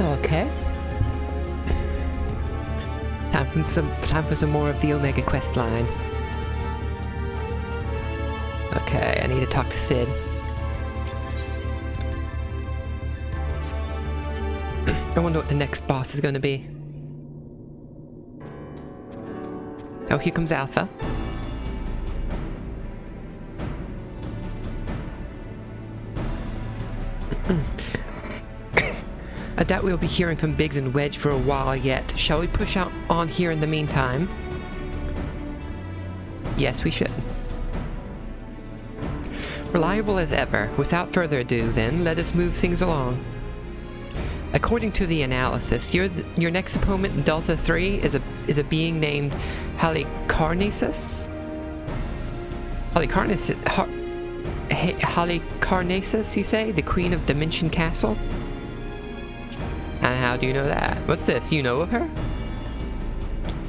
Okay. Time for some more of the Omega questline. Okay, I need to talk to Sid. I wonder what the next boss is going to be. Oh, here comes Alpha. I doubt we'll be hearing from Biggs and Wedge for a while yet. Shall we push out on here in the meantime? Yes, we should. Reliable as ever. Without further ado, then, let us move things along. According to the analysis, your next opponent, Delta 3, is a being named Halicarnassus? Halicarnassus, you say? The Queen of Dimension Castle? And how do you know that? What's this? You know of her?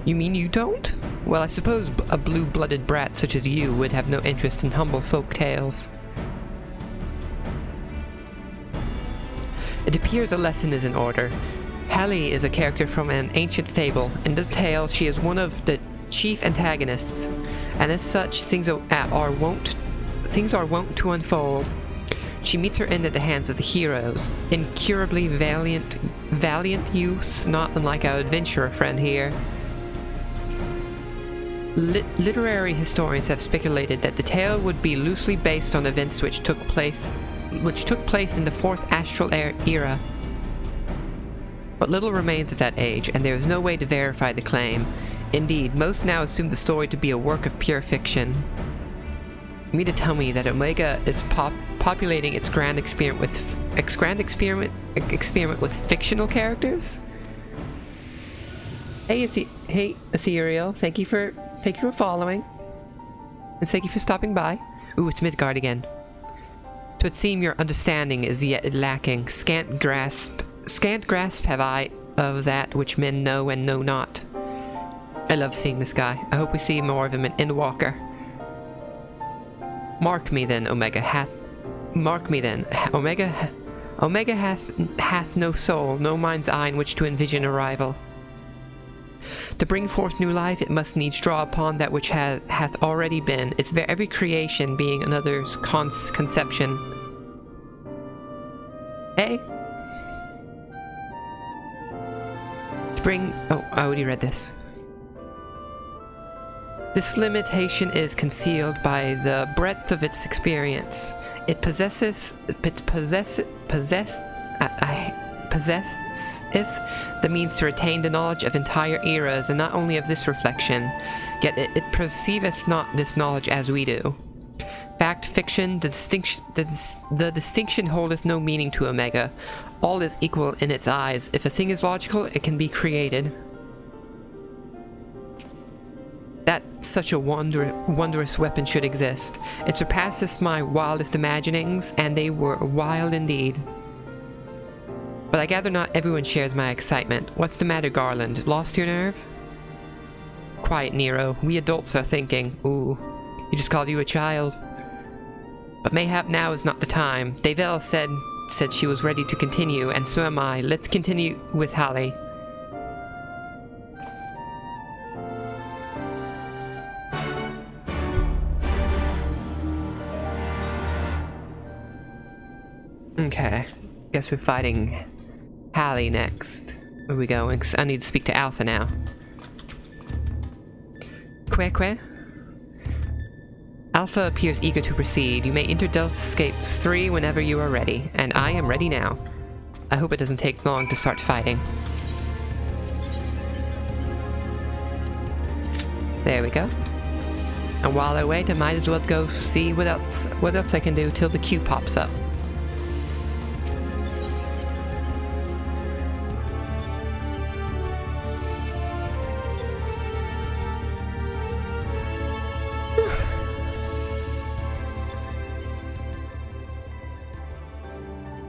You mean you don't? Well, I suppose a blue-blooded brat such as you would have no interest in humble folk tales. It appears a lesson is in order. Hallie is a character from an ancient fable. In this tale, she is one of the chief antagonists, and as such, things are wont to unfold. She meets her end at the hands of the heroes. Incurably valiant youths, not unlike our adventurer friend here. Literary historians have speculated that the tale would be loosely based on events which took place in the Fourth Astral Era. But little remains of that age, and there is no way to verify the claim. Indeed, most now assume the story to be a work of pure fiction. You mean to tell me that Omega is populating its grand experiment with fictional characters? Hey, Ethereal, thank you for following, and thank you for stopping by. Ooh, it's Midgard again. Twould seem your understanding is yet lacking. Scant grasp have I of that which men know and know not. I love seeing this guy. I hope we see more of him in Endwalker. Mark me then, Omega hath no soul, no mind's eye in which to envision a rival. To bring forth new life, it must needs draw upon that which hath already been, its every creation being another's conception. Hey? Oh, I already read this. This limitation is concealed by the breadth of its experience. It possesseth the means to retain the knowledge of entire eras, and not only of this reflection, yet it perceiveth not this knowledge as we do. Fact, fiction, the distinction holdeth no meaning to Omega. All is equal in its eyes. If a thing is logical, it can be created. That such a wondrous weapon should exist. It surpasses my wildest imaginings, and they were wild indeed. But I gather not everyone shares my excitement. What's the matter, Garland? Lost your nerve? Quiet, Nero. We adults are thinking. Ooh, he just called you a child. But mayhap now is not the time. Davelle said she was ready to continue, and so am I. Let's continue with Hallie. Okay, guess we're fighting Hallie next. Where are we going? 'Cause I need to speak to Alpha now. Que? Alpha appears eager to proceed. You may enter Deltascape 3 whenever you are ready, and I am ready now. I hope it doesn't take long to start fighting. There we go. And while I wait, I might as well go see what else I can do till the queue pops up.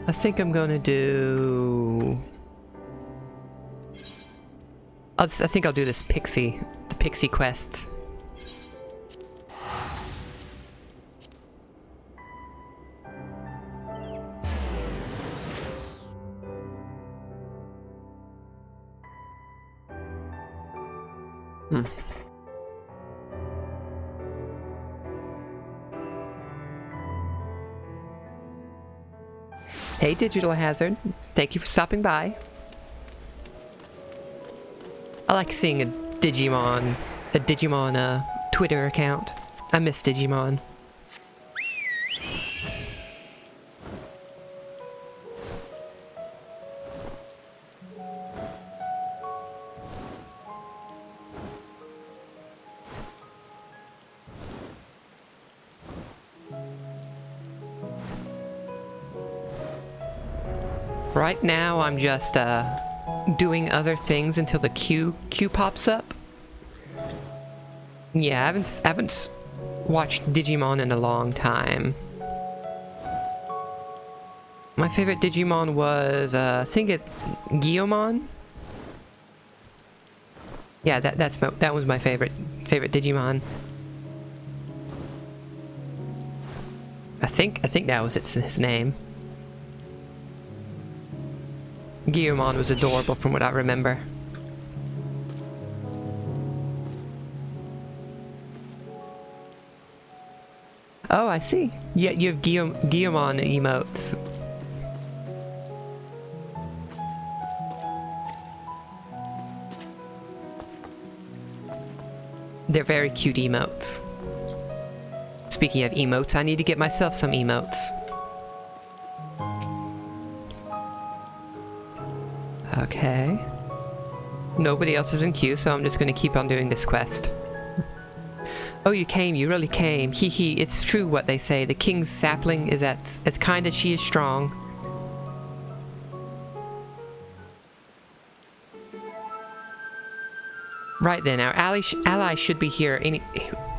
I think I'm gonna do... I think I'll do this the Pixie quest. Hmm. Hey, Digital Hazard. Thank you for stopping by. I like seeing a Digimon Twitter account. I miss Digimon. Right now, I'm just doing other things until the queue pops up. Yeah, I haven't watched Digimon in a long time. My favorite Digimon was I think it's Guilmon. Yeah, that was my favorite Digimon. I think that was his name. Guilmon was adorable from what I remember. Oh, I see. Yeah, you have Guilmon emotes. They're very cute emotes. Speaking of emotes, I need to get myself some emotes. Okay. Nobody else is in queue, so I'm just gonna keep on doing this quest. Oh, you came, you really came. Hee hee, it's true what they say. The king's sapling is as kind as she is strong. Right then, our ally should be here.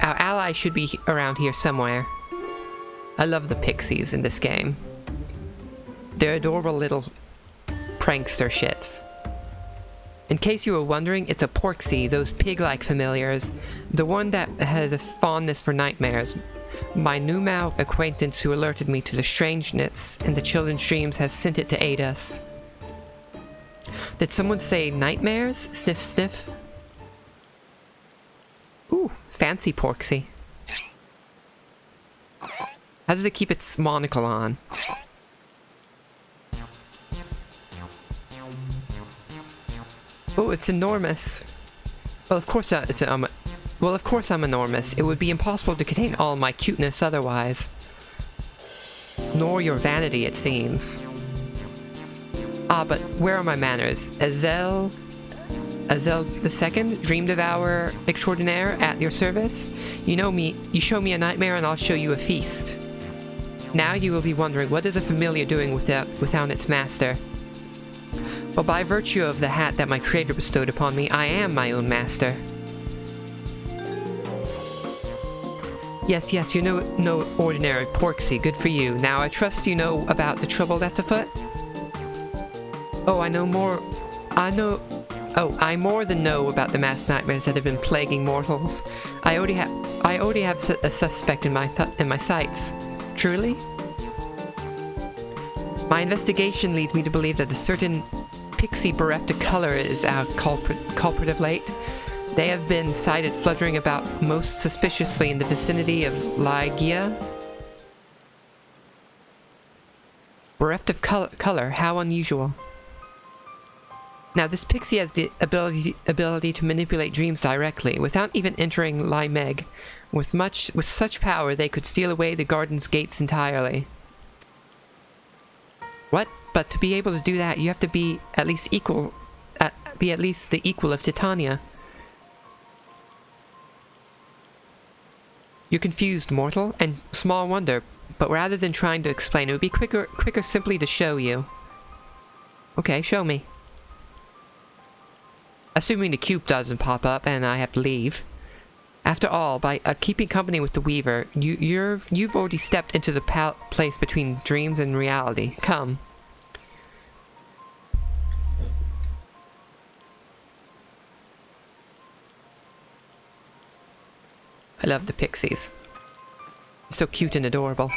Our ally should be around here somewhere. I love the pixies in this game. They're adorable little prankster shits. In case you were wondering, it's a Porksy, those pig-like familiars. The one that has a fondness for nightmares. My Numau acquaintance who alerted me to the strangeness in the children's dreams has sent it to aid us. Did someone say nightmares? Sniff sniff. Ooh, fancy Porksy. How does it keep its monocle on? Oh, it's enormous. Well, of course I'm enormous. It would be impossible to contain all my cuteness otherwise. Nor your vanity, it seems. Ah, but where are my manners? Azel II, Dream Devourer Extraordinaire, at your service? You know me, you show me a nightmare and I'll show you a feast. Now you will be wondering, what is a familiar doing without its master? Well, by virtue of the hat that my creator bestowed upon me, I am my own master. Yes, you're no ordinary Porksy, good for you. Now I trust you know about the trouble that's afoot? Oh, I more than know about the mass nightmares that have been plaguing mortals. I already have a suspect in my sights. Truly? My investigation leads me to believe that a certain pixie bereft of color is our culprit of late. They have been sighted fluttering about most suspiciously in the vicinity of Lygia. Bereft of color, how unusual. Now, this pixie has the ability to manipulate dreams directly, without even entering Limeg. With such power, they could steal away the garden's gates entirely. What? But to be able to do that, you have to be at least the equal of Titania. You're confused, mortal, and small wonder. But rather than trying to explain, it would be quicker simply to show you. Okay, show me. Assuming the cube doesn't pop up and I have to leave. After all, by keeping company with the Weaver, you've already stepped into the place between dreams and reality. Come. I love the pixies. So cute and adorable.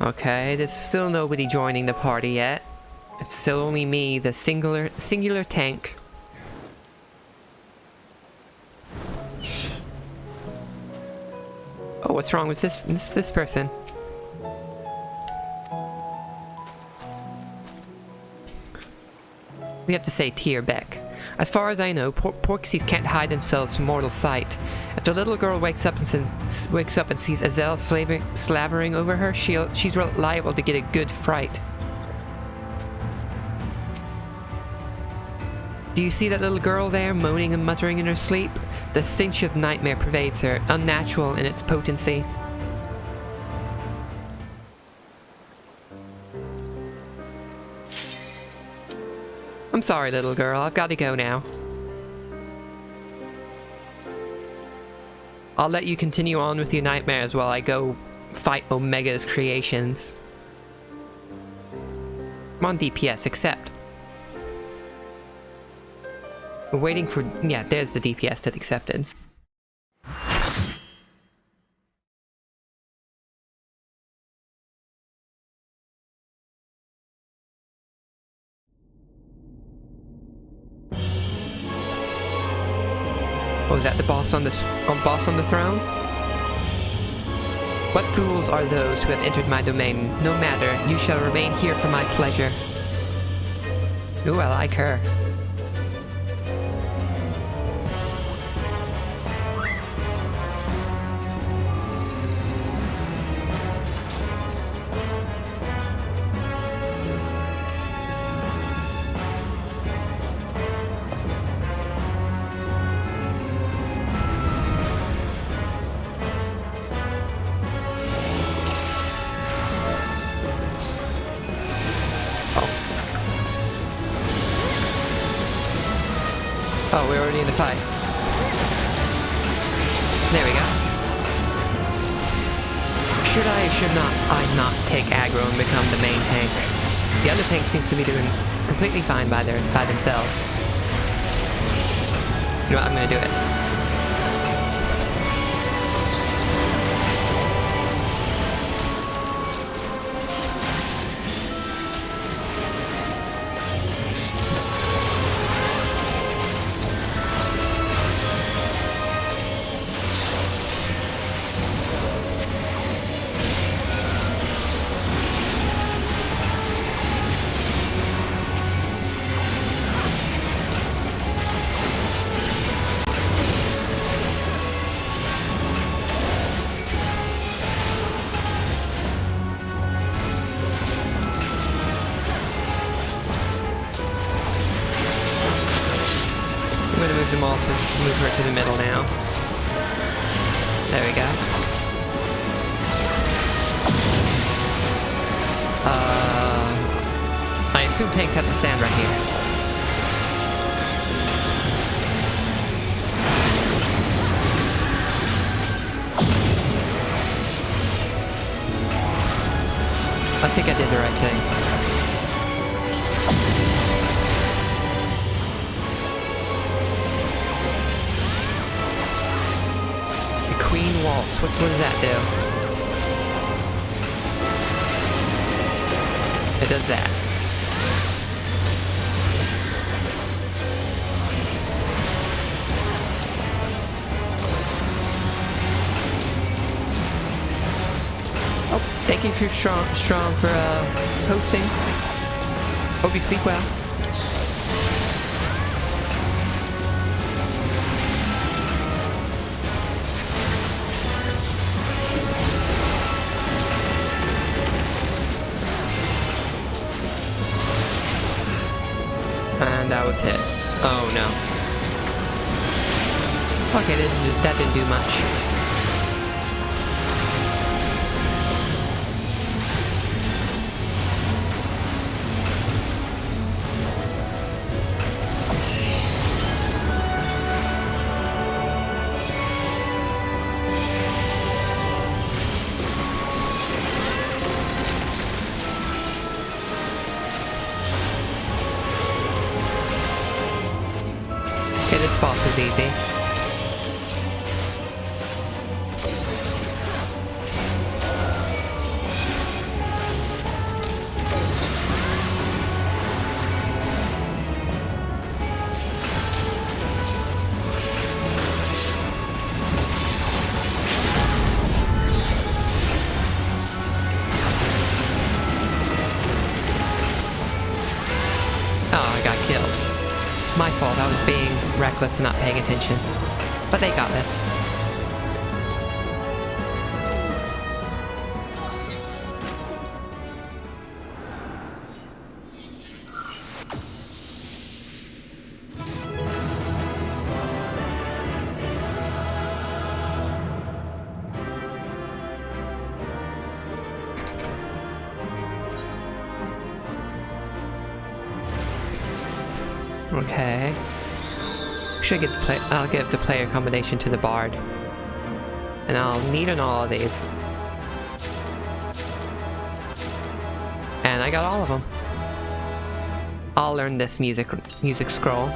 Okay, there's still nobody joining the party yet. It's still only me, the singular tank. Oh, what's wrong with this person? We have to say Tier Beck. As far as I know, Porxies can't hide themselves from mortal sight. If the little girl wakes up and sees Azelle slavering over her, she's liable to get a good fright. Do you see that little girl there, moaning and muttering in her sleep? The stench of nightmare pervades her, unnatural in its potency. I'm sorry, little girl. I've got to go now. I'll let you continue on with your nightmares while I go fight Omega's creations. I'm on DPS, accept. We're waiting for... yeah, there's the DPS that accepted. Oh, is that the boss on the throne? What fools are those who have entered my domain? No matter, you shall remain here for my pleasure. Ooh, I like her. Oh, we're already in the fight. There we go. Should I or should I not take aggro and become the main tank? The other tank seems to be doing completely fine by themselves. You know what, I'm gonna do it. I'm gonna move them all to move her to the middle now. There we go. I assume tanks have to stand right here. I think I did the right thing. Queen Waltz, what does that do? It does that. Oh, thank you for strong for hosting. Hope you sleep well. And that was hit. Oh no. Okay, that didn't do much. This boss is easy. My fault, I was being reckless and not paying attention. But they got this. Okay. Should get the play. I'll give the player combination to the bard, and I'll need on all of these. And I got all of them. I'll learn this music scroll.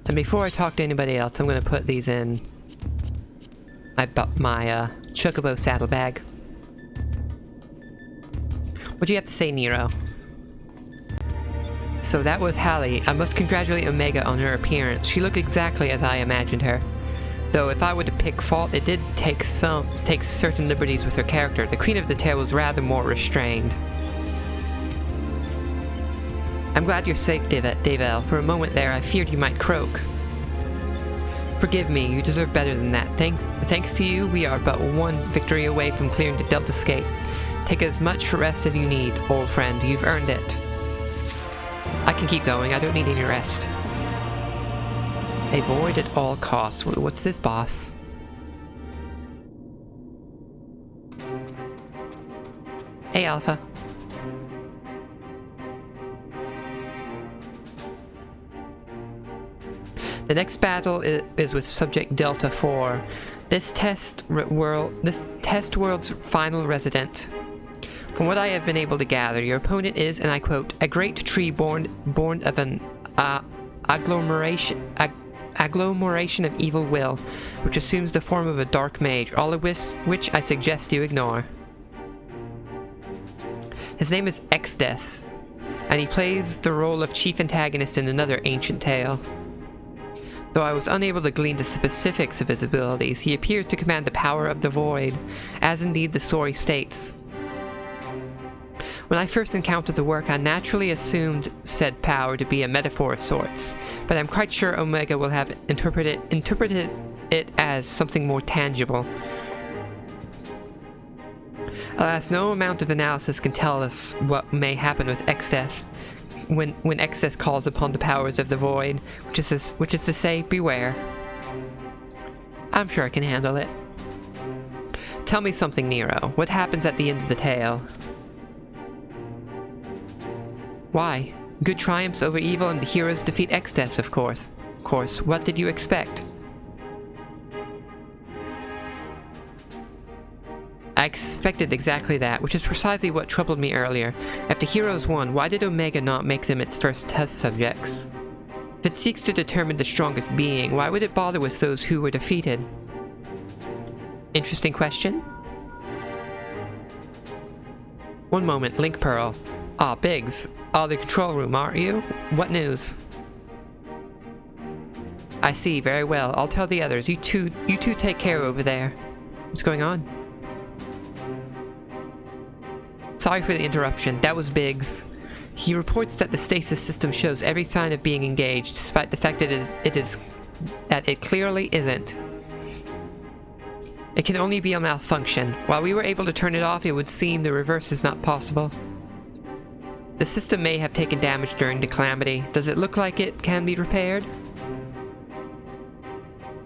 And before I talk to anybody else, I'm gonna put these in my Chocobo saddlebag. What do you have to say, Nero? So that was Hallie. I must congratulate Omega on her appearance. She looked exactly as I imagined her. Though if I were to pick fault, it did take certain liberties with her character. The Queen of the Tail was rather more restrained. I'm glad you're safe, Davel. For a moment there, I feared you might croak. Forgive me, you deserve better than that. Thanks to you, we are but one victory away from clearing the Delta's Gate. Take as much rest as you need, old friend. You've earned it. I can keep going. I don't need any rest. Avoid at all costs. What's this, boss? Hey, Alpha. The next battle is with Subject Delta 4. This test world's final resident. From what I have been able to gather, your opponent is, and I quote, a great tree born of an agglomeration of evil will, which assumes the form of a dark mage, all of which I suggest you ignore. His name is Exdeath, and he plays the role of chief antagonist in another ancient tale. Though I was unable to glean the specifics of his abilities, he appears to command the power of the void, as indeed the story states. When I first encountered the work, I naturally assumed said power to be a metaphor of sorts, but I'm quite sure Omega will have interpreted it as something more tangible. Alas, no amount of analysis can tell us what may happen with Exdeath when Exdeath calls upon the powers of the void, which is to say, beware. I'm sure I can handle it. Tell me something, Nero. What happens at the end of the tale? Why? Good triumphs over evil and the heroes defeat Exdeath, of course. What did you expect? I expected exactly that, which is precisely what troubled me earlier. After Heroes won, why did Omega not make them its first test subjects? If it seeks to determine the strongest being, why would it bother with those who were defeated? Interesting question. One moment, Link Pearl. Ah, Biggs. The control room, aren't you? What news? I see, very well. I'll tell the others. You two take care over there. What's going on? Sorry for the interruption. That was Biggs. He reports that the stasis system shows every sign of being engaged, despite the fact that it clearly isn't. It can only be a malfunction. While we were able to turn it off, it would seem the reverse is not possible. The system may have taken damage during the calamity. Does it look like it can be repaired?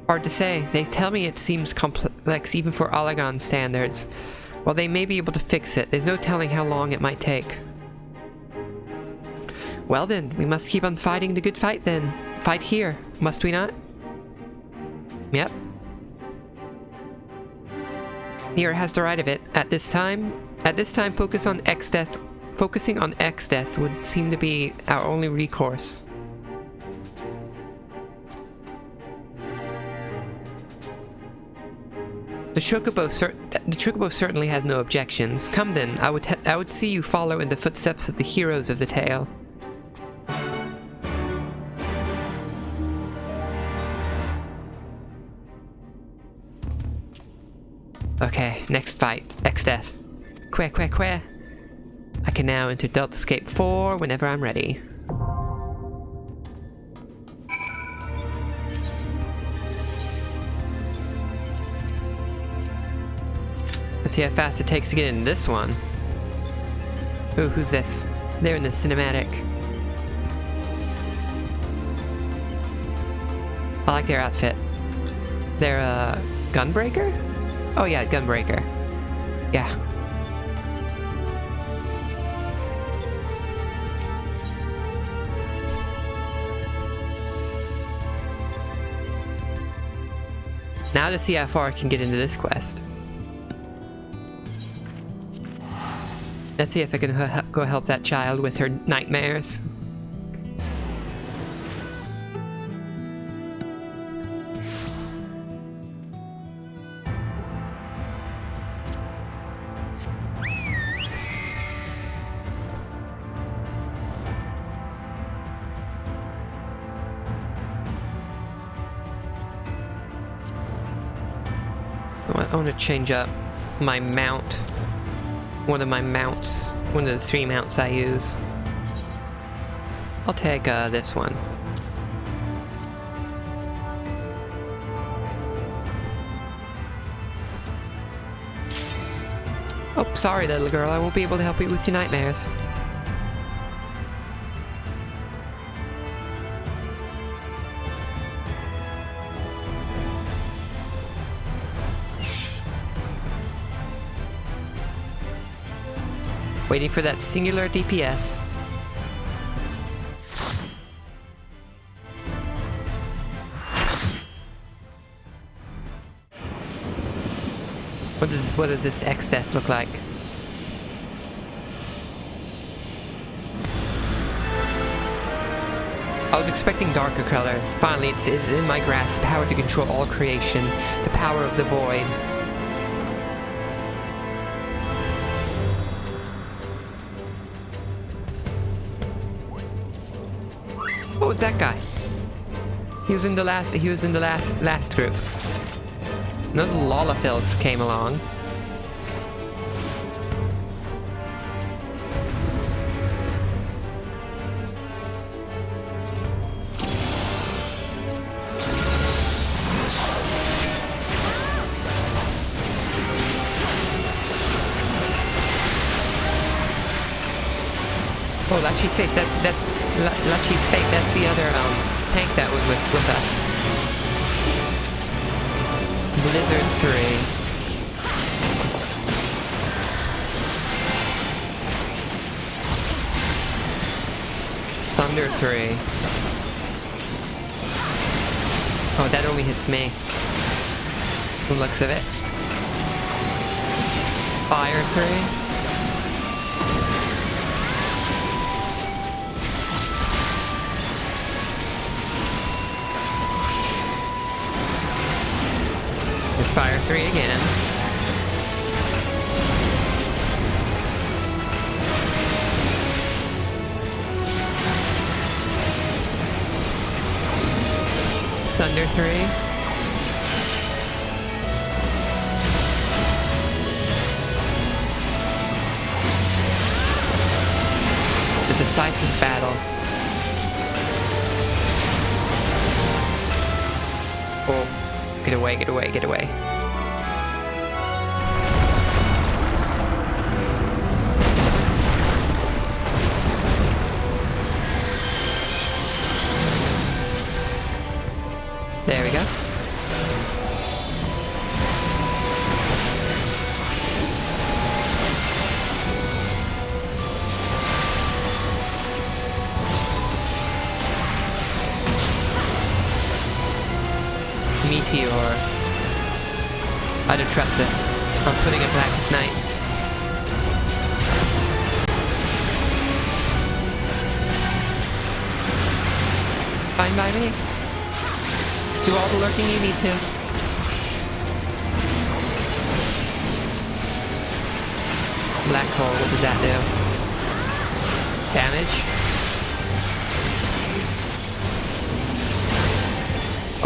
Hard to say. They tell me it seems complex even for Olagon standards. While they may be able to fix it, there's no telling how long it might take. Well then, we must keep on fighting the good fight then. Fight here, must we not? Yep. Nero has the right of it. At this time, focusing on Exdeath would seem to be our only recourse. The Chocobo certainly has no objections. Come then, I would see you follow in the footsteps of the heroes of the tale. Okay, next fight, Exdeath. Queh. I can now enter Delta Escape 4 whenever I'm ready. Let's see how fast it takes to get into this one. Ooh, who's this? They're in the cinematic. I like their outfit. They're a gunbreaker? Oh yeah, gunbreaker. Yeah. Now to see how far I can get into this quest. Let's see if I can go help that child with her nightmares. I want to change up my mount. One of the 3 mounts I use. I'll take this one. Oh, sorry little girl, I won't be able to help you with your nightmares. Waiting for that singular DPS. What does this X death look like? I was expecting darker colors. Finally, it's in my grasp. Power to control all creation. The power of the void. What was that guy? He was in the last group. Those Lollafils came along. Oh, Lachi's face. That's Lachi's fate. That's the other tank that was with us. Blizzard 3. Thunder 3. Oh, that only hits me. The looks of it. Fire 3. Fire 3 again. Thunder 3. The decisive battle. Oh. Get away, get away, get away. There we go. Meteor. I don't trust this. I'm putting a Blackest Night. Fine by me. Do all the lurking you need to. Black hole, what does that do? Damage?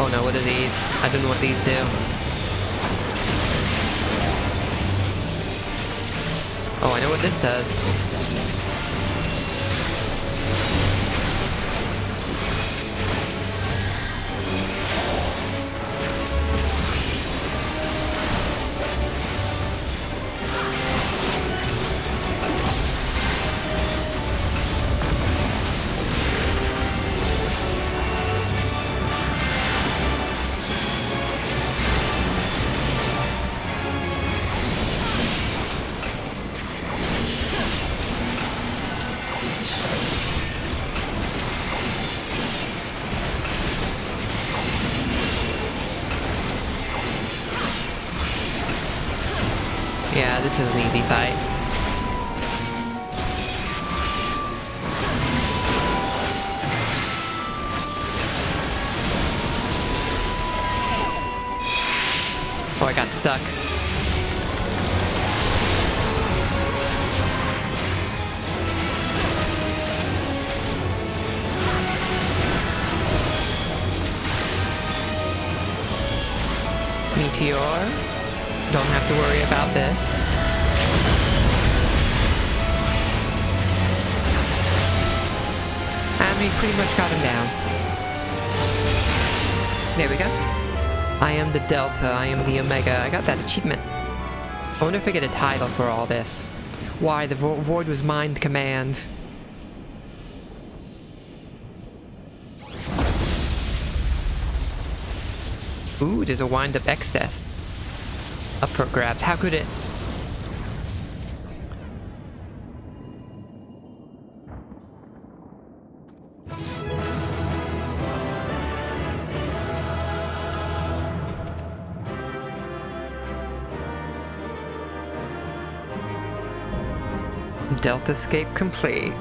Oh no, what are these? I don't know what these do. Oh, I know what this does. Yeah, this is an easy fight. Oh, I got stuck. Meteor. Don't have to worry about this. And we pretty much got him down. There we go. I am the Delta, I am the Omega. I got that achievement. I wonder if I get a title for all this. Why, the void was mine to command. Ooh, there's a wind-up X-Death. Up for grabs. How could it? Delta escape complete.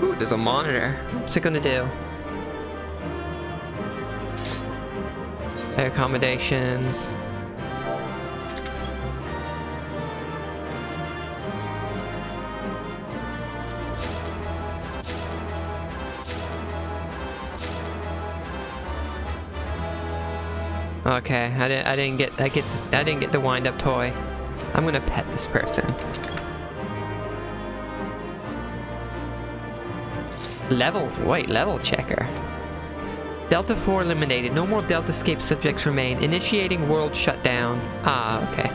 Ooh, there's a monitor. What's it gonna do? Air accommodations. Okay, I didn't get the wind-up toy. I'm gonna pet this person. Level checker. Delta 4 eliminated. No more Delta escape subjects remain. Initiating world shutdown. Ah, okay.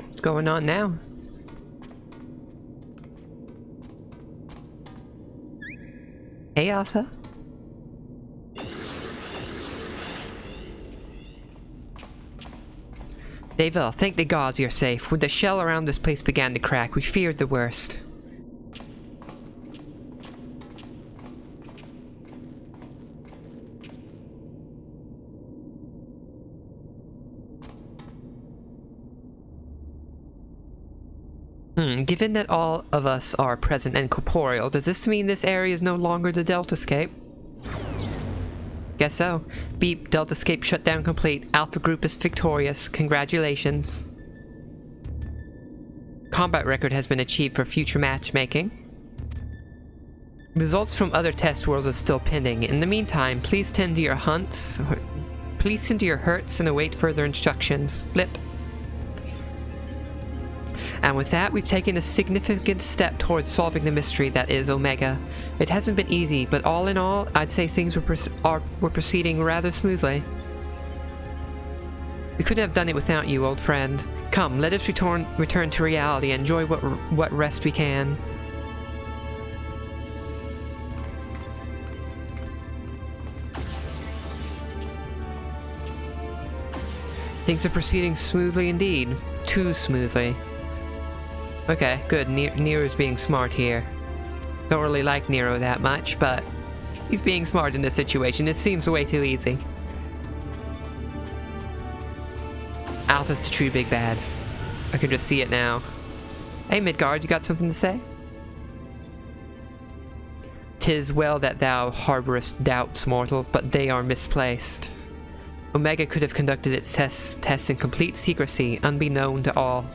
What's going on now? Hey, Arthur. Davel, thank the gods you're safe. When the shell around this place began to crack, we feared the worst. Given that all of us are present and corporeal, does this mean this area is no longer the Delta escape? Guess so. Beep, Delta escape shutdown complete. Alpha group is victorious. Congratulations. Combat record has been achieved for future matchmaking. Results from other test worlds are still pending. In the meantime, please tend to your hunts. Please tend to your hurts and await further instructions. Blip. And with that, we've taken a significant step towards solving the mystery that is Omega. It hasn't been easy, but all in all, I'd say things were proceeding rather smoothly. We couldn't have done it without you, old friend. Come, let us return to reality and enjoy what rest we can. Things are proceeding smoothly indeed. Too smoothly. Okay, good. Nero's being smart here. Don't really like Nero that much, but he's being smart in this situation. It seems way too easy. Alpha's the true big bad. I can just see it now. Hey, Midgard, you got something to say? 'Tis well that thou harborest doubts, mortal, but they are misplaced. Omega could have conducted its tests in complete secrecy, unbeknown to all.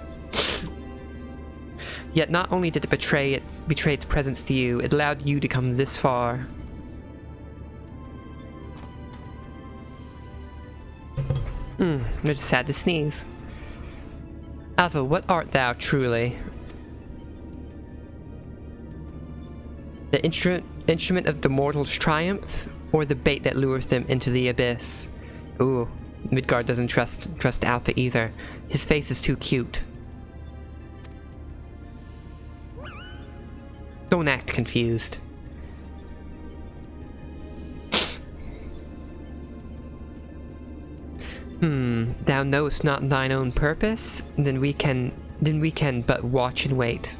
Yet not only did it betray its presence to you, it allowed you to come this far. I'm just sad to sneeze. Alpha, what art thou truly? The instrument of the mortal's triumph, or the bait that lures them into the abyss? Ooh, Midgard doesn't trust Alpha either. His face is too cute. Don't act confused. Thou knowest not thine own purpose? Then we can but watch and wait.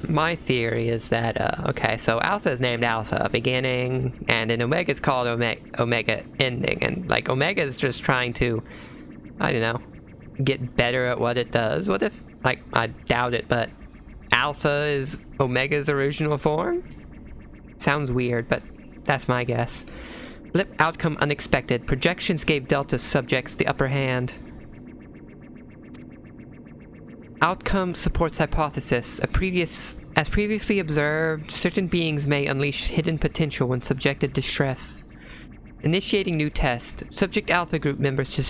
My theory is that, okay, so Alpha is named Alpha beginning, and then Omega is called Omega ending, and like Omega is just trying to, I don't know, get better at what it does. What if, like, I doubt it, but Alpha is Omega's original form? Sounds weird, but that's my guess. Blip outcome unexpected. Projections gave Delta subjects the upper hand. Outcome supports hypothesis. As previously observed, certain beings may unleash hidden potential when subjected to stress. Initiating new test. Subject Alpha group members to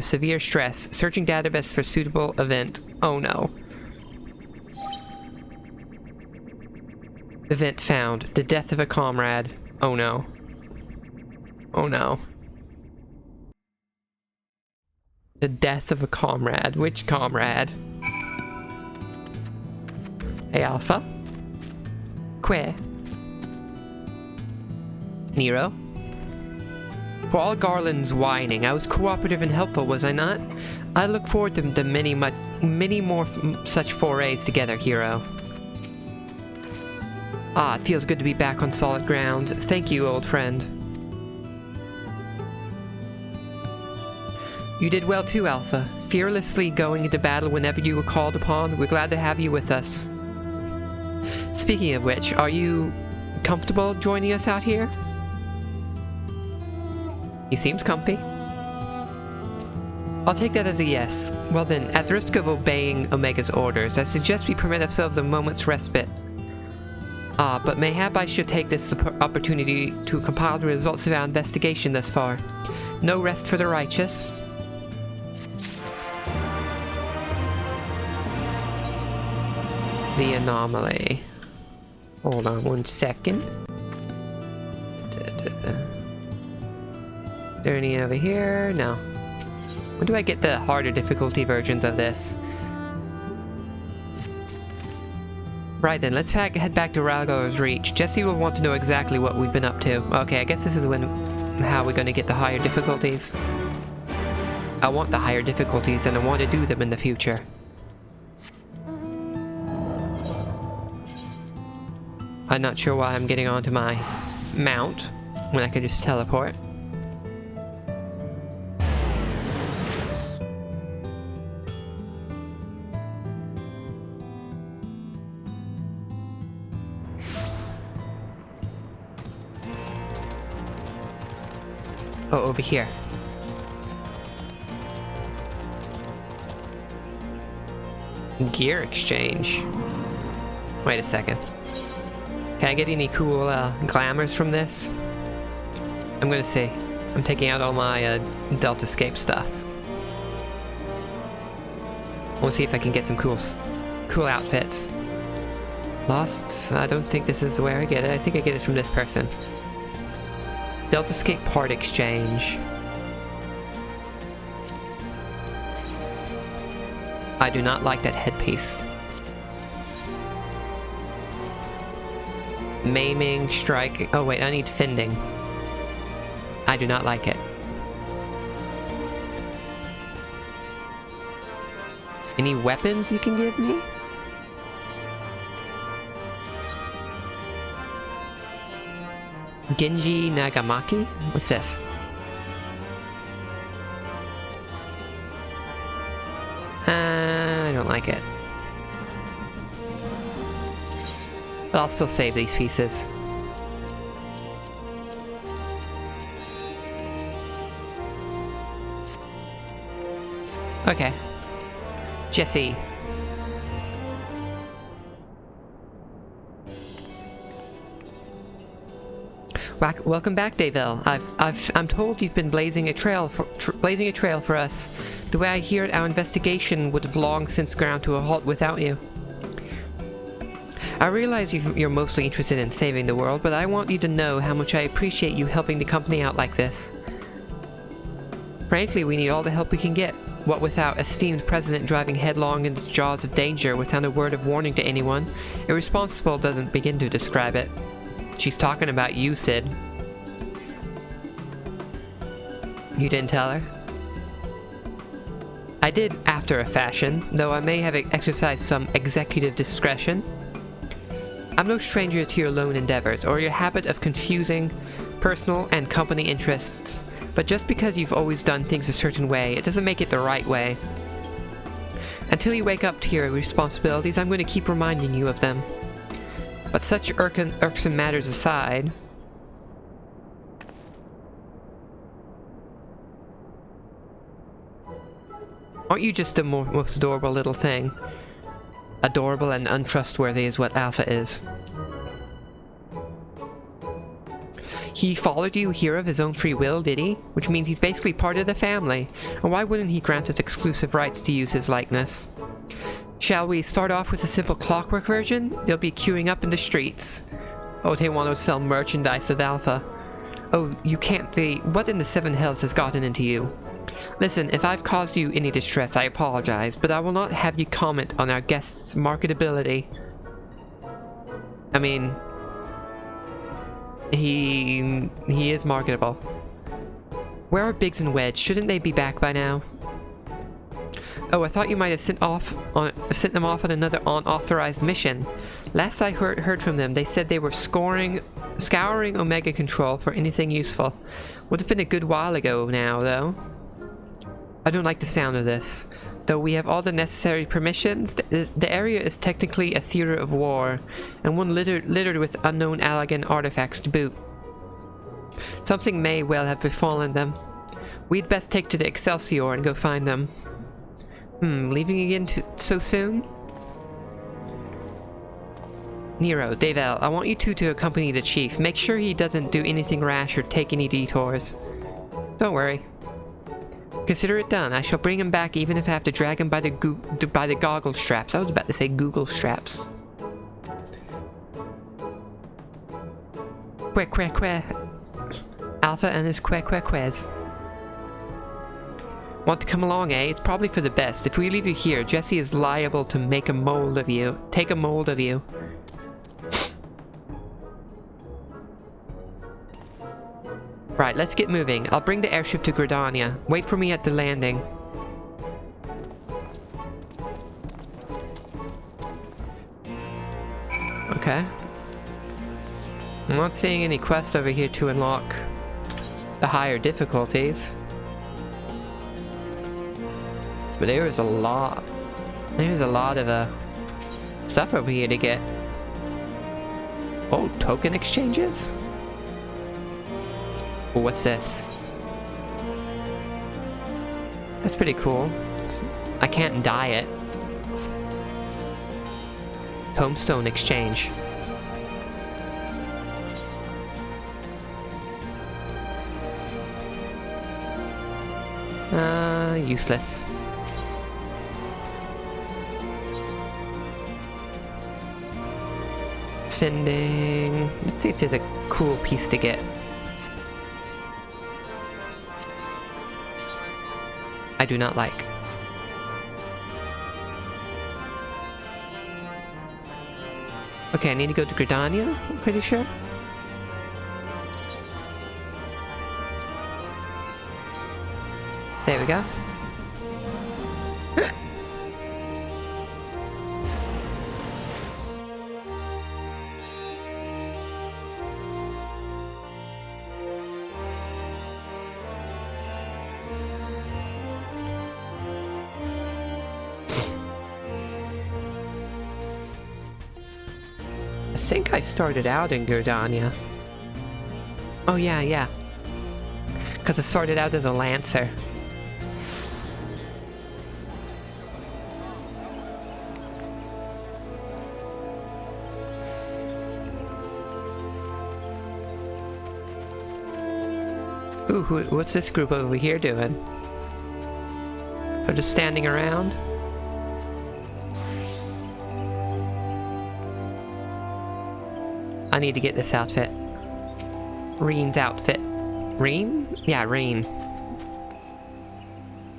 severe stress. Searching database for suitable event. Oh no. Event found. The death of a comrade. Oh no. Oh no. The death of a comrade. Which comrade? Hey, Alpha? Queer? Nero? For all Garland's whining, I was cooperative and helpful, was I not? I look forward to many more such forays together, hero. Ah, it feels good to be back on solid ground. Thank you, old friend. You did well too, Alpha. Fearlessly going into battle whenever you were called upon. We're glad to have you with us. Speaking of which, are you comfortable joining us out here? He seems comfy. I'll take that as a yes. Well then, at the risk of obeying Omega's orders, I suggest we permit ourselves a moment's respite. But mayhap I should take this opportunity to compile the results of our investigation thus far. No rest for the righteous. The anomaly. Hold on 1 second. Is there any over here? No. When do I get the harder difficulty versions of this? Right then, let's head back to Ralgor's Reach. Jesse will want to know exactly what we've been up to. Okay, I guess this is how we're going to get the higher difficulties. I want the higher difficulties and I want to do them in the future. I'm not sure why I'm getting onto my mount when I could just teleport. Oh, over here. Gear exchange. Wait a second. Can I get any cool glamours from this? I'm gonna see. I'm taking out all my Delta Escape stuff. We'll see if I can get some cool outfits. Lost? I don't think this is where I get it. I think I get it from this person. Delta Escape part exchange. I do not like that headpiece. Maiming, striking. Oh wait, I need fending. I do not like it. Any weapons you can give me? Genji Nagamaki? What's this? like it. But I'll still save these pieces. Okay. Jesse. Welcome back, Davell. I'm told you've been blazing a trail for us. The way I hear it, our investigation would have long since ground to a halt without you. I realize you're mostly interested in saving the world, but I want you to know how much I appreciate you helping the company out like this. Frankly, we need all the help we can get. What with our esteemed president driving headlong into the jaws of danger without a word of warning to anyone, irresponsible doesn't begin to describe it. She's talking about you, Sid. You didn't tell her? I did after a fashion, though I may have exercised some executive discretion. I'm no stranger to your lone endeavors, or your habit of confusing personal and company interests, but just because you've always done things a certain way, it doesn't make it the right way. Until you wake up to your responsibilities, I'm going to keep reminding you of them. But such irksome matters aside... Aren't you just the most adorable little thing? Adorable and untrustworthy is what Alpha is. He followed you here of his own free will, did he? Which means he's basically part of the family. And why wouldn't he grant us exclusive rights to use his likeness? Shall we start off with a simple clockwork version? They'll be queuing up in the streets. Oh, they want to sell merchandise of Alpha. Oh, you can't be... What in the seven hells has gotten into you? Listen, if I've caused you any distress, I apologize, but I will not have you comment on our guest's marketability. I mean... He is marketable. Where are Biggs and Wedge? Shouldn't they be back by now? Oh, I thought you might have sent them off on another unauthorized mission. Last I heard from them, they said they were scouring Omega Control for anything useful. Would have been a good while ago now, though. I don't like the sound of this. Though we have all the necessary permissions, the area is technically a theater of war, and one littered with unknown Allagan artifacts to boot. Something may well have befallen them. We'd best take to the Excelsior and go find them. Leaving again so soon? Nero, Davell, I want you two to accompany the chief. Make sure he doesn't do anything rash or take any detours. Don't worry. Consider it done. I shall bring him back even if I have to drag him by the goggle straps. I was about to say Google straps. Que. Alpha and his que. Want to come along, eh? It's probably for the best. If we leave you here, Jesse is liable to make a mold of you. Take a mold of you. Right, let's get moving. I'll bring the airship to Gridania. Wait for me at the landing. Okay. I'm not seeing any quests over here to unlock the higher difficulties. But there's a lot of stuff over here to get. Oh, token exchanges? What's this? That's pretty cool. I can't dye it. Tombstone exchange. Useless. Fending. Let's see if there's a cool piece to get. I do not like. Okay, I need to go to Gridania, I'm pretty sure. There we go. I think I started out in Gerdania. Oh yeah, yeah. Because I started out as a lancer. Ooh, what's this group over here doing? They're just standing around? I need to get this outfit. Reen's outfit. Reen? Yeah, Reen.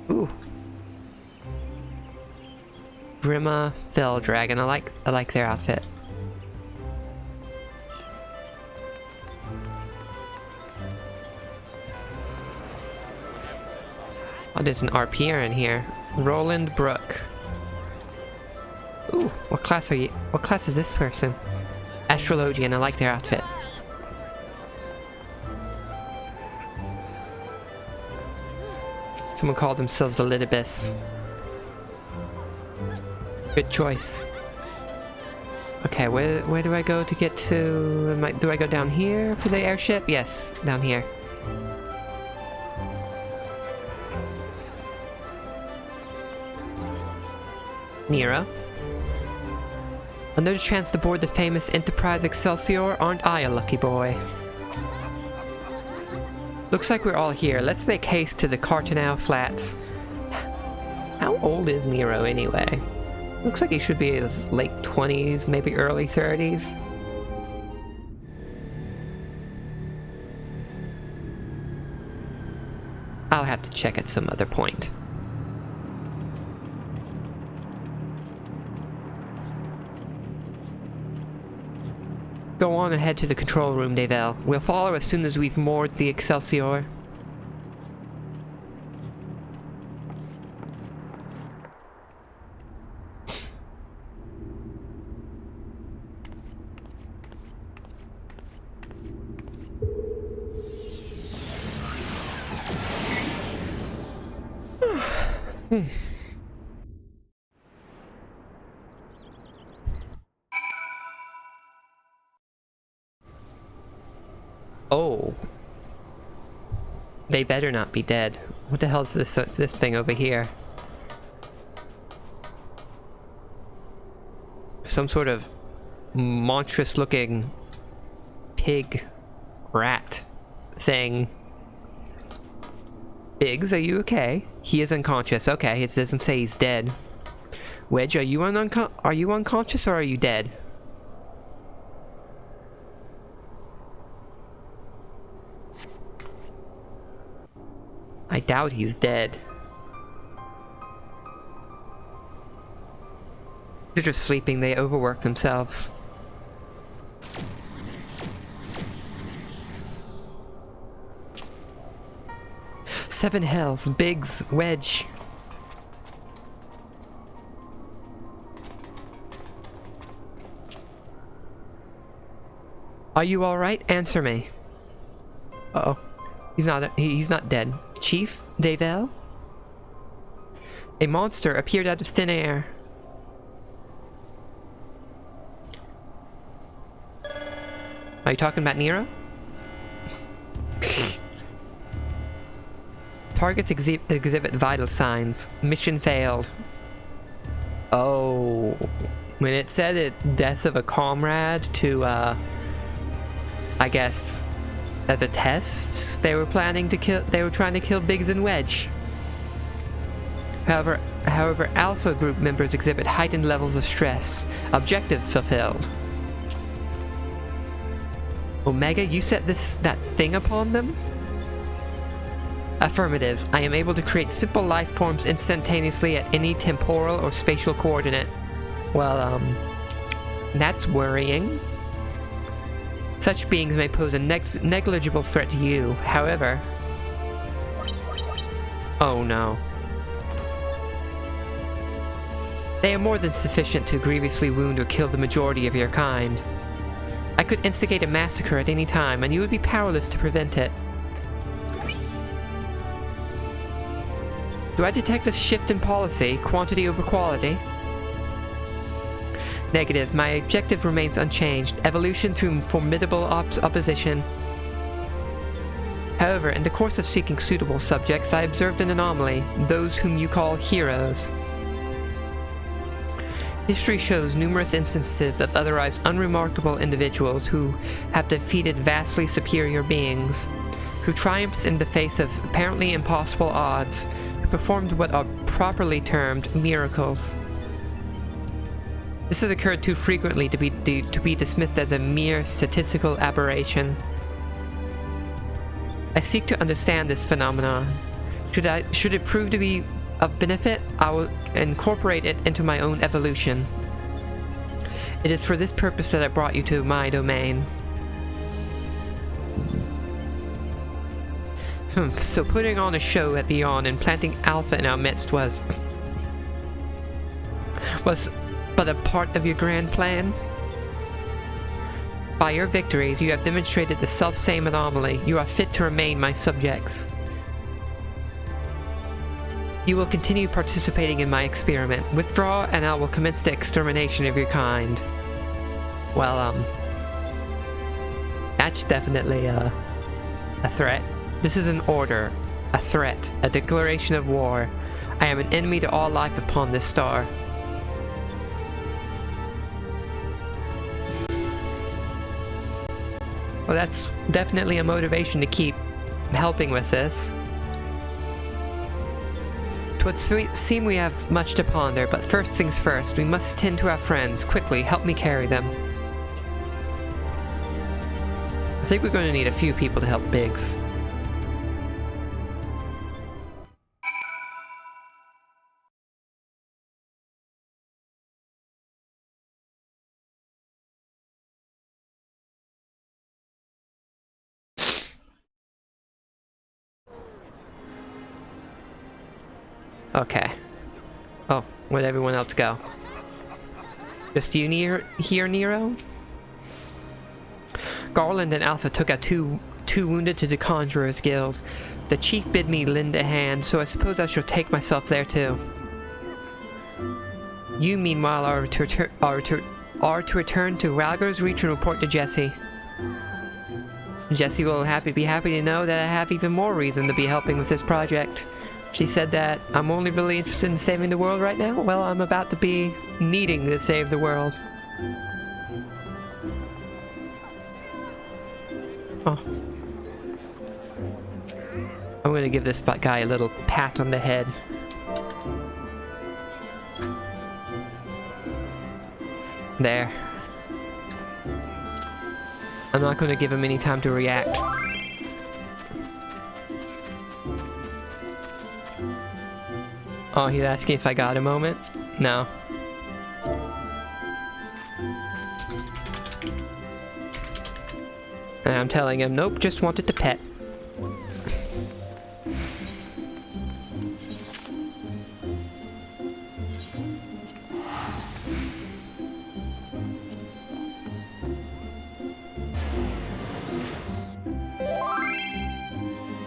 Ooh. Grima Fell Dragon. I like their outfit. Oh, there's an RPer in here. Roland Brook. Ooh, what class are you? What class is this person? Astrologian. I like their outfit. Someone called themselves a Litibus. Good choice. Okay, where do I go to get to? Do I go down here for the airship? Yes, down here. Nero. Another chance to board the famous Enterprise Excelsior? Aren't I a lucky boy? Looks like we're all here. Let's make haste to the Cartanau Flats. How old is Nero anyway? Looks like he should be in his late 20s, maybe early 30s. I'll have to check at some other point. Go on and head to the control room, Davel. We'll follow as soon as we've moored the Excelsior. Oh. They better not be dead. What the hell is this thing over here? Some sort of monstrous looking pig rat thing. Biggs, are you okay? He is unconscious. Okay, it doesn't say he's dead. Wedge, are you unconscious or are you dead? I doubt he's dead. They're just sleeping, they overwork themselves. Seven hells, Biggs, Wedge. Are you alright? Answer me. Uh-oh. He's not dead. Chief Davel? A monster appeared out of thin air. Are you talking about Nero? Targets exhibit vital signs. Mission failed. Oh. When it said it death of a comrade to, I guess, as a test, they were trying to kill Biggs and Wedge. However, Alpha group members exhibit heightened levels of stress. Objective fulfilled. Omega, you set that thing upon them? Affirmative. I am able to create simple life forms instantaneously at any temporal or spatial coordinate. Well, that's worrying. Such beings may pose a negligible threat to you. However... Oh no. They are more than sufficient to grievously wound or kill the majority of your kind. I could instigate a massacre at any time, and you would be powerless to prevent it. Do I detect a shift in policy, quantity over quality? Negative. My objective remains unchanged. Evolution through formidable opposition. However, in the course of seeking suitable subjects, I observed an anomaly. Those whom you call heroes. History shows numerous instances of otherwise unremarkable individuals who have defeated vastly superior beings, who triumphed in the face of apparently impossible odds, who performed what are properly termed miracles. This has occurred too frequently to be dismissed as a mere statistical aberration. I seek to understand this phenomenon. Should it prove to be of benefit, I will incorporate it into my own evolution. It is for this purpose that I brought you to my domain. So putting on a show at the Yawn and planting Alpha in our midst was but a part of your grand plan? By your victories, you have demonstrated the self-same anomaly. You are fit to remain my subjects. You will continue participating in my experiment. Withdraw, and I will commence the extermination of your kind. Well, that's definitely a threat. This is an order, a threat, a declaration of war. I am an enemy to all life upon this star. Well, that's definitely a motivation to keep helping with this. It would seem we have much to ponder, but first things first, we must tend to our friends. Quickly, help me carry them. I think we're going to need a few people to help Biggs. Okay. Oh, where'd everyone else go? Just you here, Nero? Garland and Alpha took out two wounded to the Conjurer's Guild. The chief bid me lend a hand, so I suppose I shall take myself there too. You, meanwhile, are to return to Ralgar's Reach and report to Jesse. Jesse will be happy to know that I have even more reason to be helping with this project. She said that I'm only really interested in saving the world right now. Well, I'm about to be needing to save the world. Oh. I'm gonna give this guy a little pat on the head. There. I'm not gonna give him any time to react. Oh, he's asking if I got a moment? No. And I'm telling him, nope, just wanted to pet.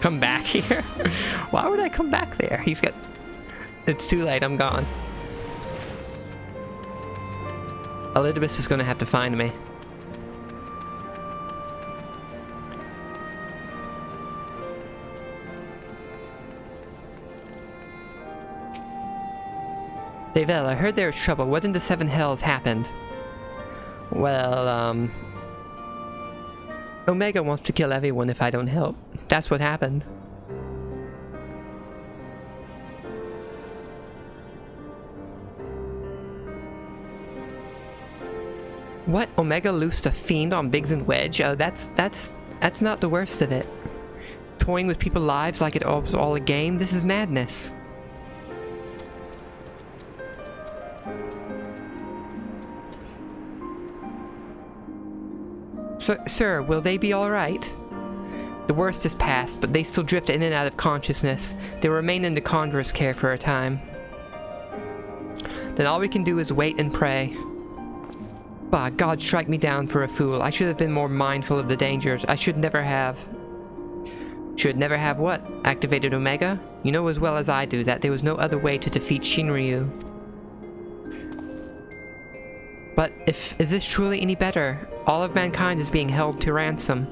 Come back here? Why would I come back there? He's got... It's too late, I'm gone. Elizabeth is gonna have to find me. Davel, I heard there was trouble. What in the seven hells happened? Well, Omega wants to kill everyone if I don't help. That's what happened. What? Omega loosed a fiend on Biggs and Wedge? Oh, that's not the worst of it. Toying with people's lives like it was all a game? This is madness. Sir, will they be alright? The worst is past, but they still drift in and out of consciousness. They remain in the Conjurer's care for a time. Then all we can do is wait and pray. Bah, God strike me down for a fool. I should have been more mindful of the dangers. I should never have... Should never have what? Activated Omega? You know as well as I do that there was no other way to defeat Shinryu. But is this truly any better? All of mankind is being held to ransom.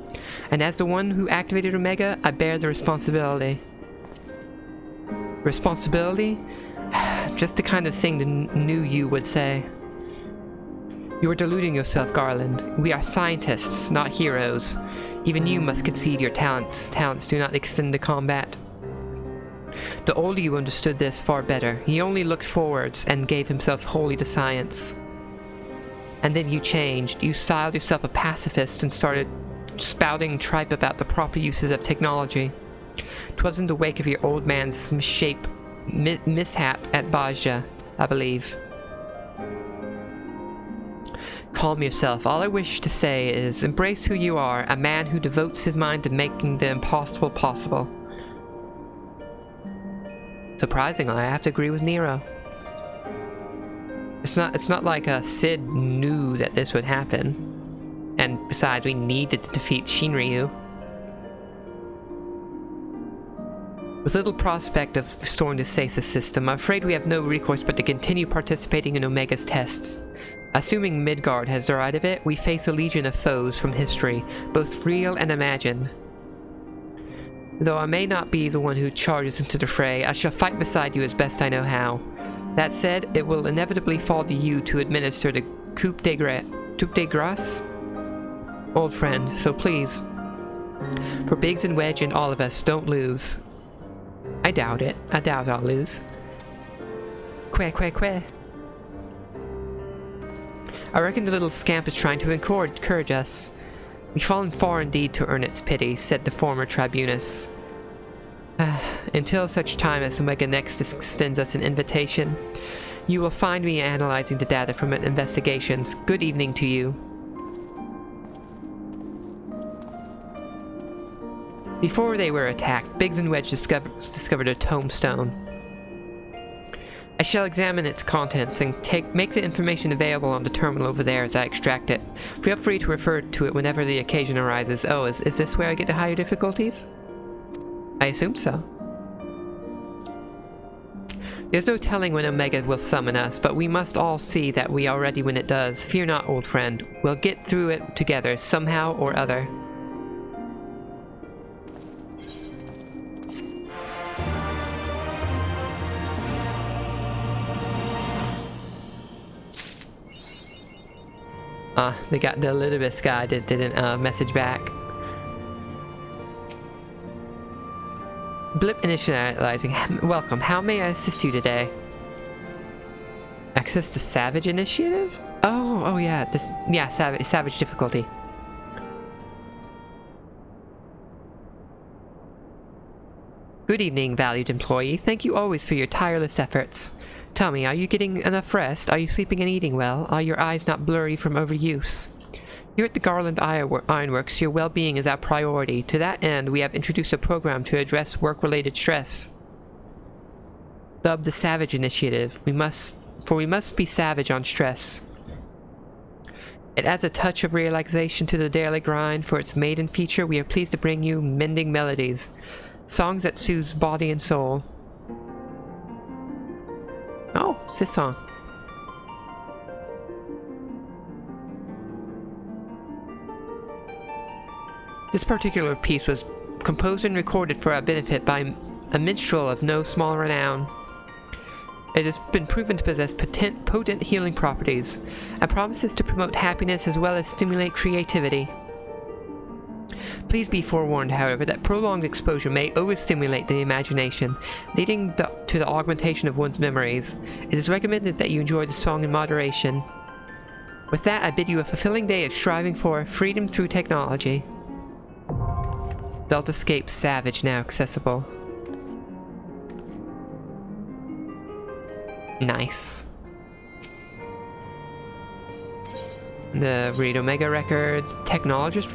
And as the one who activated Omega, I bear the responsibility. Responsibility? Just the kind of thing the new you would say. You are deluding yourself, Garland. We are scientists, not heroes. Even you must concede your talents. Talents do not extend to combat. The older you understood this far better. He only looked forwards and gave himself wholly to science. And then you changed. You styled yourself a pacifist and started spouting tripe about the proper uses of technology. 'Twas in the wake of your old man's mishap at Baja, I believe. Calm yourself. All I wish to say is, embrace who you are, a man who devotes his mind to making the impossible possible. Surprisingly, I have to agree with Nero. It's not like Sid knew that this would happen. And besides, we needed to defeat Shinryu. With little prospect of restoring the stasis system, I'm afraid we have no recourse but to continue participating in Omega's tests. Assuming Midgard has the right of it, we face a legion of foes from history, both real and imagined. Though I may not be the one who charges into the fray, I shall fight beside you as best I know how. That said, it will inevitably fall to you to administer the coup de grace? Old friend, so please, for Biggs and Wedge and all of us, don't lose. I doubt it. I doubt I'll lose. Queh. I reckon the little scamp is trying to encourage us. We've fallen far indeed to earn its pity, said the former tribunus. Until such time as Omega next extends us an invitation, you will find me analyzing the data from investigations. Good evening to you. Before they were attacked, Biggs and Wedge discovered a tombstone. I shall examine its contents and make the information available on the terminal over there as I extract it. Feel free to refer to it whenever the occasion arises. Oh, is this where I get the higher difficulties? I assume so. There's no telling when Omega will summon us, but we must all see that we are ready when it does. Fear not, old friend. We'll get through it together, somehow or other. They got the Elizabeth guy that didn't message back. Blip initializing. Welcome. How may I assist you today? Access to Savage Initiative? Oh yeah. Savage difficulty. Good evening, valued employee. Thank you always for your tireless efforts. Tell me, are you getting enough rest? Are you sleeping and eating well? Are your eyes not blurry from overuse? Here at the Garland Ironworks, your well-being is our priority. To that end, we have introduced a program to address work-related stress. Dubbed the Savage Initiative. We must be savage on stress. It adds a touch of relaxation to the daily grind. For its maiden feature, we are pleased to bring you Mending Melodies. Songs that soothe body and soul. Oh, it's this song. This particular piece was composed and recorded for our benefit by a minstrel of no small renown. It has been proven to possess potent healing properties and promises to promote happiness as well as stimulate creativity. Please be forewarned, however, that prolonged exposure may overstimulate the imagination, leading to the augmentation of one's memories. It is recommended that you enjoy the song in moderation. With that, I bid you a fulfilling day of striving for freedom through technology. Deltascape Savage now accessible. Nice. The Read Omega Records, Technologist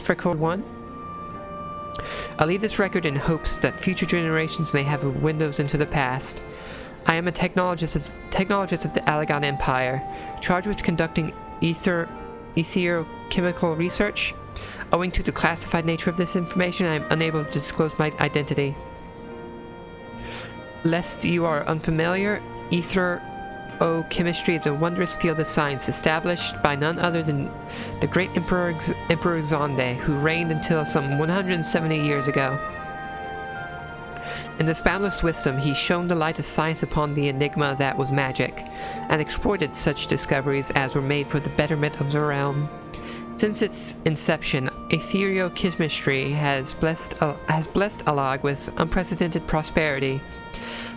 Record 1. I'll leave this record in hopes that future generations may have windows into the past. I am a technologist of the Alagon Empire, charged with conducting ether-chemical research. Owing to the classified nature of this information, I am unable to disclose my identity. Lest you are unfamiliar, ether F-O-chemistry is a wondrous field of science established by none other than the great Emperor Zonde, who reigned until some 170 years ago. In this boundless wisdom, he shone the light of science upon the enigma that was magic, and exploited such discoveries as were made for the betterment of the realm. Since its inception, ethereal chemistry has blessed Alag with unprecedented prosperity,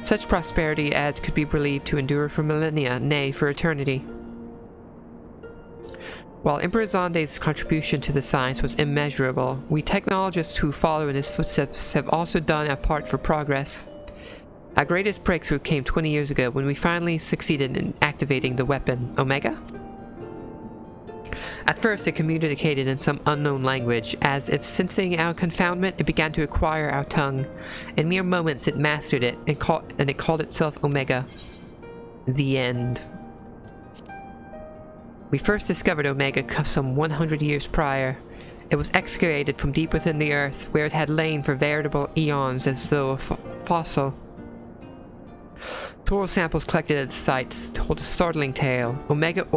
such prosperity as could be believed to endure for millennia, nay, for eternity. While Emperor Zonde's contribution to the science was immeasurable, we technologists who follow in his footsteps have also done our part for progress. Our greatest breakthrough came 20 years ago when we finally succeeded in activating the weapon, Omega? At first it communicated in some unknown language, as if sensing our confoundment it began to acquire our tongue. In mere moments it mastered it, and it called itself Omega. The end. We first discovered Omega some 100 years prior. It was excavated from deep within the earth, where it had lain for veritable eons as though a fossil. Soil samples collected at the sites told a startling tale. Omega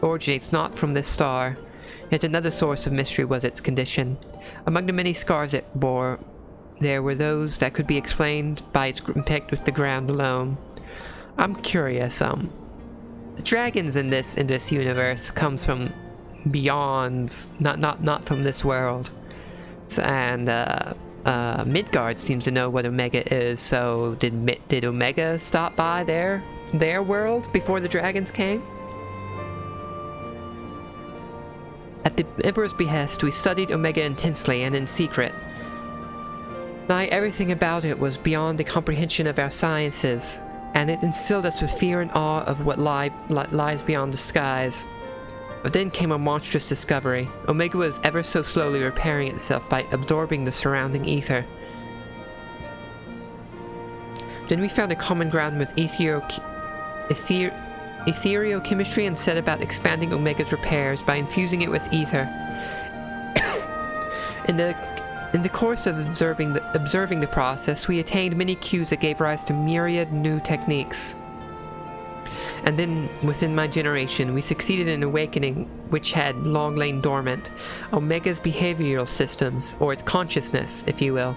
originates not from this star, yet another source of mystery was its condition. Among the many scars it bore, there were those that could be explained by its impact with the ground alone. I'm curious, the dragons in this universe comes from beyond, not from this world. And Midgard seems to know what Omega is, so did Omega stop by their world before the dragons came? At the Emperor's behest, we studied Omega intensely and in secret. Nigh everything about it was beyond the comprehension of our sciences, and it instilled us with fear and awe of what lies beyond the skies. But then came a monstrous discovery. Omega was ever so slowly repairing itself by absorbing the surrounding ether. Then we found a common ground with ethereal chemistry and set about expanding Omega's repairs by infusing it with ether. In the course of observing the process, we attained many cues that gave rise to myriad new techniques. And then, within my generation, we succeeded in awakening which had long lain dormant, Omega's behavioral systems, or its consciousness, if you will.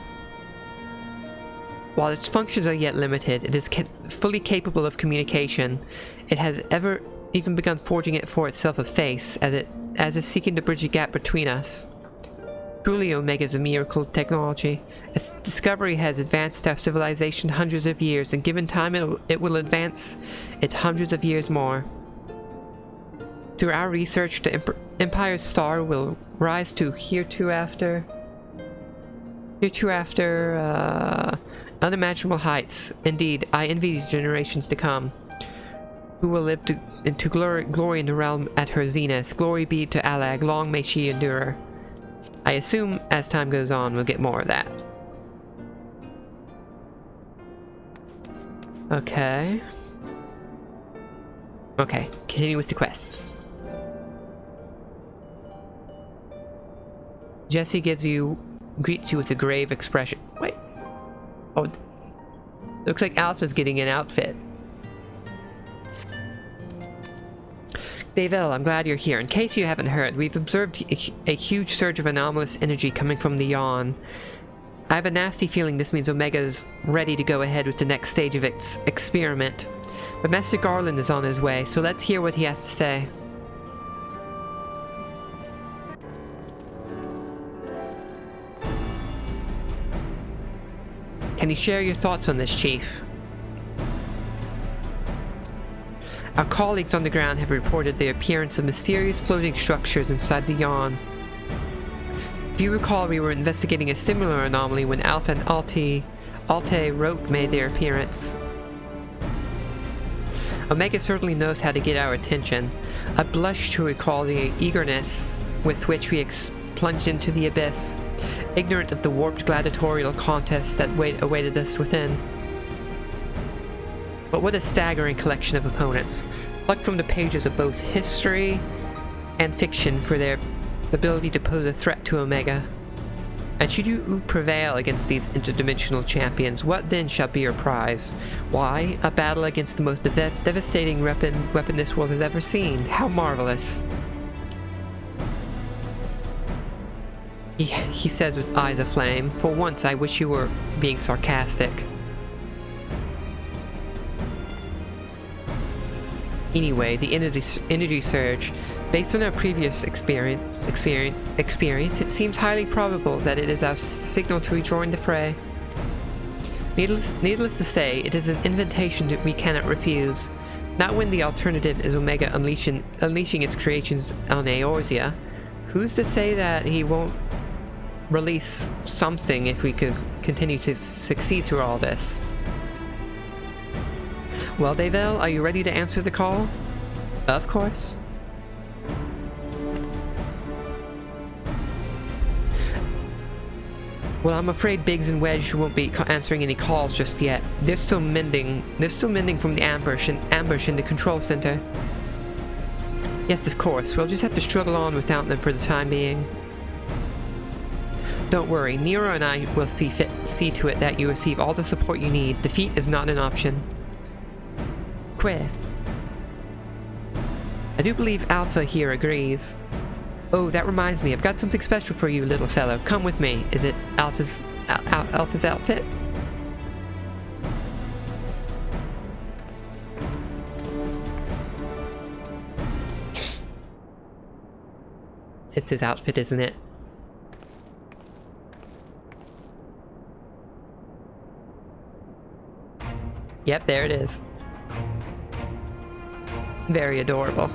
While its functions are yet limited, it is fully capable of communication. It has even begun forging it for itself a face, as if seeking to bridge a gap between us. Truly, Omega is a miracle of technology. Its discovery has advanced our civilization hundreds of years, and given time it will advance it hundreds of years more. Through our research, the Empire's star will rise to hereafter unimaginable heights. Indeed, I envy these generations to come, who will live to glory in the realm at her zenith. Glory be to Alag, long may she endure. I assume as time goes on, we'll get more of that. Okay. Okay, continue with the quests. Jesse greets you with a grave expression. Wait. Oh, looks like Alpha's getting an outfit. Davel, I'm glad you're here. In case you haven't heard, we've observed a huge surge of anomalous energy coming from the yawn. I have a nasty feeling this means Omega's ready to go ahead with the next stage of its experiment. But Master Garland is on his way, so let's hear what he has to say. Can you share your thoughts on this, Chief? Our colleagues on the ground have reported the appearance of mysterious floating structures inside the yawn. If you recall, we were investigating a similar anomaly when Alpha and Alte Rote made their appearance. Omega certainly knows how to get our attention. I blush to recall the eagerness with which we plunged into the abyss, ignorant of the warped gladiatorial contest that awaited us within. But what a staggering collection of opponents, plucked from the pages of both history and fiction for their ability to pose a threat to Omega. And should you prevail against these interdimensional champions, what then shall be your prize? Why, a battle against the most devastating weapon this world has ever seen. How marvelous. He says with eyes aflame, for once I wish you were being sarcastic. Anyway, the energy surge. Based on our previous experience, it seems highly probable that it is our signal to rejoin the fray. Needless to say, it is an invitation that we cannot refuse. Not when the alternative is Omega unleashing its creations on Eorzea. Who's to say that he won't release something if we could continue to succeed through all this? Well, Davel, are you ready to answer the call? Of course. Well, I'm afraid Biggs and Wedge won't be answering any calls just yet. They're still mending from the ambush in the control center. Yes, of course. We'll just have to struggle on without them for the time being. Don't worry, Nero and I will see to it that you receive all the support you need. Defeat is not an option. Queer. I do believe Alpha here agrees. Oh, that reminds me, I've got something special for you, little fellow. Come with me. Is it Alpha's outfit? It's his outfit, isn't it? Yep, there it is. Very adorable.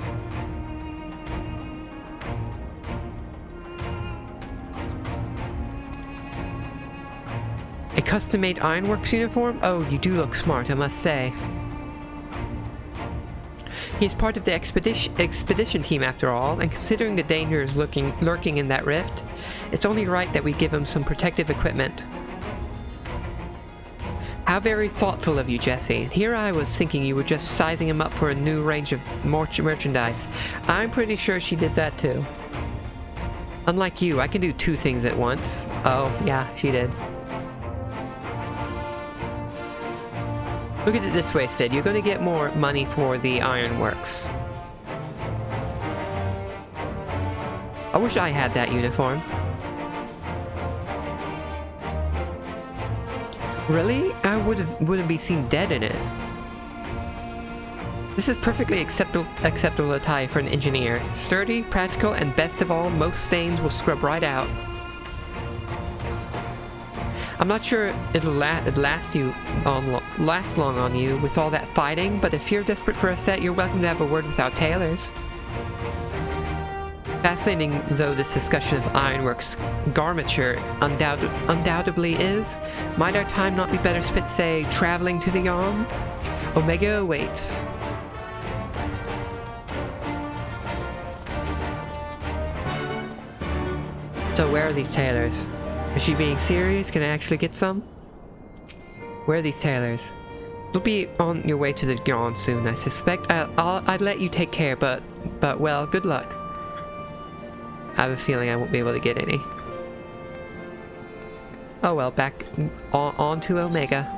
A custom-made Ironworks uniform? Oh, you do look smart, I must say. He is part of the expedition team after all, and considering the dangers lurking in that rift, it's only right that we give him some protective equipment. How very thoughtful of you, Jesse. Here I was thinking you were just sizing him up for a new range of merchandise. I'm pretty sure she did that too. Unlike you, I can do two things at once. Oh, yeah, she did. Look at it this way, Sid. You're going to get more money for the Ironworks. I wish I had that uniform. Really? I wouldn't be seen dead in it. This is perfectly acceptable attire for an engineer. Sturdy, practical, and best of all, most stains will scrub right out. I'm not sure it'll last long on you with all that fighting, but if you're desperate for a set, you're welcome to have a word with our tailors. Fascinating though this discussion of Ironworks garmenture undoubtedly is, might our time not be better spent, say, traveling to the Yom? Omega awaits. So where are these tailors? Is she being serious? Can I actually get some? Where are these tailors? You'll be on your way to the Yom soon, I suspect. I'd let you take care, but well, good luck. I have a feeling I won't be able to get any. Oh well, back on to Omega.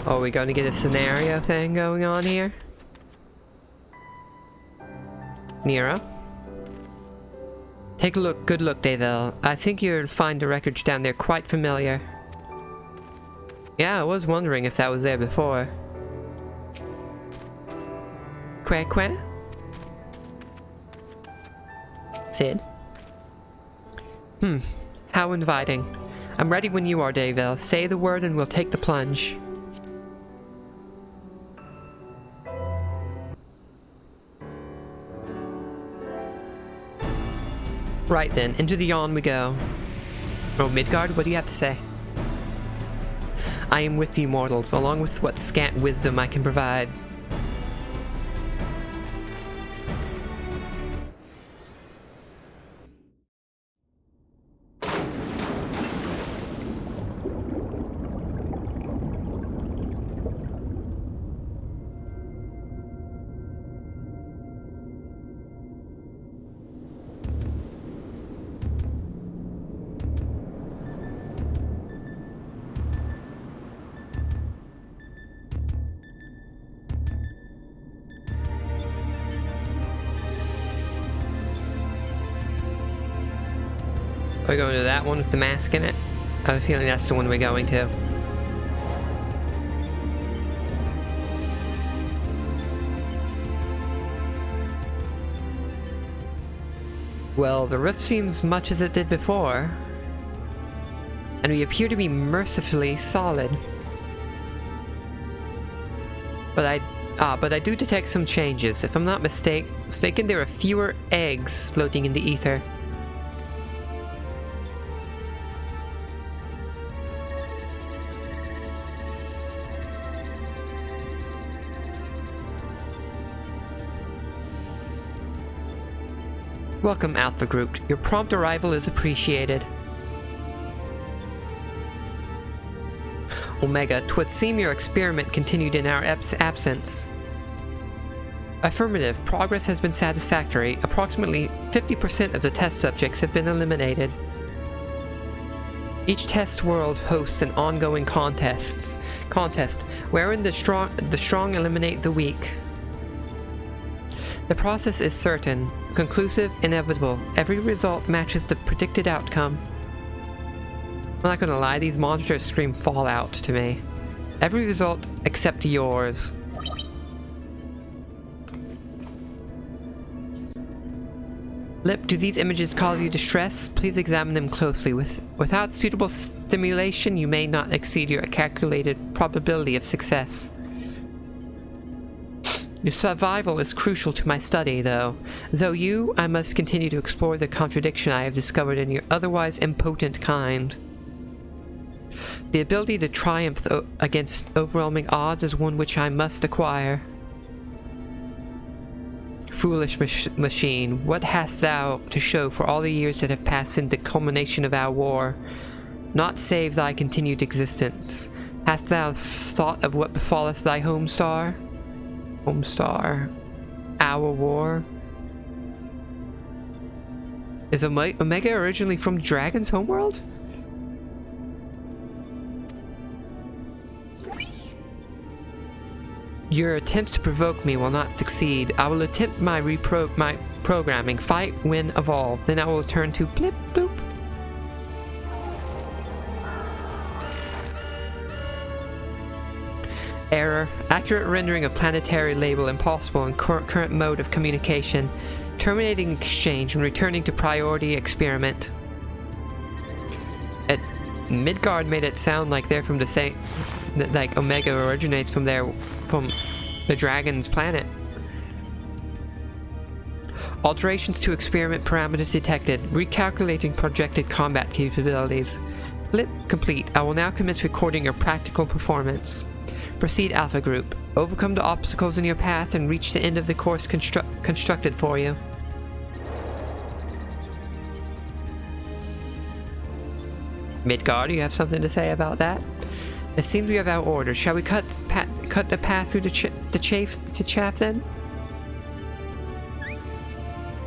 Oh, we going to get a scenario thing going on here? Nero? Take a look, good look, Davel. I think you'll find the wreckage down there quite familiar. Yeah, I was wondering if that was there before. Quack quack? Sid? How inviting. I'm ready when you are, Davel. Say the word and we'll take the plunge. Right then, into the yawn we go. Oh, Midgard, what do you have to say? I am with the immortals, along with what scant wisdom I can provide. We're going to that one with the mask in it. I have a feeling that's the one we're going to. Well, the rift seems much as it did before, and we appear to be mercifully solid. But I do detect some changes. If I'm not mistaken, there are fewer eggs floating in the ether. Welcome, Alpha Group. Your prompt arrival is appreciated. Omega, 'twould seem your experiment continued in our absence. Affirmative. Progress has been satisfactory. Approximately 50% of the test subjects have been eliminated. Each test world hosts an ongoing contest wherein the strong eliminate the weak. The process is certain, conclusive, inevitable. Every result matches the predicted outcome. I'm not gonna lie, these monitors scream Fallout to me. Every result except yours. Lip, do these images cause you distress? Please examine them closely. Without suitable stimulation, you may not exceed your calculated probability of success. Your survival is crucial to my study, though. I must continue to explore the contradiction I have discovered in your otherwise impotent kind. The ability to triumph against overwhelming odds is one which I must acquire. Foolish machine, what hast thou to show for all the years that have passed since the culmination of our war? Not save thy continued existence. Hast thou thought of what befalleth thy home star? Our war? Is Omega originally from Dragon's homeworld? Your attempts to provoke me will not succeed. I will attempt my programming. Fight, win, evolve. Then I will return to blip bloop. Error. Accurate rendering of planetary label impossible in current mode of communication. Terminating exchange and returning to priority experiment. Midgard made it sound like they're from the same... like Omega originates from the dragon's planet. Alterations to experiment parameters detected. Recalculating projected combat capabilities. Blip complete. I will now commence recording your practical performance. Proceed, Alpha Group. Overcome the obstacles in your path and reach the end of the course constructed for you. Midgard, do you have something to say about that? It seems we have our orders. Shall we cut the path through the chaff then?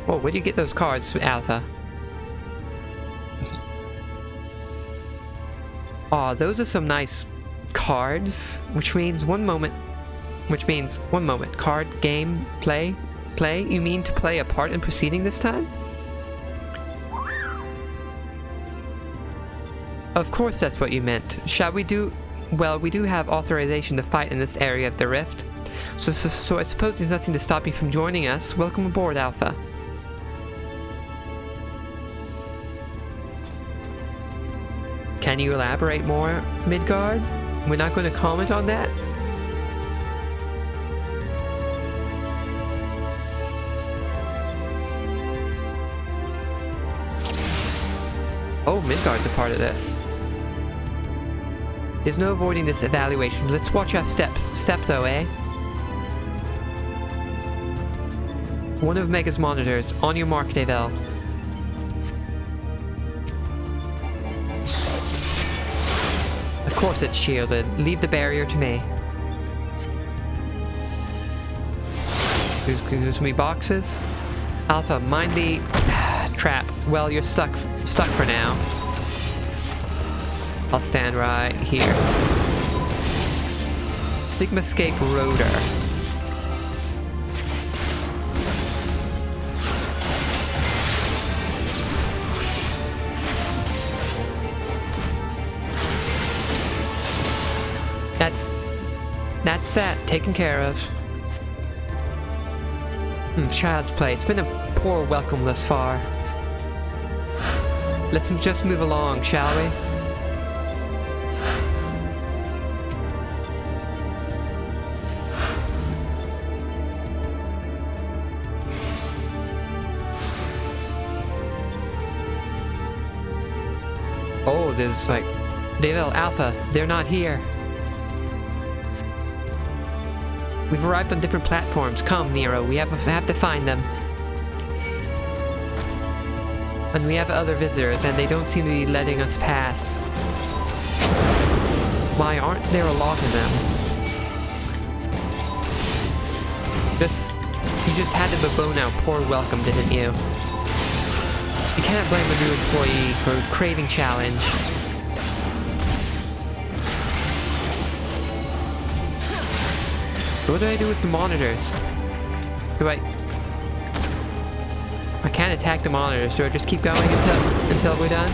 Whoa, where do you get those cards, Alpha? Aw, those are some nice cards, which means one moment, card, game, play, you mean to play a part in proceeding this time? Of course that's what you meant. Shall we do... Well, we do have authorization to fight in this area of the rift, so I suppose there's nothing to stop you from joining us. Welcome aboard, Alpha. Can you elaborate more, Midgard? We're not going to comment on that? Oh, Midgard's a part of this. There's no avoiding this evaluation. Let's watch our step though, eh? One of Mega's monitors. On your mark, Davel. Of course it's shielded. Leave the barrier to me. There's me boxes. Alpha, mind the trap. Well, you're stuck for now. I'll stand right here. Sigmascape rotor. That's that. Taken care of. Child's play. It's been a poor welcome thus far. Let's just move along, shall we? Oh, there's like... Davel, Alpha, they're not here. We've arrived on different platforms. Come, Nero, we have to find them. And we have other visitors, and they don't seem to be letting us pass. Why aren't there a lot of them? You just had to bemoan our poor welcome, didn't you? You can't blame a new employee for craving challenge. What do I do with the monitors? I can't attack the monitors. Do I just keep going until we're done?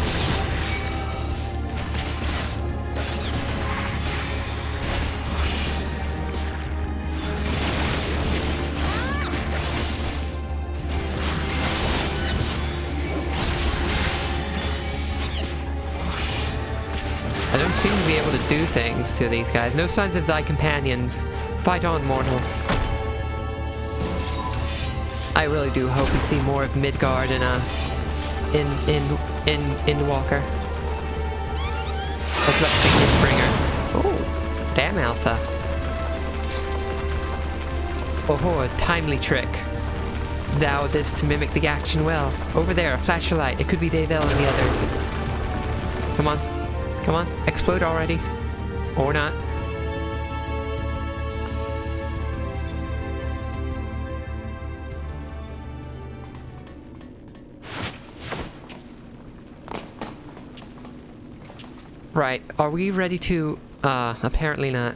I don't seem to be able to do things to these guys. No signs of thy companions. Fight on, mortal. I really do hope we see more of Midgard in Walker. Let's let Signet bring her. Oh, damn, Alpha. Oh, a timely trick. Thou didst to mimic the action well. Over there, a flash of light. It could be Davel and the others. Come on. Come on. Explode already. Or not. Right, are we ready to, apparently not.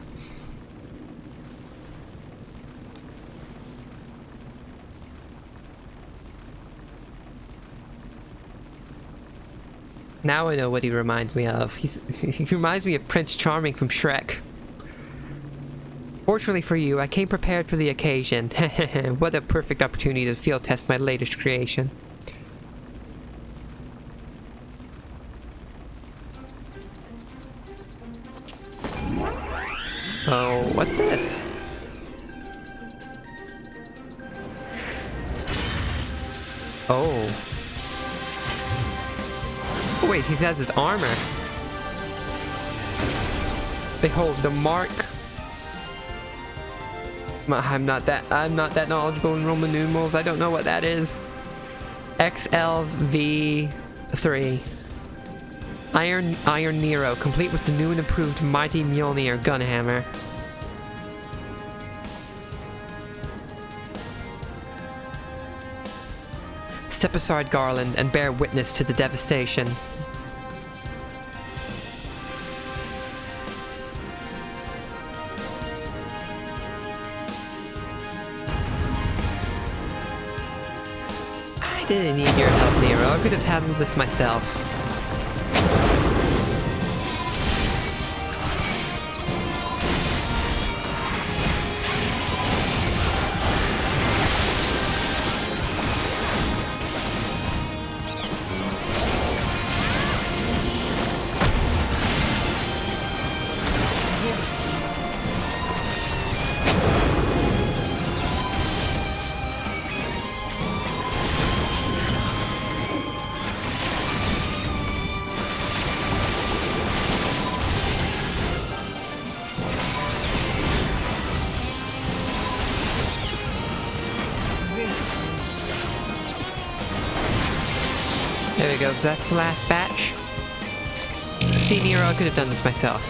Now I know what he reminds me of. He reminds me of Prince Charming from Shrek. Fortunately for you, I came prepared for the occasion. What a perfect opportunity to field test my latest creation. Oh, what's this? Oh. Oh wait, he has his armor. Behold, the mark. I'm not that knowledgeable in Roman numerals. I don't know what that is. FFXIV. Iron Nero, complete with the new and improved Mighty Mjolnir Gunhammer. Step aside, Garland, and bear witness to the devastation. I didn't need your help, Nero. I could have handled this myself. There we go, that's the last batch. See, Nero, I could have done this myself.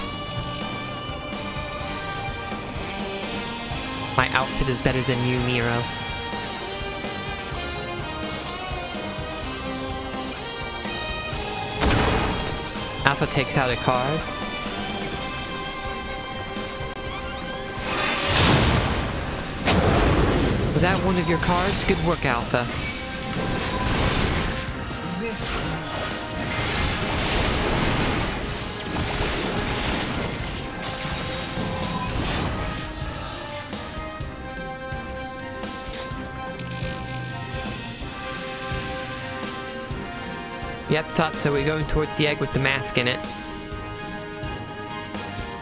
My outfit is better than you, Nero. Alpha takes out a card. Was that one of your cards? Good work, Alpha. Yep, thought so. We're going towards the egg with the mask in it.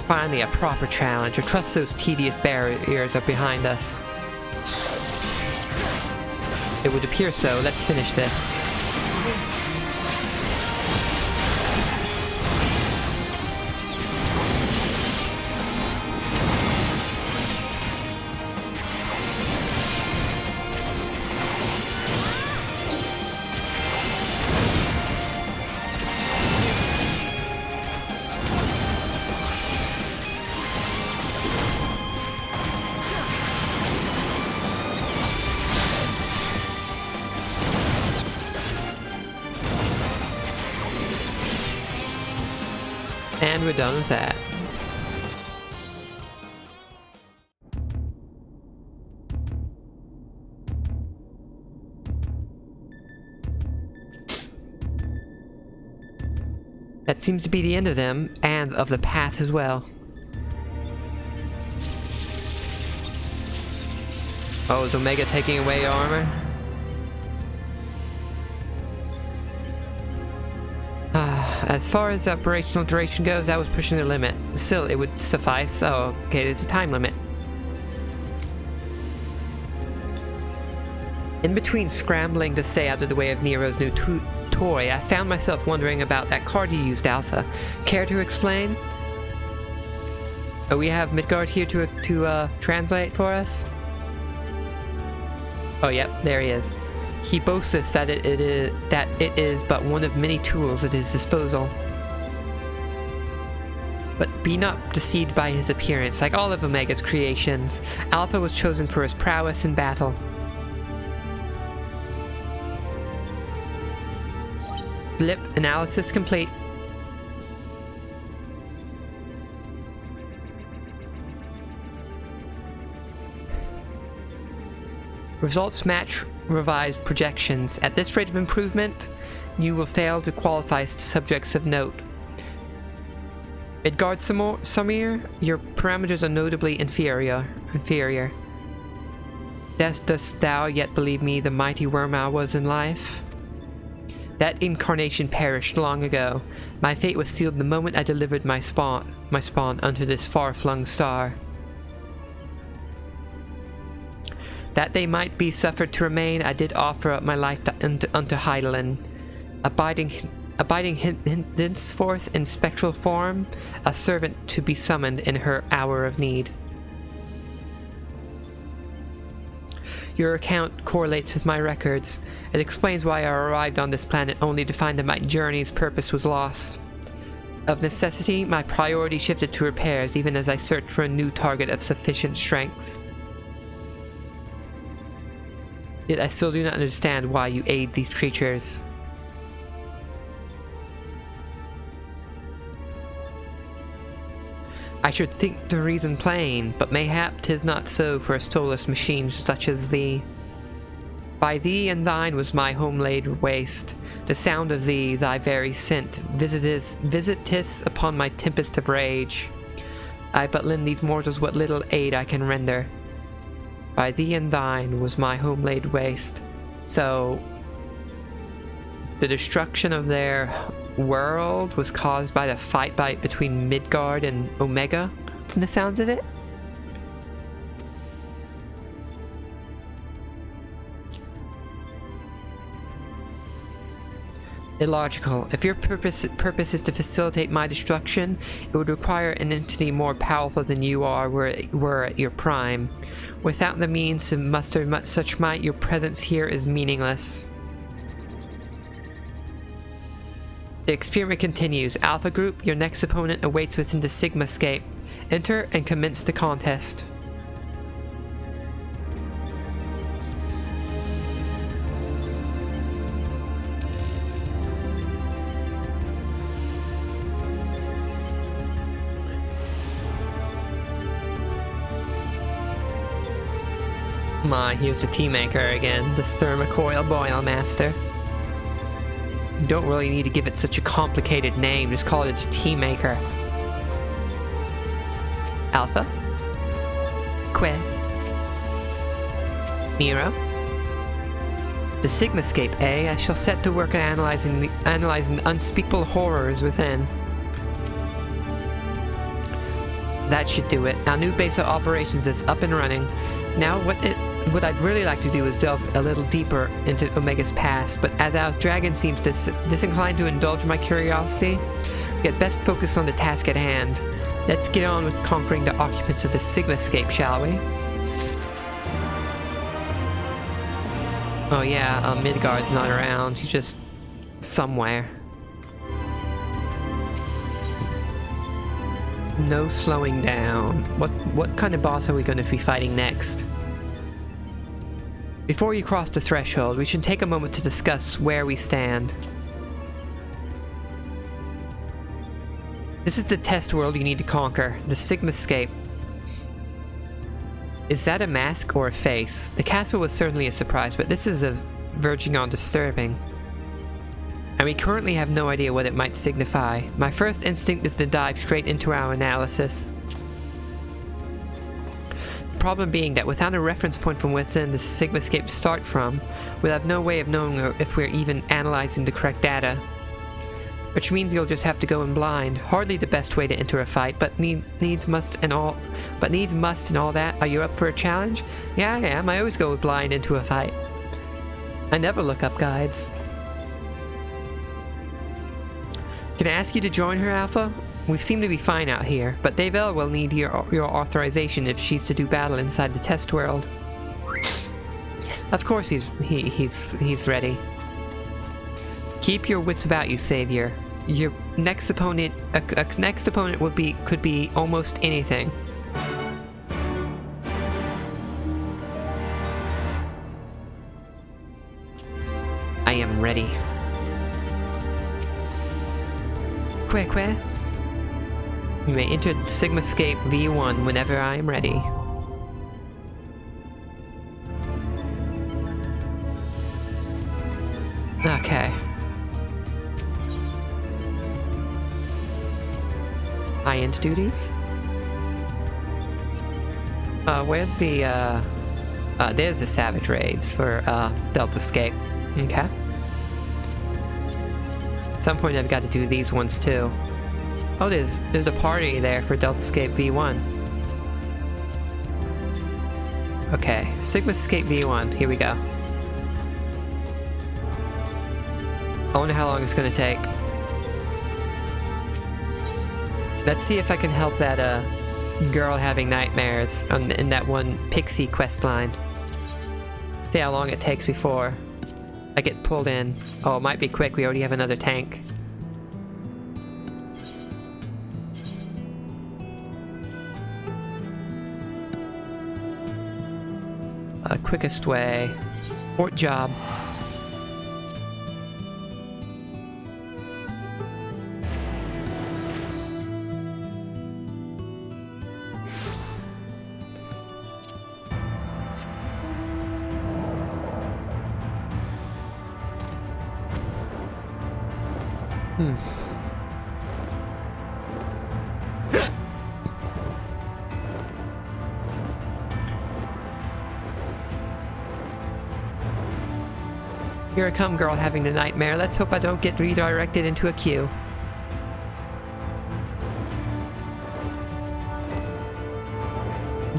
Finally, a proper challenge. I trust those tedious barriers are behind us. It would appear so. Let's finish this. And we're done with that. That seems to be the end of them, and of the path as well. Oh, is Omega taking away armor? As far as operational duration goes, that was pushing the limit. Still, it would suffice. Oh, okay, there's a time limit. In between scrambling to stay out of the way of Nero's new toy, I found myself wondering about that card you used, Alpha. Care to explain? Oh, we have Midgard here to translate for us? Oh, yep, there he is. He boasteth that it is but one of many tools at his disposal. But be not deceived by his appearance. Like all of Omega's creations, Alpha was chosen for his prowess in battle. Blip, analysis complete. Results match revised projections. At this rate of improvement, you will fail to qualify as subjects of note. Midgard Samir, your parameters are notably inferior. Dost thou yet believe me the mighty worm I was in life? That incarnation perished long ago. My fate was sealed the moment I delivered my spawn unto this far-flung star. That they might be suffered to remain, I did offer up my life unto Heidelin, abiding henceforth in spectral form, a servant to be summoned in her hour of need. Your account correlates with my records. It explains why I arrived on this planet only to find that my journey's purpose was lost. Of necessity, my priority shifted to repairs even as I searched for a new target of sufficient strength. Yet I still do not understand why you aid these creatures. I should think the reason plain, but mayhap 'tis not so for a soulless machine such as thee. By thee and thine was my home laid waste. The sound of thee, thy very scent, visiteth upon my tempest of rage. I but lend these mortals what little aid I can render. By thee and thine was my home laid waste. So, the destruction of their world was caused by the fight between Midgard and Omega, from the sounds of it? Illogical. If your purpose is to facilitate my destruction, it would require an entity more powerful than you were at your prime. Without the means to muster such might, your presence here is meaningless. The experiment continues. Alpha Group, your next opponent awaits within the Sigmascape. Enter and commence the contest. My, here's the tea maker again, the Thermocoil Boil Master. You don't really need to give it such a complicated name, just call it a tea maker. Alpha. Que. Nero. The Sigmascape, eh? I shall set to work at analyzing the unspeakable horrors within. That should do it. Our new base of operations is up and running. Now what I'd really like to do is delve a little deeper into Omega's past, but as our dragon seems disinclined to indulge my curiosity, we had best focus on the task at hand. Let's get on with conquering the occupants of the Sigmascape, shall we? Oh yeah, Midgard's not around. He's just somewhere. No slowing down. What kind of boss are we going to be fighting next? Before you cross the threshold, we should take a moment to discuss where we stand. This is the test world you need to conquer, the Sigmascape. Is that a mask or a face? The castle was certainly a surprise, but this is verging on disturbing. And we currently have no idea what it might signify. My first instinct is to dive straight into our analysis. The problem being that without a reference point from within the Sigmascape to start from, we'll have no way of knowing if we're even analyzing the correct data. Which means you'll just have to go in blind. Hardly the best way to enter a fight, but needs must and all that. Are you up for a challenge? Yeah, I am. I always go blind into a fight. I never look up guides. Can I ask you to join her, Alpha? We seem to be fine out here, but Davel will need your authorization if she's to do battle inside the test world. Of course he's ready. Keep your wits about you, Savior. Your next opponent, could be almost anything. I am ready. Que. You may enter Sigmascape V1 whenever I am ready. Okay. High-end duties? Where's the, there's the Savage Raids for, Deltascape. Okay. At some point I've got to do these ones too. Oh, there's a party there for Deltascape V1. Okay, Sigmascape V1, here we go. I wonder how long it's gonna take. Let's see if I can help that girl having nightmares in that one pixie quest line. See how long it takes before I get pulled in. Oh, it might be quick, we already have another tank. Quickest way. Port job. Here I come, girl having the nightmare. Let's hope I don't get redirected into a queue.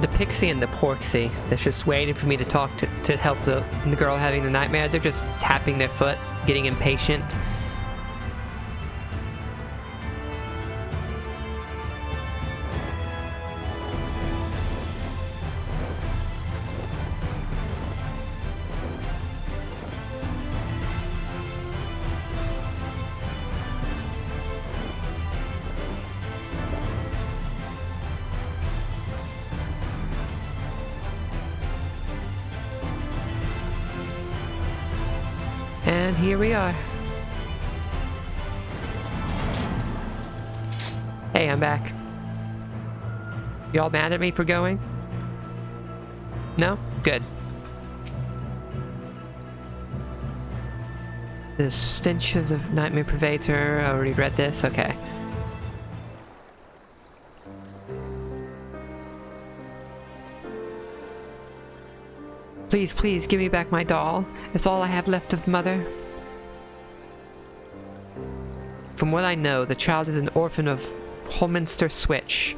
The pixie and the porksy, they're just waiting for me to talk to help the girl having the nightmare. They're just tapping their foot, getting impatient. And here we are. Hey, I'm back. Y'all mad at me for going? No? Good. The stench of the nightmare pervades her. I already read this. Okay. Please, please, give me back my doll. It's all I have left of Mother. From what I know, the child is an orphan of Holminster Switch.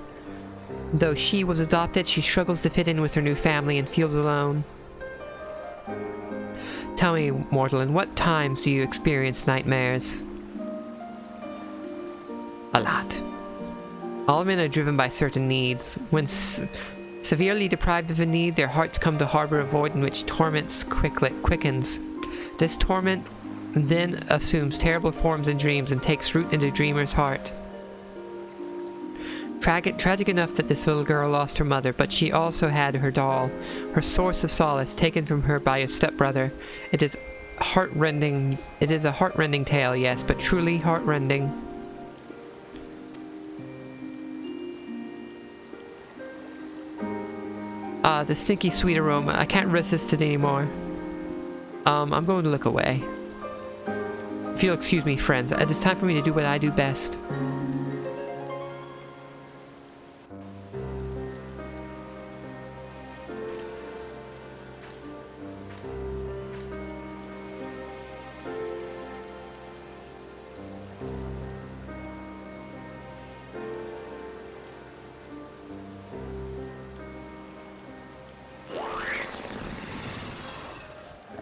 Though she was adopted, she struggles to fit in with her new family and feels alone. Tell me, mortal, in what times do you experience nightmares? A lot. All men are driven by certain needs. When severely deprived of a need, their hearts come to harbor a void in which torment quickens. This torment then assumes terrible forms in dreams and takes root in the dreamer's heart. Tragic enough that this little girl lost her mother, but she also had her doll, her source of solace, taken from her by her stepbrother. It is heartrending. It is a heartrending tale, yes, but truly heartrending. The stinky sweet aroma. I can't resist it anymore. I'm going to look away. If you'll excuse me, friends, it is time for me to do what I do best.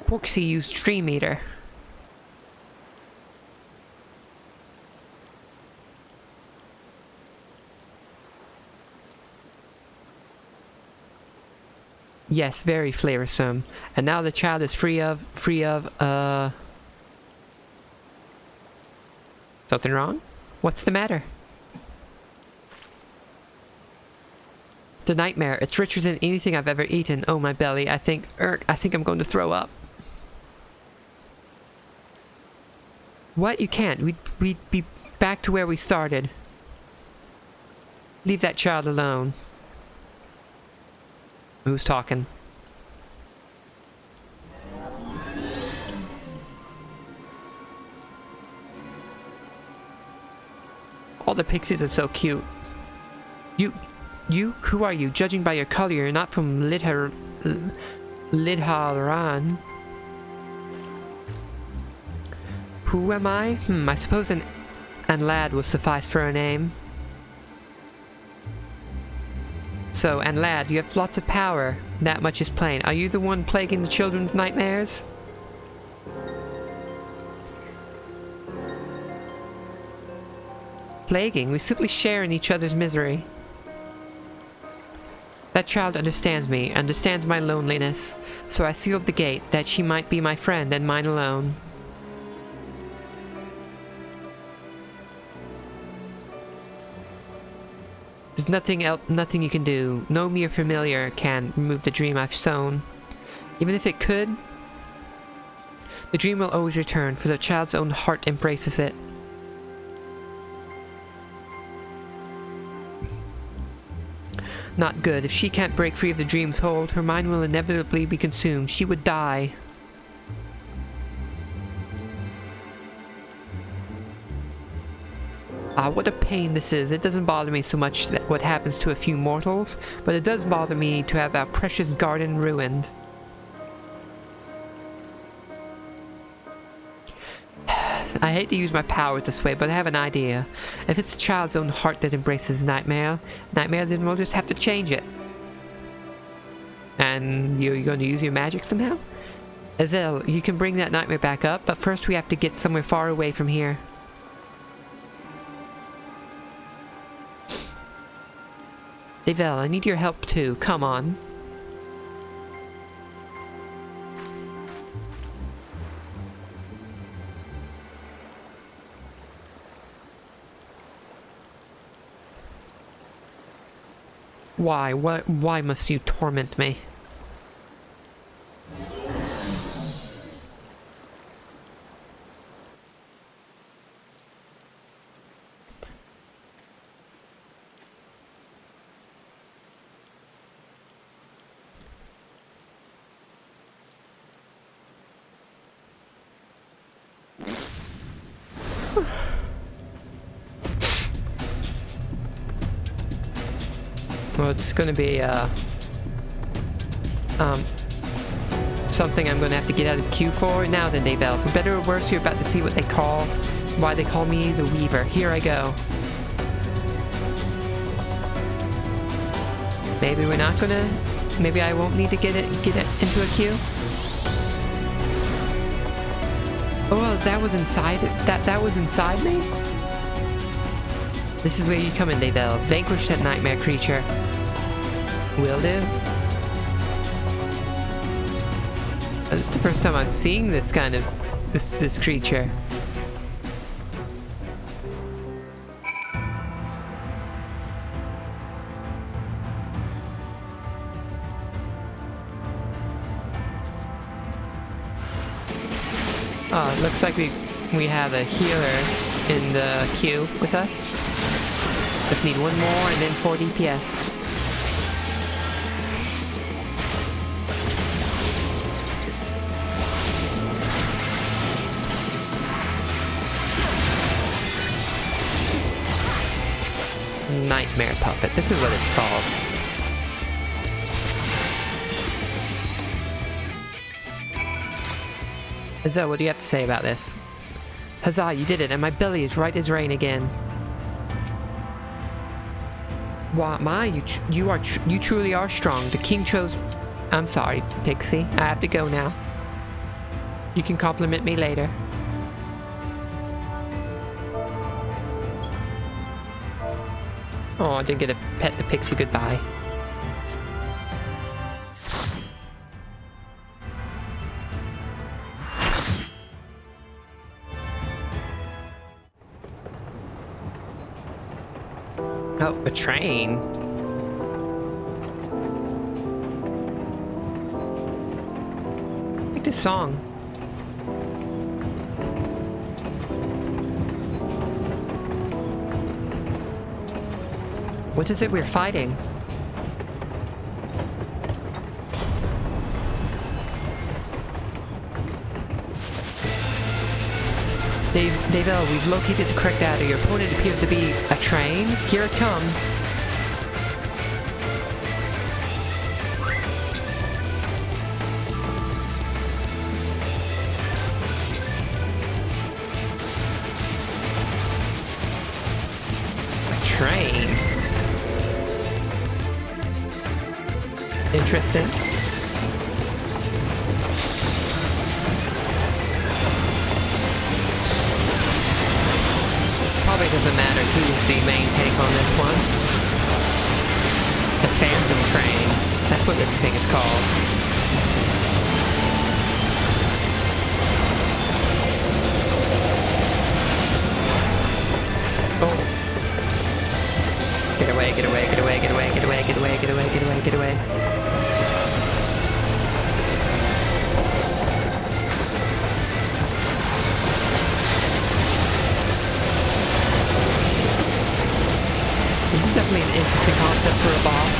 Porksy used Dream Eater. Yes, very flavorsome. And now the child is free of, something wrong? What's the matter? The nightmare. It's richer than anything I've ever eaten. Oh, my belly. I think I'm going to throw up. What? You can't. We'd be back to where we started. Leave that child alone. Who's talking? All the pixies are so cute. You? Who are you? Judging by your color, you're not from Lidharan. Who am I? I suppose an lad will suffice for a name. So, and lad, you have lots of power. That much is plain. Are you the one plaguing the children with nightmares? Plaguing? We simply share in each other's misery. That child understands me, understands my loneliness. So I sealed the gate, that she might be my friend and mine alone. There's nothing you can do. No mere familiar can remove the dream I've sown. Even if it could, the dream will always return, for the child's own heart embraces it. Not good. If she can't break free of the dream's hold, her mind will inevitably be consumed. She would die. What a pain this is. It doesn't bother me so much that what happens to a few mortals, but it does bother me to have our precious garden ruined. I hate to use my power this way, but I have an idea. If it's the child's own heart that embraces nightmare, then we'll just have to change it. And you're going to use your magic somehow? Azel, you can bring that nightmare back up, but first we have to get somewhere far away from here. Devel, I need your help too. Come on. Why? Why must you torment me? Well, it's gonna be, something I'm gonna have to get out of the queue for. Now then, Daybell, for better or worse, you're about to see why they call me the Weaver. Here I go. Maybe we're not gonna... Maybe I won't need to get it into a queue? Oh, well, that was inside... That was inside me? This is where you come in, Daybell. Vanquish that nightmare creature. Will do. This is the first time I'm seeing this kind of... This creature. Oh, it looks like we have a healer in the queue with us. Just need one more and then 4 DPS. Nightmare Puppet. This is what it's called. Huzzah, what do you have to say about this? Huzzah, you did it, and my belly is right as rain again. Why, you truly are strong. The king chose... I'm sorry, Pixie. I have to go now. You can compliment me later. Oh, I didn't get to pet the Pixie goodbye. Oh, a train. I like this song. What is it we're fighting? Daybell, we've located the correct data. Your opponent appears to be a train. Here it comes. A train. Interesting. Probably doesn't matter who's the main tank on this one. The Phantom Train. That's what this thing is called. Oh. Get away, get away, get away, get away, get away, get away, get away, get away, get away. This is definitely an interesting concept for a boss.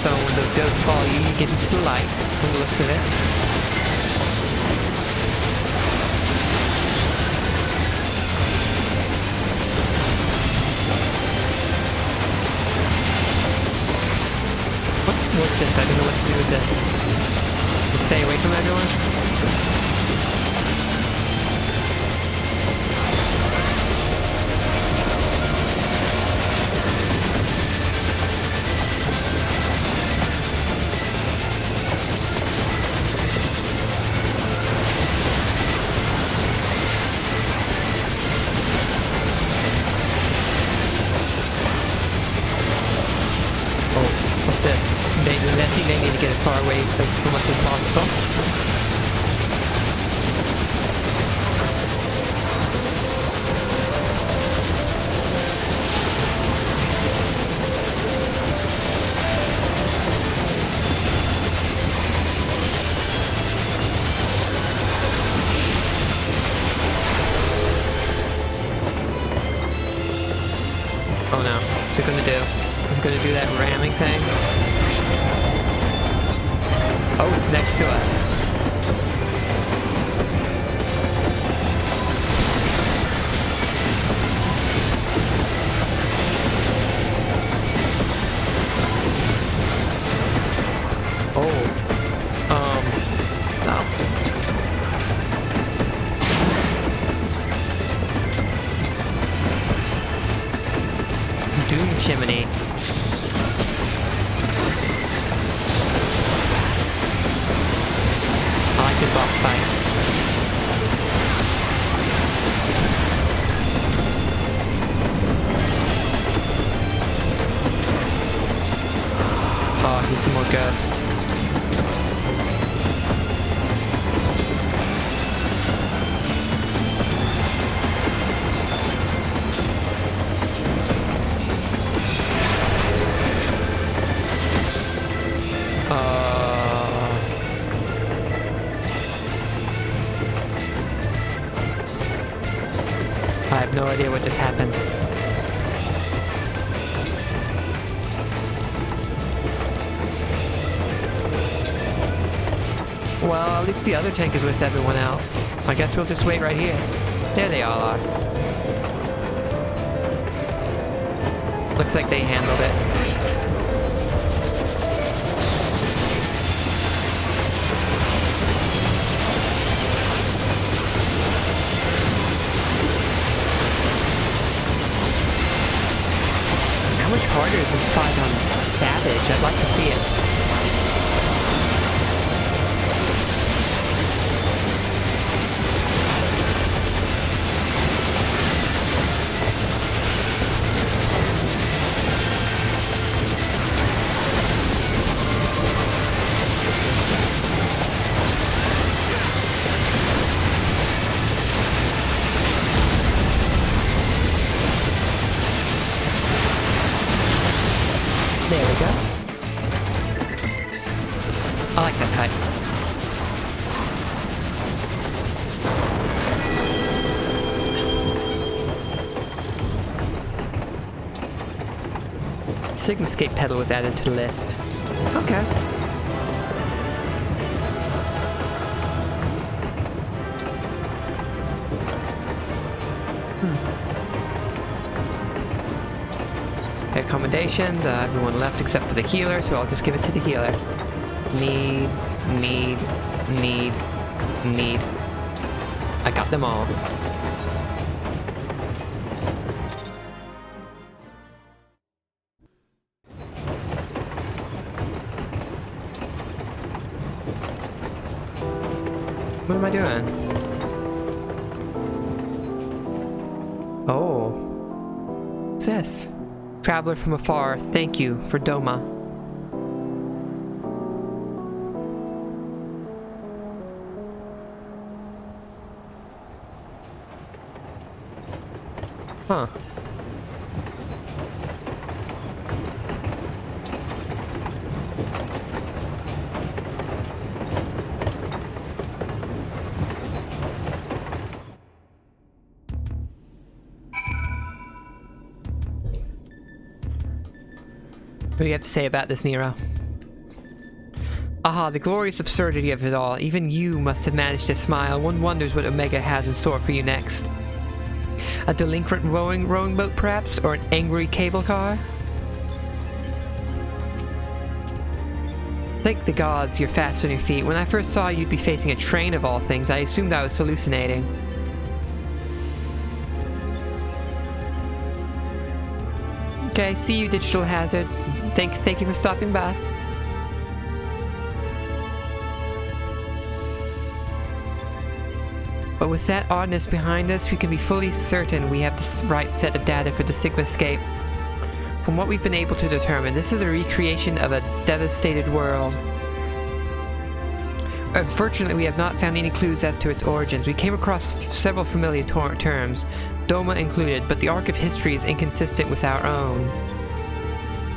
So when those ghosts follow you, you get into the light, from the looks of it. What's this? I don't know what to do with this. Just stay away from everyone. as much as possible. Oh no, what's it gonna do? Is it gonna do that ramming thing? Oh, it's next to us. Doom chimney. I like the boss fight. Oh, here's some more ghosts. I have no idea what just happened. Well, at least the other tank is with everyone else. I guess we'll just wait right here. There they all are. Looks like they handled it. How much harder is this fight on Savage? I'd like to see it. There we go. I like that fight. Sigmascape pedal was added to the list. Okay. Accommodations, everyone left except for the healer, so I'll just give it to the healer. Need. I got them all. What am I doing? Oh. What's this? Traveler from afar, thank you for Doma. Huh. What do you have to say about this, Nero? Aha, the glorious absurdity of it all. Even you must have managed to smile. One wonders what Omega has in store for you next. A delinquent rowing boat, perhaps? Or an angry cable car? Thank the gods you're fast on your feet. When I first saw you'd be facing a train of all things, I assumed I was hallucinating. Okay, see you, Digital Hazard. Thank you for stopping by. But with that oddness behind us, we can be fully certain we have the right set of data for the Sigmascape. From what we've been able to determine, this is a recreation of a devastated world. Unfortunately, we have not found any clues as to its origins. We came across several familiar terms, Doma included, but the arc of history is inconsistent with our own.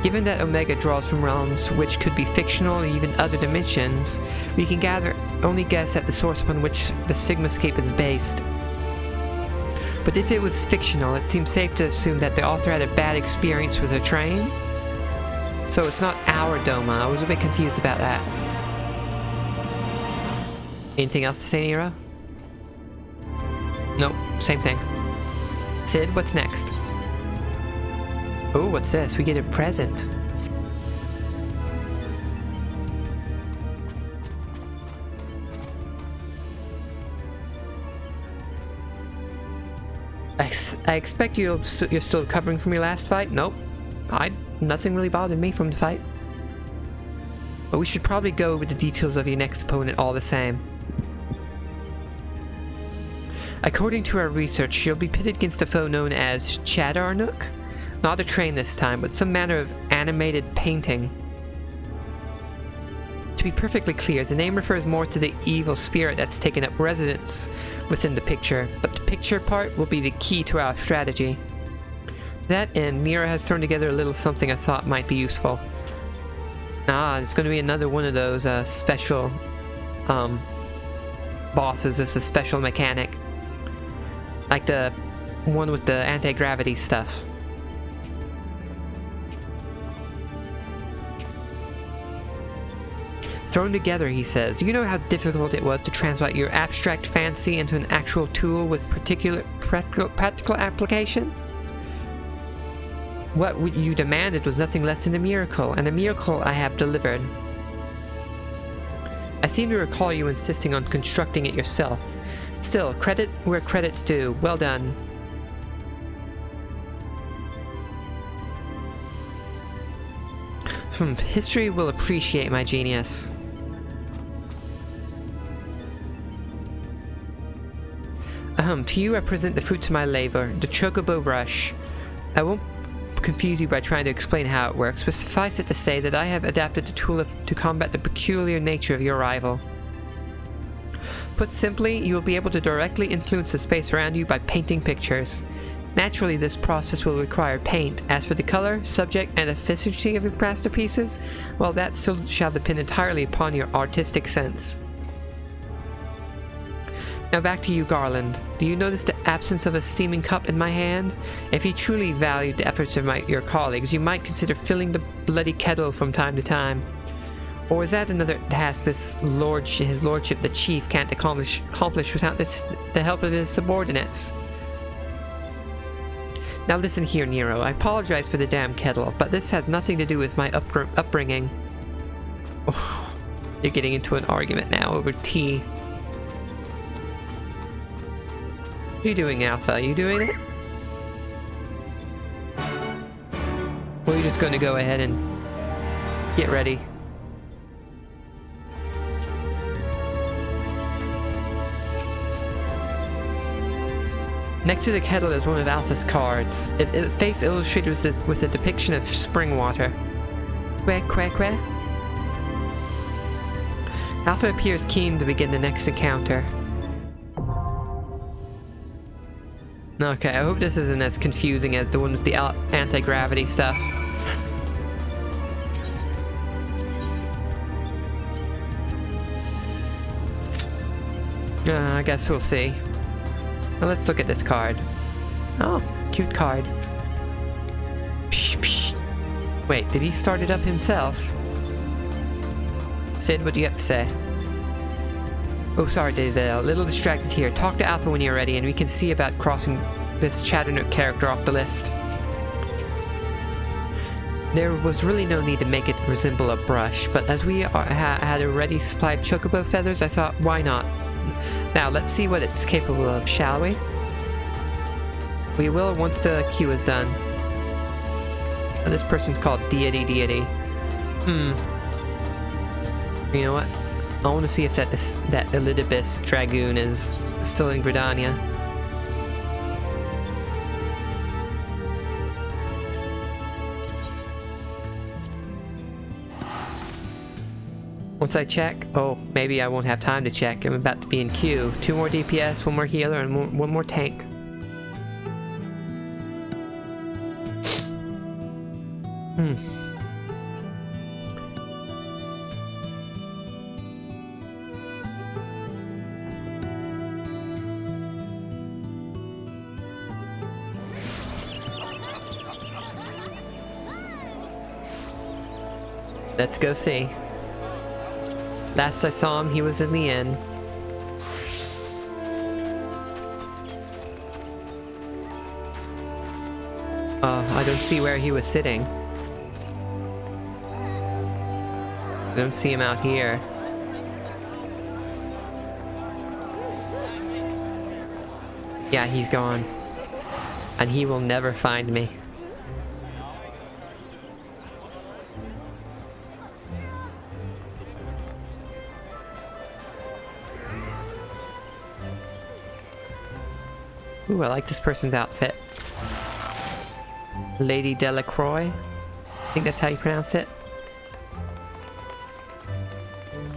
Given that Omega draws from realms which could be fictional or even other dimensions, we can only guess at the source upon which the Sigmascape is based. But if it was fictional, it seems safe to assume that the author had a bad experience with a train. So it's not our Doma. I was a bit confused about that. Anything else to say, Nero? Nope, same thing. Sid, what's next? Oh, what's this? We get a present. I expect you're still recovering from your last fight? Nope. Nothing really bothered me from the fight. But we should probably go over the details of your next opponent all the same. According to our research, you'll be pitted against a foe known as Chadarnook. Not a train this time, but some manner of animated painting. To be perfectly clear, the name refers more to the evil spirit that's taken up residence within the picture, but the picture part will be the key to our strategy. To that end, Nero has thrown together a little something I thought might be useful. It's going to be another one of those special bosses as the special mechanic. Like the one with the anti-gravity stuff. Thrown together, he says. You know how difficult it was to translate your abstract fancy into an actual tool with particular practical application? What you demanded was nothing less than a miracle, and a miracle I have delivered. I seem to recall you insisting on constructing it yourself. Still, credit where credit's due. Well done. History will appreciate my genius. To you I present the fruits of my labor, the Chocobo Brush. I won't confuse you by trying to explain how it works, but suffice it to say that I have adapted the tool to combat the peculiar nature of your rival. Put simply, you will be able to directly influence the space around you by painting pictures. Naturally, this process will require paint. As for the color, subject, and efficiency of your masterpieces, well, that still shall depend entirely upon your artistic sense. Now back to you, Garland. Do you notice the absence of a steaming cup in my hand? If you truly valued the efforts of your colleagues, you might consider filling the bloody kettle from time to time. Or is that another task his lordship the chief can't accomplish without the help of his subordinates? Now listen here, Nero. I apologize for the damn kettle, but this has nothing to do with my upbringing. Oh, you're getting into an argument now over tea. What are you doing, Alpha? Are you doing it? Or are you just going to go ahead and get ready? Next to the kettle is one of Alpha's cards. Its face illustrated with a depiction of spring water. Quack, quack, quack. Alpha appears keen to begin the next encounter. Okay, I hope this isn't as confusing as the one with the anti-gravity stuff. I guess we'll see. Well, let's look at this card. Oh, cute card. Psh, psh. Wait, did he start it up himself? Sid, what do you have to say? Oh, sorry, David. A little distracted here. Talk to Alpha when you're ready, and we can see about crossing this Chadarnook character off the list. There was really no need to make it resemble a brush, but as we had a ready supply of chocobo feathers, I thought, why not? Now, let's see what it's capable of, shall we? We will once the queue is done. Oh, this person's called Deity. You know what? I want to see if that Elidibus Dragoon is still in Gridania. Once I check, oh, maybe I won't have time to check. I'm about to be in queue. 2 more DPS, 1 more healer, and one more tank. Let's go see. Last I saw him, he was in the inn. I don't see where he was sitting. I don't see him out here. Yeah, he's gone. And he will never find me. Ooh, I like this person's outfit. Lady Delacroix. I think that's how you pronounce it.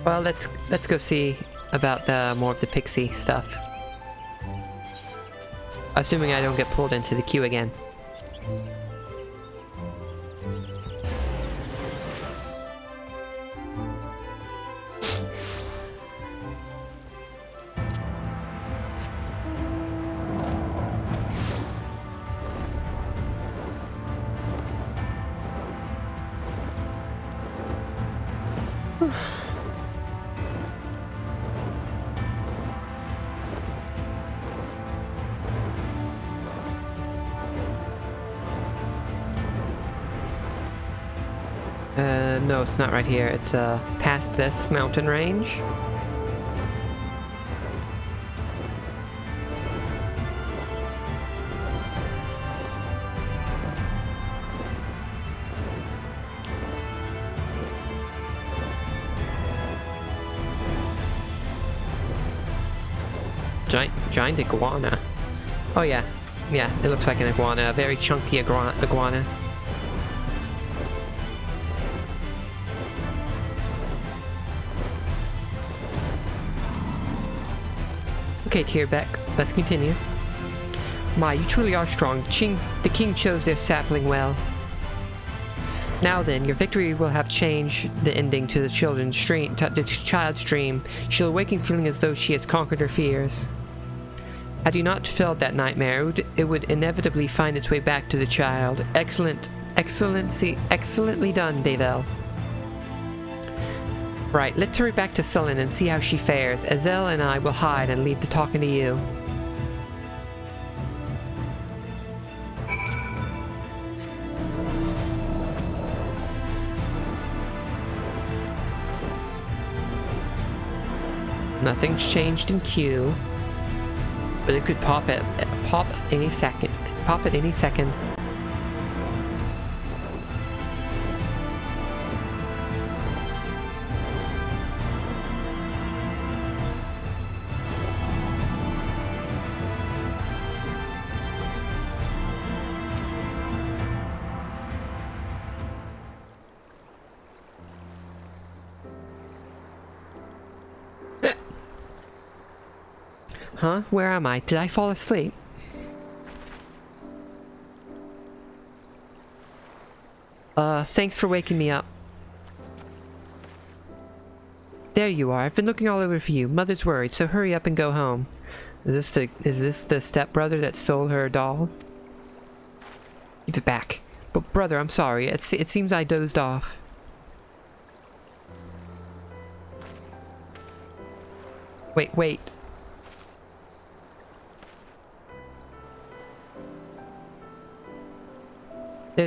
Well, let's go see about the more of the pixie stuff. Assuming I don't get pulled into the queue again. No, it's not right here. It's past this mountain range. Giant iguana. Oh yeah, yeah. It looks like an iguana, a very chunky iguana. Okay, Tierbeck, let's continue. My, you truly are strong. The king chose their sapling well. Now then, your victory will have changed the ending to the child's dream. She'll awaken feeling as though she has conquered her fears. Had you not felt that nightmare, it would inevitably find its way back to the child. Excellently done, Davel. Right, let's hurry back to Sullen and see how she fares. Azel and I will hide and leave the talking to you. Nothing's changed in queue, but it could pop any second. Pop at any second. Huh? Where am I? Did I fall asleep? Thanks for waking me up. There you are. I've been looking all over for you. Mother's worried, so hurry up and go home. Is this the stepbrother that stole her doll? Give it back. But brother, I'm sorry. It seems I dozed off. Wait.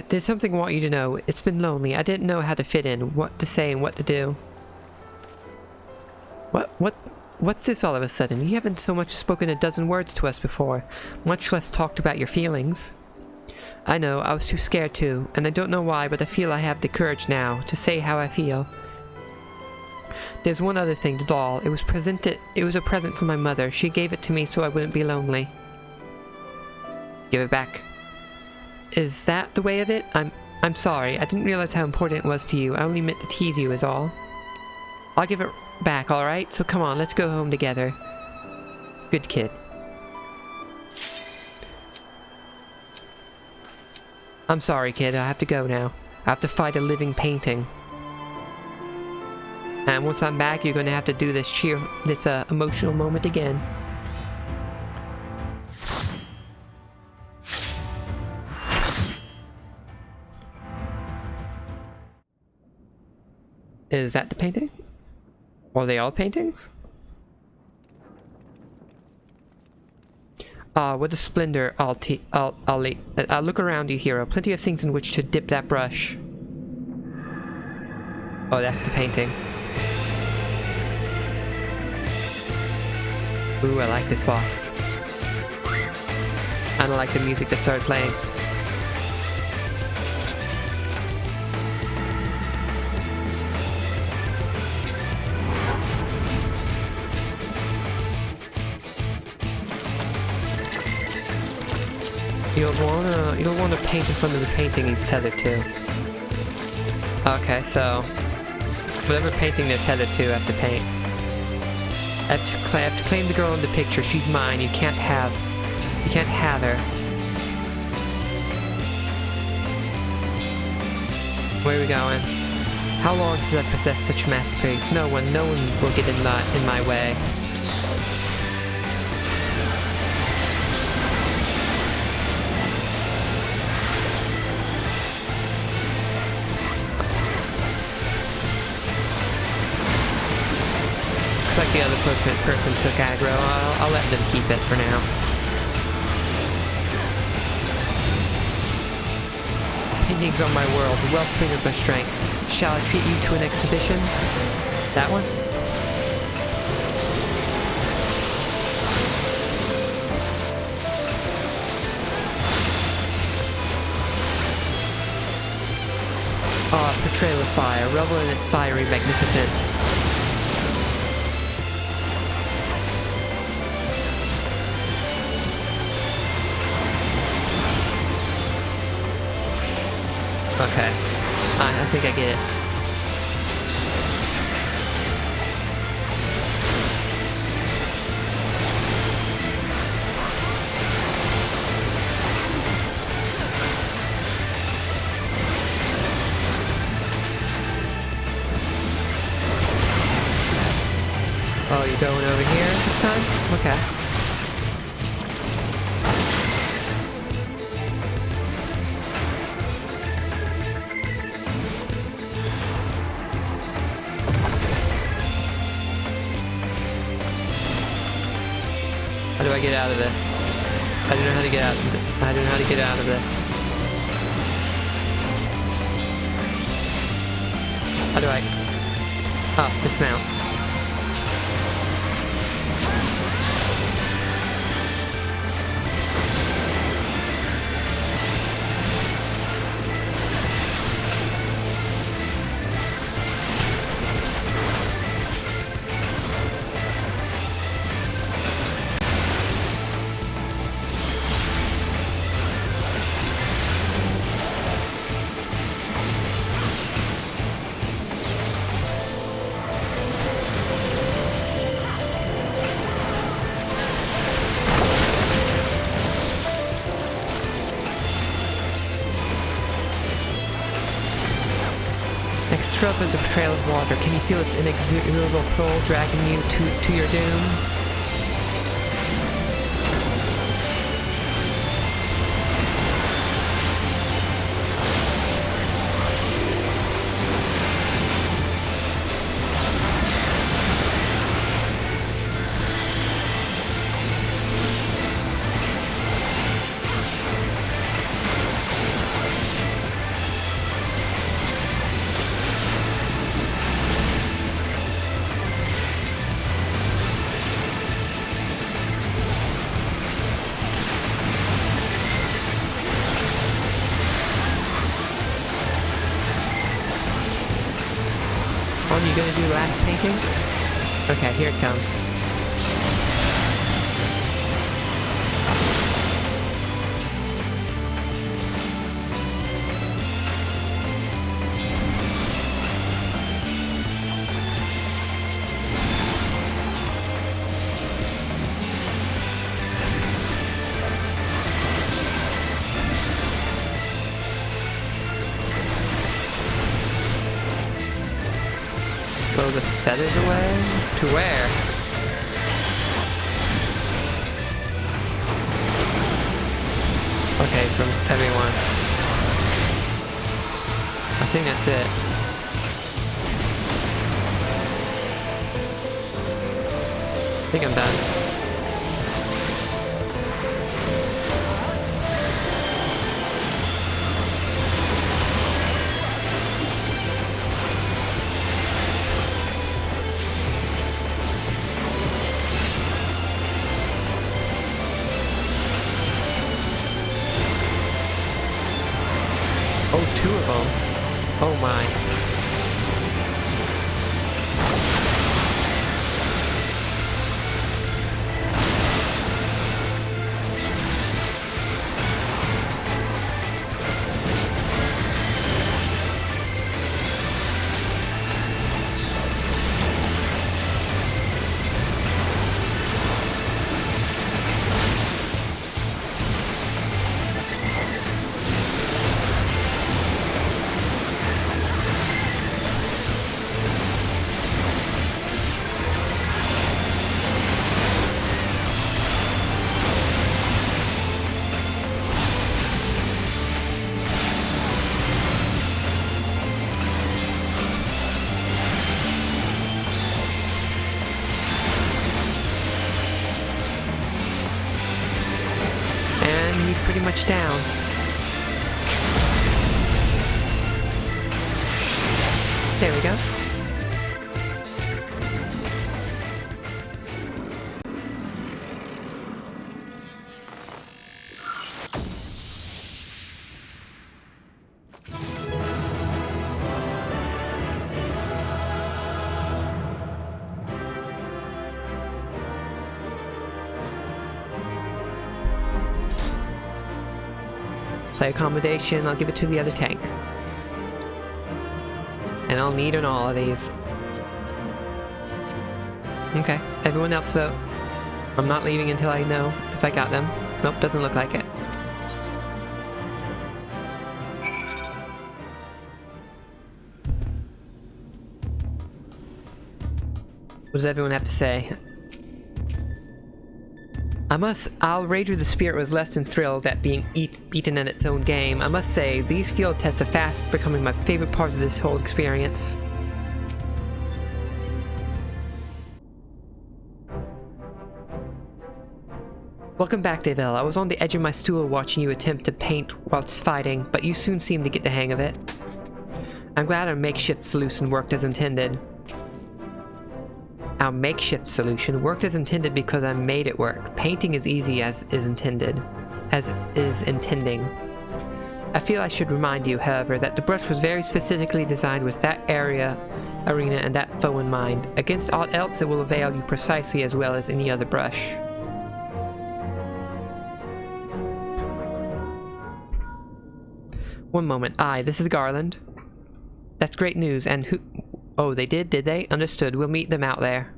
There's something I want you to know. It's been lonely. I didn't know how to fit in, what to say and what to do. What's this all of a sudden? You haven't so much as spoken a dozen words to us before, much less talked about your feelings. I know, I was too scared to, and I don't know why, but I feel I have the courage now to say how I feel. There's one other thing, the doll. It was a present from my mother. She gave it to me so I wouldn't be lonely. Give it back. Is that the way of it? I'm sorry. I didn't realize how important it was to you. I only meant to tease you is all. I'll give it back, alright? So come on, let's go home together. Good kid. I'm sorry, kid. I have to go now. I have to fight a living painting. And once I'm back, you're going to have to do this emotional moment again. Is that the painting? Are they all paintings? With a splendor, I'll look around you, hero. Plenty of things in which to dip that brush. Oh, that's the painting. Ooh, I like this boss. I don't like the music that started playing. You don't wanna paint in front of the painting he's tethered to. Okay, so whatever painting they're tethered to, I have to paint. I have to claim the girl in the picture. She's mine. You can't have her. Where are we going? How long does I possess such a masterpiece? No one will get in my way. Looks like the other person took aggro. I'll let them keep it for now. Paintings on my world, the wellspring of my strength. Shall I treat you to an exhibition? That one? Portrayal of fire, revel in its fiery magnificence. Okay. I think I get it. Oh, you're going over here this time? Okay. How do I get out of this? I don't know how to get out of this. I don't know how to get out of this. How do I... Oh, dismount. Next stroke is a trail of water. Can you feel its inexorable pull dragging you to your doom? You gonna do last painting? Okay, here it comes. feathers away? To where? Okay, from everyone. I think that's it. I think I'm done. Oh, 2 of them. Oh my. Pretty much down. There we go. Play accommodation, I'll give it to the other tank. And I'll need on all of these. Okay, everyone else vote. I'm not leaving until I know if I got them. Nope, doesn't look like it. What does everyone have to say? I'll wager the spirit was less than thrilled at being beaten in its own game. I must say, these field tests are fast becoming my favorite part of this whole experience. Welcome back, Deville. I was on the edge of my stool watching you attempt to paint whilst fighting, but you soon seemed to get the hang of it. I'm glad our makeshift solution worked as intended. Our makeshift solution worked as intended because I made it work. Painting is easy as is intending. I feel I should remind you, however, that the brush was very specifically designed with that arena and that foe in mind. Against aught else, it will avail you precisely as well as any other brush. One moment. Aye, this is Garland. That's great news, and who... Oh, they did they? Understood. We'll meet them out there.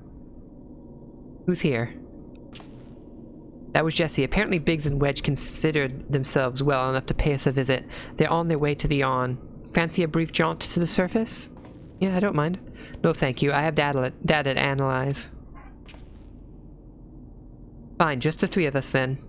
Who's here? That was Jesse. Apparently Biggs and Wedge considered themselves well enough to pay us a visit. They're on their way to the yawn. Fancy a brief jaunt to the surface? Yeah, I don't mind. No, thank you. I have data to analyze. Fine, just the 3 of us then.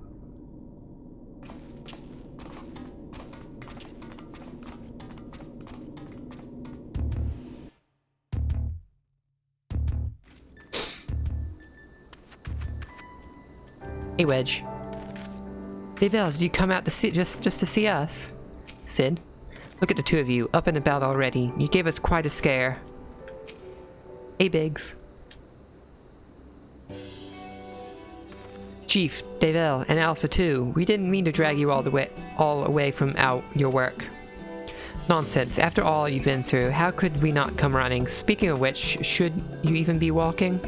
Hey, Wedge. Deville, did you come out to see just to see us? Sid, look at the 2 of you, up and about already. You gave us quite a scare. Hey, Biggs. Chief, Deville, and Alpha too. We didn't mean to drag you all away from your work. Nonsense. After all you've been through, how could we not come running? Speaking of which, should you even be walking?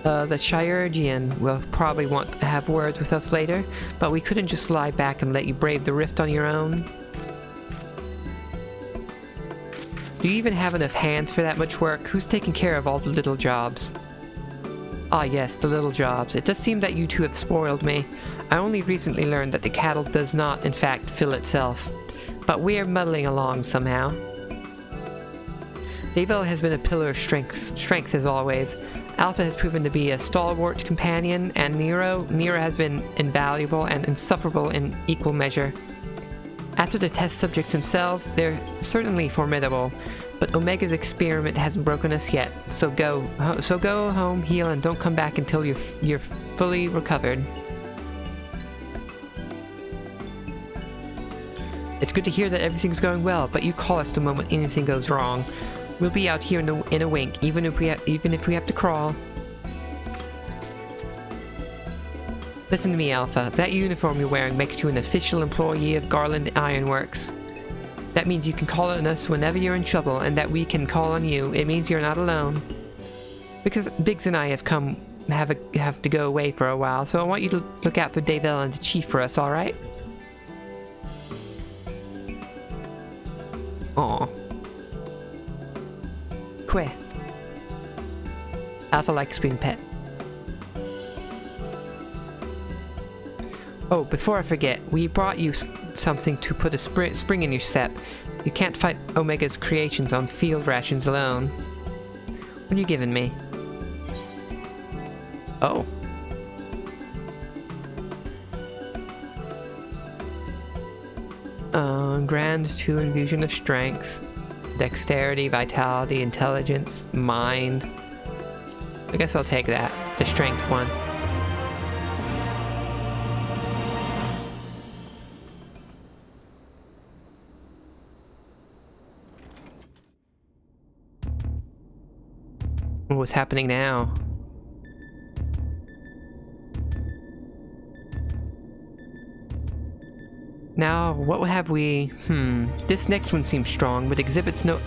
The Chirurgeon will probably want to have words with us later, but we couldn't just lie back and let you brave the rift on your own. Do you even have enough hands for that much work? Who's taking care of all the little jobs? Ah yes, the little jobs. It does seem that you 2 have spoiled me. I only recently learned that the cattle does not, in fact, fill itself. But we're muddling along somehow. Davel has been a pillar of strength as always. Alpha has proven to be a stalwart companion, and Nero has been invaluable and insufferable in equal measure. After the test subjects themselves, they're certainly formidable, but Omega's experiment hasn't broken us yet. So go home, heal, and don't come back until you're fully recovered. It's good to hear that everything's going well, but you call us the moment anything goes wrong. We'll be out here in a wink, even if we have to crawl. Listen to me, Alpha. That uniform you're wearing makes you an official employee of Garland Ironworks. That means you can call on us whenever you're in trouble, and that we can call on you. It means you're not alone. Because Biggs and I have to go away for a while, so I want you to look out for Davel and the Chief for us, alright? Aw. Que. Alpha likes being pet. Oh, before I forget, we brought you something to put a spring in your step. You can't fight Omega's creations on field rations alone. What are you giving me? Oh. Grand 2 infusion of strength, dexterity, vitality, intelligence, mind. I guess I'll take that. The strength one. What's happening now? Now, what have we... This next one seems strong, but exhibits no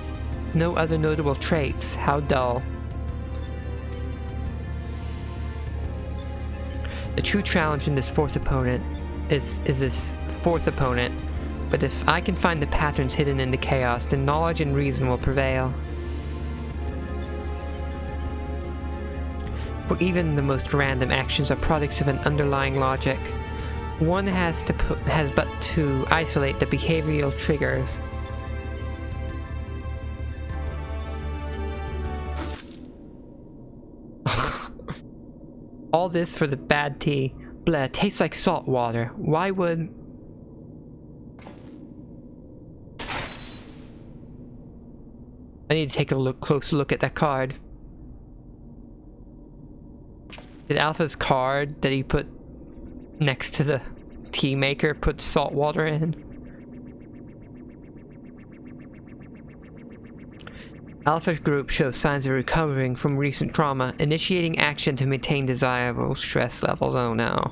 other notable traits. How dull. The true challenge in this fourth opponent is this fourth opponent, but if I can find the patterns hidden in the chaos, then knowledge and reason will prevail. For even the most random actions are products of an underlying logic. One has but to isolate the behavioral triggers. All this for the bad tea. Blah, tastes like salt water. Why would... I need to take a closer look at that card. Did Alpha's card that he put next to the tea maker put salt water in? Alpha's group shows signs of recovering from recent trauma, initiating action to maintain desirable stress levels. Oh no.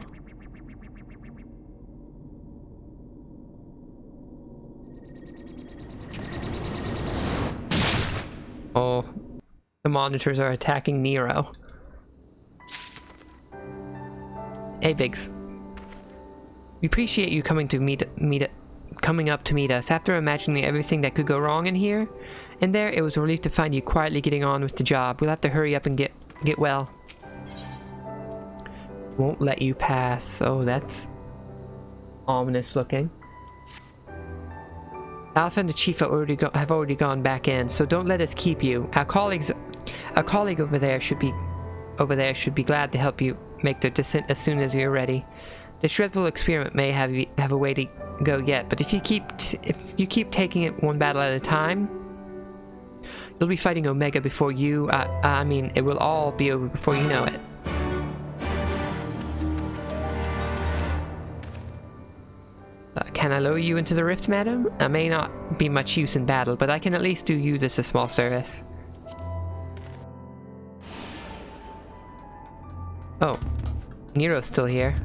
Oh, the monitors are attacking Nero. Hey, Biggs. We appreciate you coming up to meet us. After imagining everything that could go wrong in here and there, it was a relief to find you quietly getting on with the job. We'll have to hurry up and get well. Won't let you pass. Oh, that's ominous looking. Alpha and the Chief have already gone back in, so don't let us keep you. Our colleague over there should be glad to help you make the descent as soon as you're ready. This dreadful experiment may have a way to go yet, but if you keep taking it one battle at a time, you'll be fighting Omega before you. I mean, it will all be over before you know it. Can I lower you into the rift, madam? I may not be much use in battle, but I can at least do you this a small service. Oh, Nero's still here.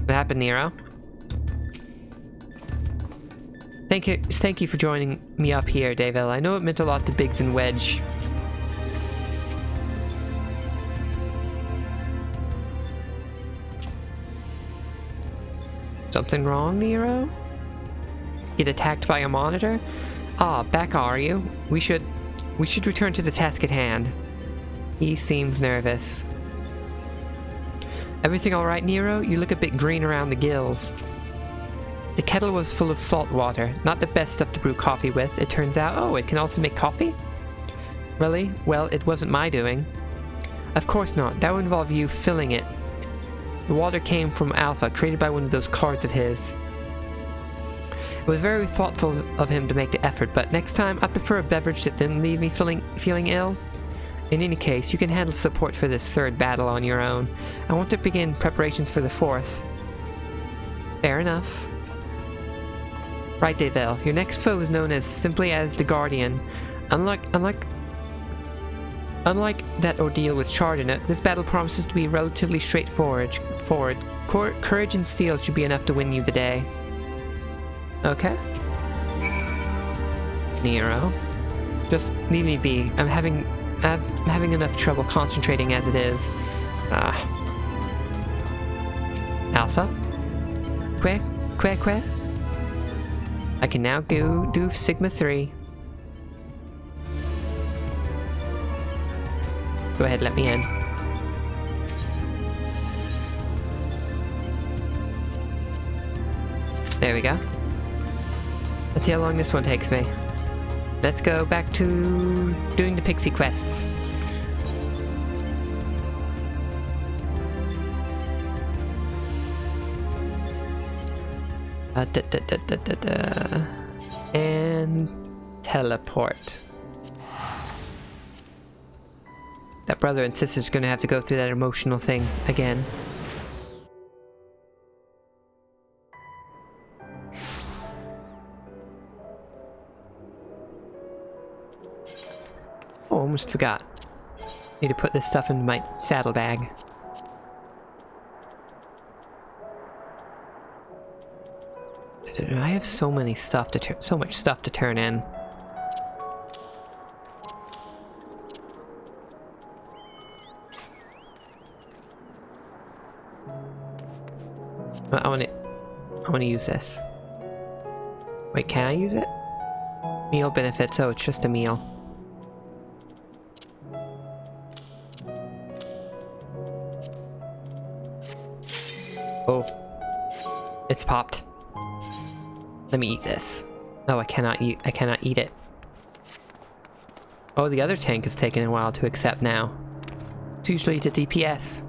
What happened, Nero? Thank you for joining me up here, Davel. I know it meant a lot to Biggs and Wedge. Something wrong, Nero? Get attacked by a monitor? Ah, back are you? We should return to the task at hand. He seems nervous. Everything alright, Nero? You look a bit green around the gills. The kettle was full of salt water, not the best stuff to brew coffee with, it turns out. Oh, it can also make coffee? Really? Well, it wasn't my doing. Of course not, that would involve you filling it. The water came from Alpha, created by one of those cards of his. It was very thoughtful of him to make the effort, but next time I prefer a beverage that didn't leave me feeling ill. In any case, you can handle support for this third battle on your own. I want to begin preparations for the fourth. Fair enough. Right, Davel. Your next foe is known as simply as the Guardian. Unlike that ordeal with Chardonnay, this battle promises to be relatively straightforward. Courage and steel should be enough to win you the day. Okay. Nero. Just leave me be. I'm having enough trouble concentrating as it is. Alpha? Que? I can now go do Sigma 3. Go ahead, let me in. There we go. Let's see how long this one takes me. Let's go back to doing the pixie quests. And teleport. That brother and sister's gonna have to go through that emotional thing again. Oh, almost forgot. Need to put this stuff in my saddlebag. I have so much stuff to turn in. I want to use this. Wait, can I use it? Meal benefits. Oh, it's just a meal. Oh, it's popped. Let me eat this. No, I cannot eat it. Oh, the other tank is taking a while to accept now. It's usually the DPS.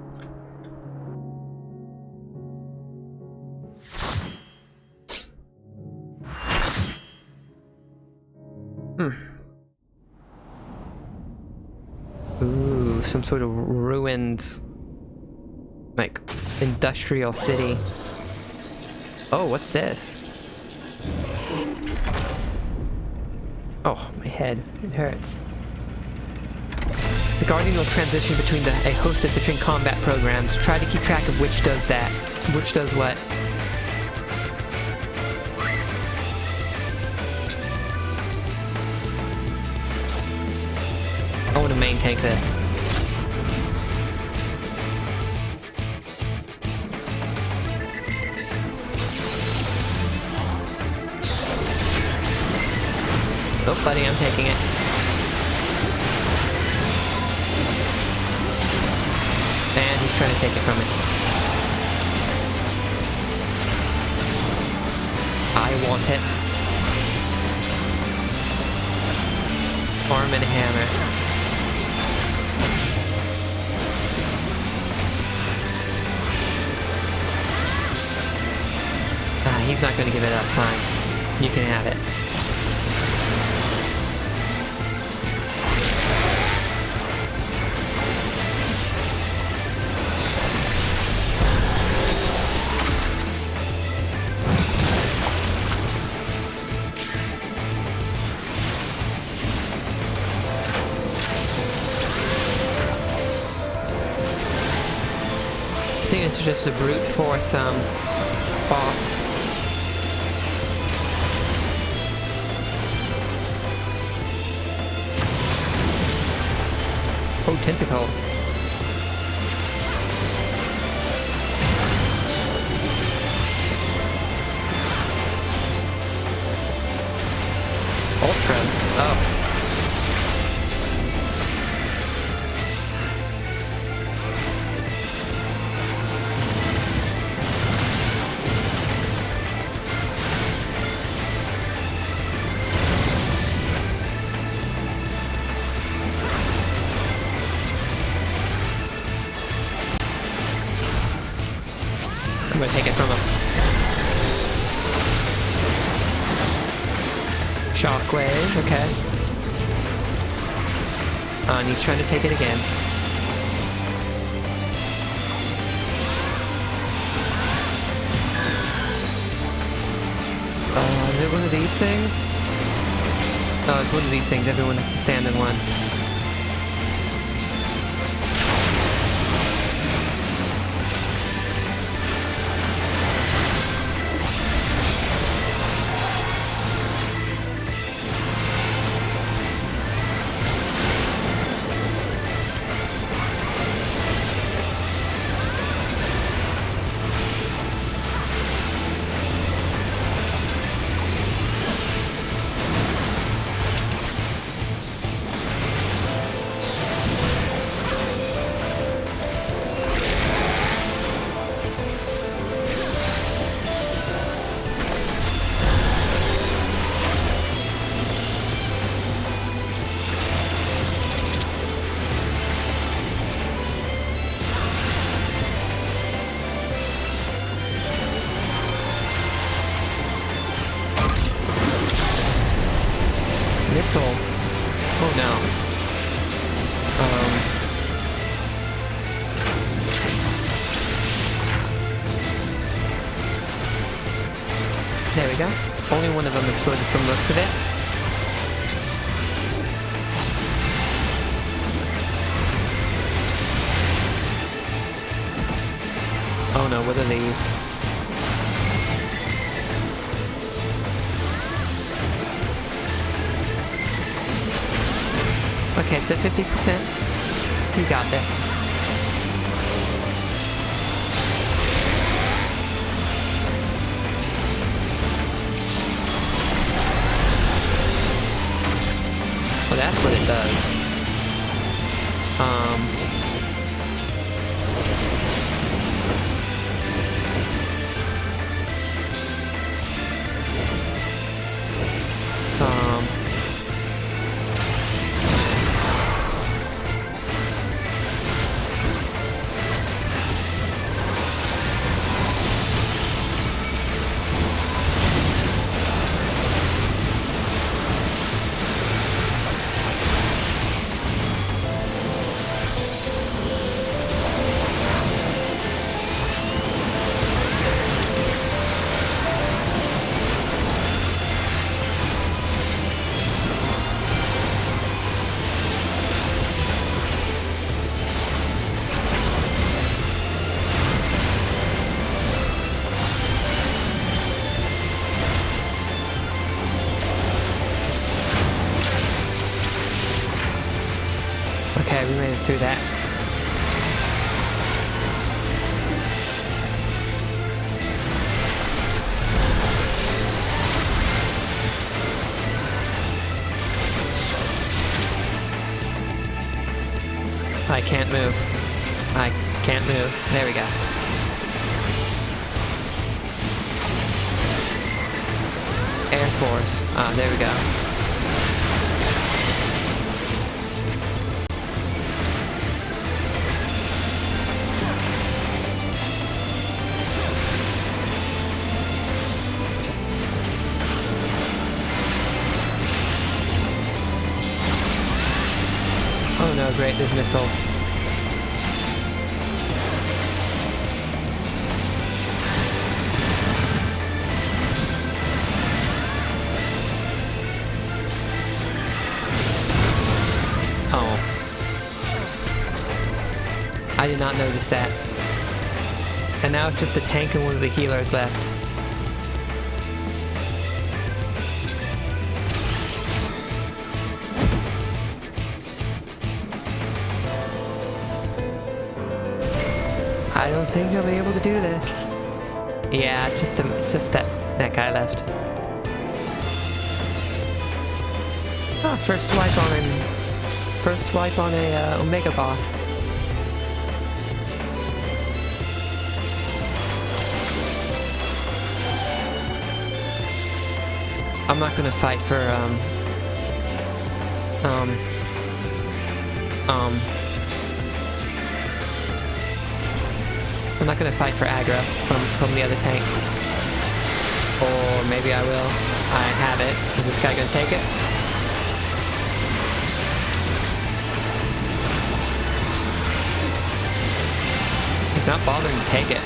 Ooh, some sort of ruined, like, industrial city. Oh, what's this? Oh, my head. It hurts. The Guardian will transition between a host of different combat programs. Try to keep track of which does that. Which does what. I want to main tank this. Oh, buddy, I'm taking it. And he's trying to take it from me. I want it. Arm and hammer. He's not going to give it up. Fine. You can have it. I think it's just a brute force boss. Oh, tentacles. Ultras. Oh. I'm gonna take it from him. Shockwave, okay. And he's trying to take it again. Is it one of these things? Oh, it's one of these things. Everyone has to stand in one. Missiles. Oh no. There we go. Only one of them exploded from the looks of it. Oh no, what are these? Okay, it's at 50%. You got this. Well, that's what it does. Okay, we made it through that. I can't move. I can't move. There we go. Air Force. Ah, there we go. Oh no, great, there's missiles. Oh. I did not notice that. And now it's just a tank and one of the healers left. I don't think I'll be able to do this. Yeah, it's just that guy left. Ah, first wipe on a Omega boss. I'm not gonna fight for I'm not gonna fight for aggro from the other tank. Or maybe I will. I have it. Is this guy gonna take it? He's not bothering to take it.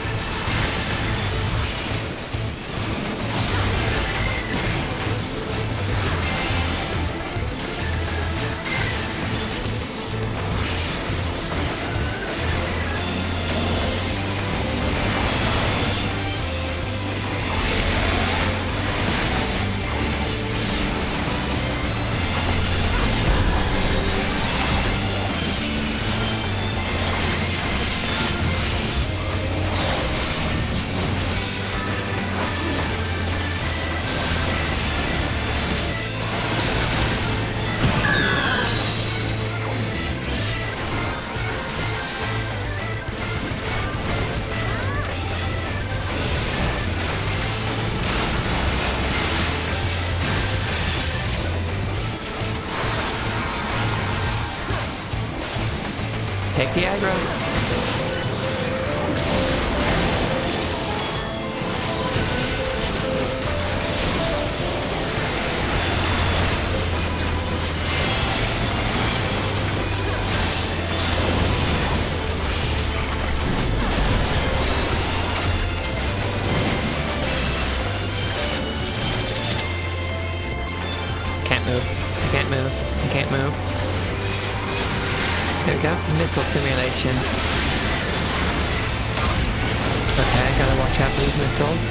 Take the aggro. Can't move. I can't move. I can't move. There we go. Missile simulation. Okay, I gotta watch out for these missiles.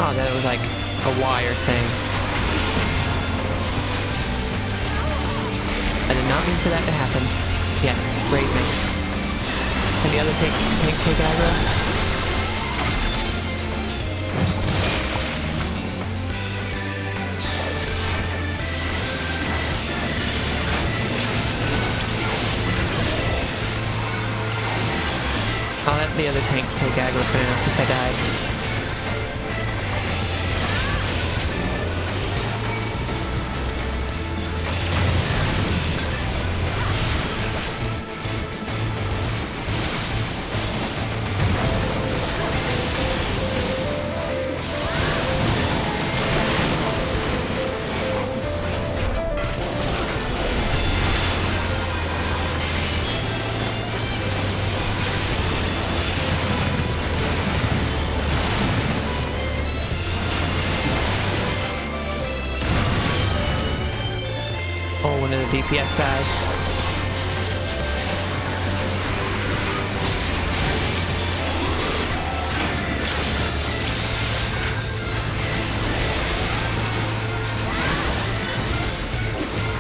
Oh, that was like a wire thing. I did not mean for that to happen. Yes, raise me. Can the other tank take aggro? I'll let the other tank take aggro for now since I died. Oh, one of the DPS died.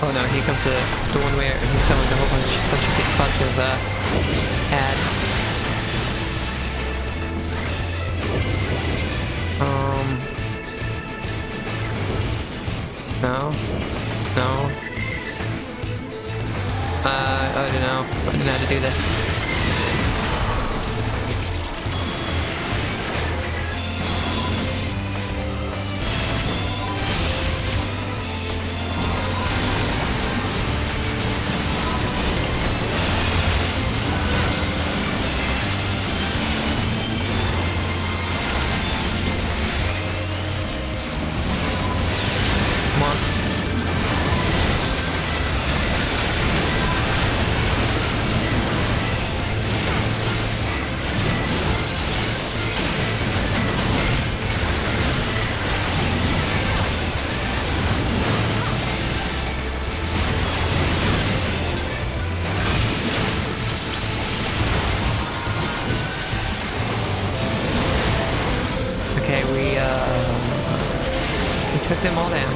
Oh no, here comes the one where he summoned a whole bunch of ads. No. No. I don't know. I don't know how to do this. Come on. Okay, we took them all down.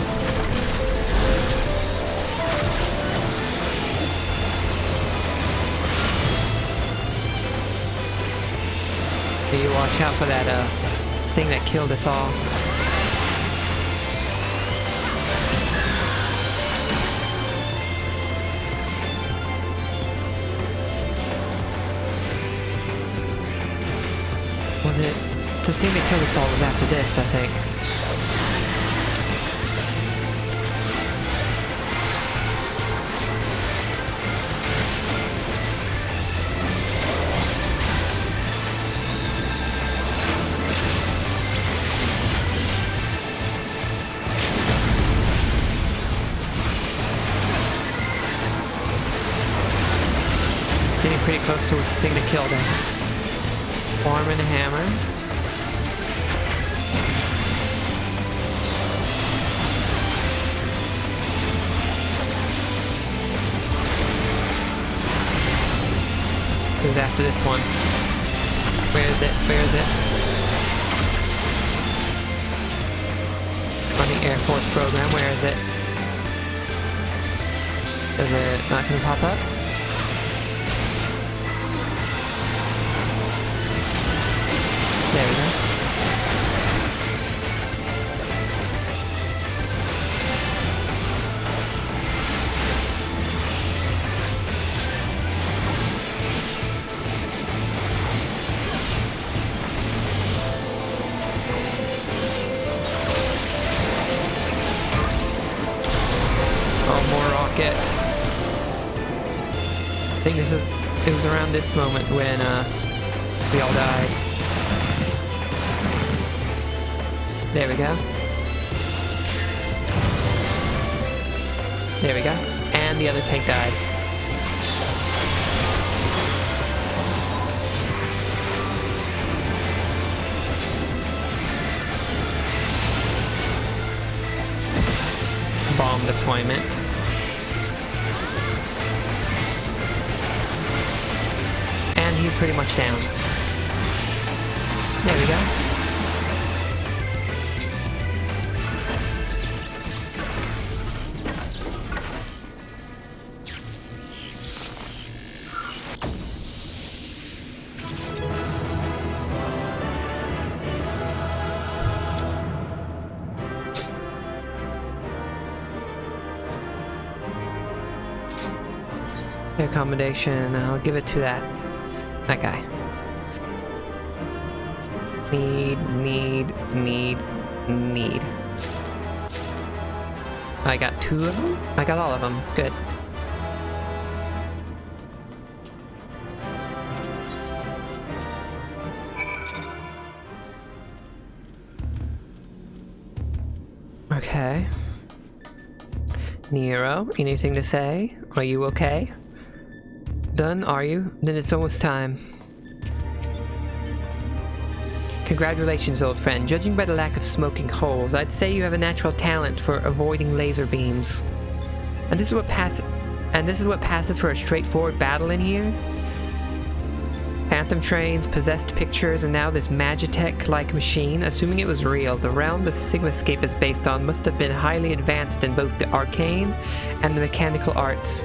So you watch out for that thing that killed us all. Was it? The thing that killed us all was after this, I think. Getting pretty close to the thing that killed us. Arm and a hammer. Who's after this one? Where is it? Where is it? Running Air Force program, where is it? Is it not gonna pop up? There we go. Oh, more rockets. I think it was around this moment when we all died. There we go. There we go. And the other tank died. Bomb deployment. And he's pretty much down. There we go. Accommodation, I'll give it to that guy. Need. I got 2 of them? I got all of them. Good. Okay. Nero, anything to say? Are you okay? Done, are you? Then it's almost time. Congratulations, old friend. Judging by the lack of smoking holes, I'd say you have a natural talent for avoiding laser beams. And this is what passes for a straightforward battle in here? Phantom trains, possessed pictures, and now this Magitech-like machine. Assuming it was real, the realm the Sigmascape is based on must have been highly advanced in both the arcane and the mechanical arts.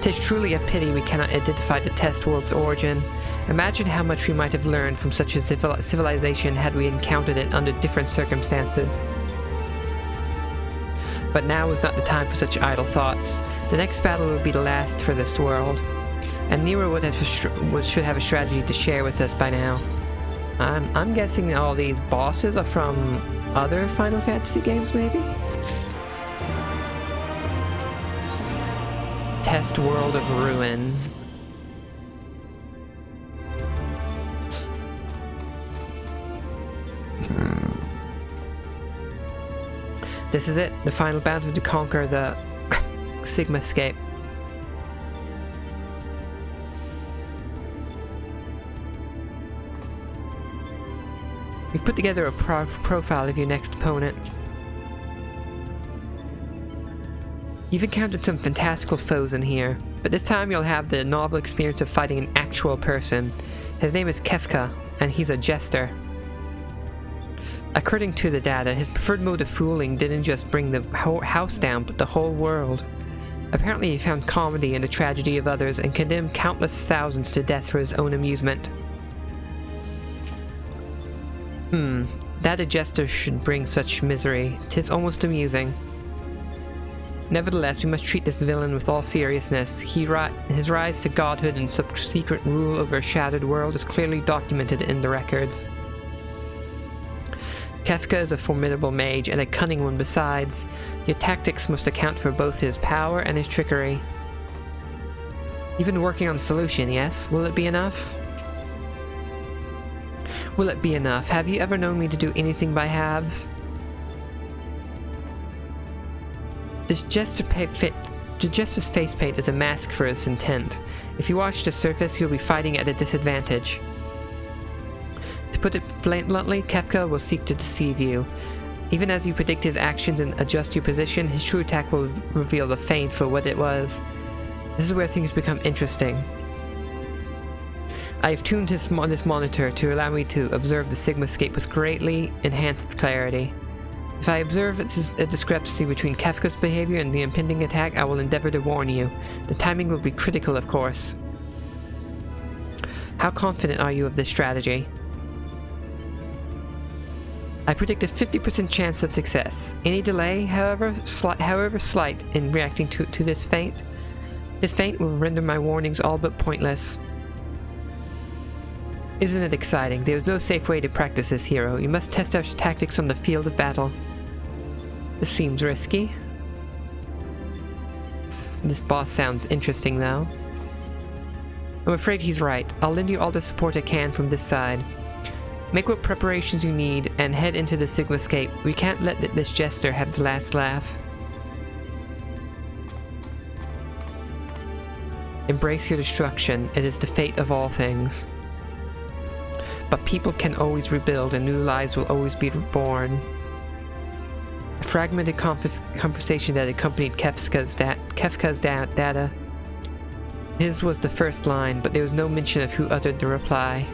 'Tis truly a pity we cannot identify the test world's origin. Imagine how much we might have learned from such a civilization had we encountered it under different circumstances. But now is not the time for such idle thoughts. The next battle will be the last for this world, and Nero should have a strategy to share with us by now. I'm guessing all these bosses are from other Final Fantasy games, maybe? Test World of Ruin. This is it, the final battle to conquer the Sigmascape. We've put together a profile of your next opponent. You've encountered some fantastical foes in here, but this time you'll have the novel experience of fighting an actual person. His name is Kefka, and he's a jester. According to the data, his preferred mode of fooling didn't just bring the whole house down, but the whole world. Apparently he found comedy in the tragedy of others and condemned countless thousands to death for his own amusement. That a jester should bring such misery. 'Tis almost amusing. Nevertheless, we must treat this villain with all seriousness. His rise to godhood and subsequent rule over a shattered world is clearly documented in the records. Kefka is a formidable mage, and a cunning one besides. Your tactics must account for both his power and his trickery. You've been working on a solution, yes? Will it be enough? Will it be enough? Have you ever known me to do anything by halves? The jester's facepaint is a mask for his intent. If you watch the surface, he'll be fighting at a disadvantage. To put it bluntly, Kefka will seek to deceive you. Even as you predict his actions and adjust your position, his true attack will reveal the feint for what it was. This is where things become interesting. I have tuned this monitor to allow me to observe the Sigmascape with greatly enhanced clarity. If I observe a discrepancy between Kefka's behavior and the impending attack, I will endeavor to warn you. The timing will be critical, of course. How confident are you of this strategy? I predict a 50% chance of success. Any delay, however slight, in reacting to this feint will render my warnings all but pointless. Isn't it exciting? There is no safe way to practice this, hero. You must test our tactics on the field of battle. This seems risky. This boss sounds interesting, though. I'm afraid he's right. I'll lend you all the support I can from this side. Make what preparations you need, and head into the Sigmascape. We can't let this jester have the last laugh. Embrace your destruction. It is the fate of all things. But people can always rebuild, and new lives will always be reborn. A fragmented conversation that accompanied Kefka's data. His was the first line, but there was no mention of who uttered the reply.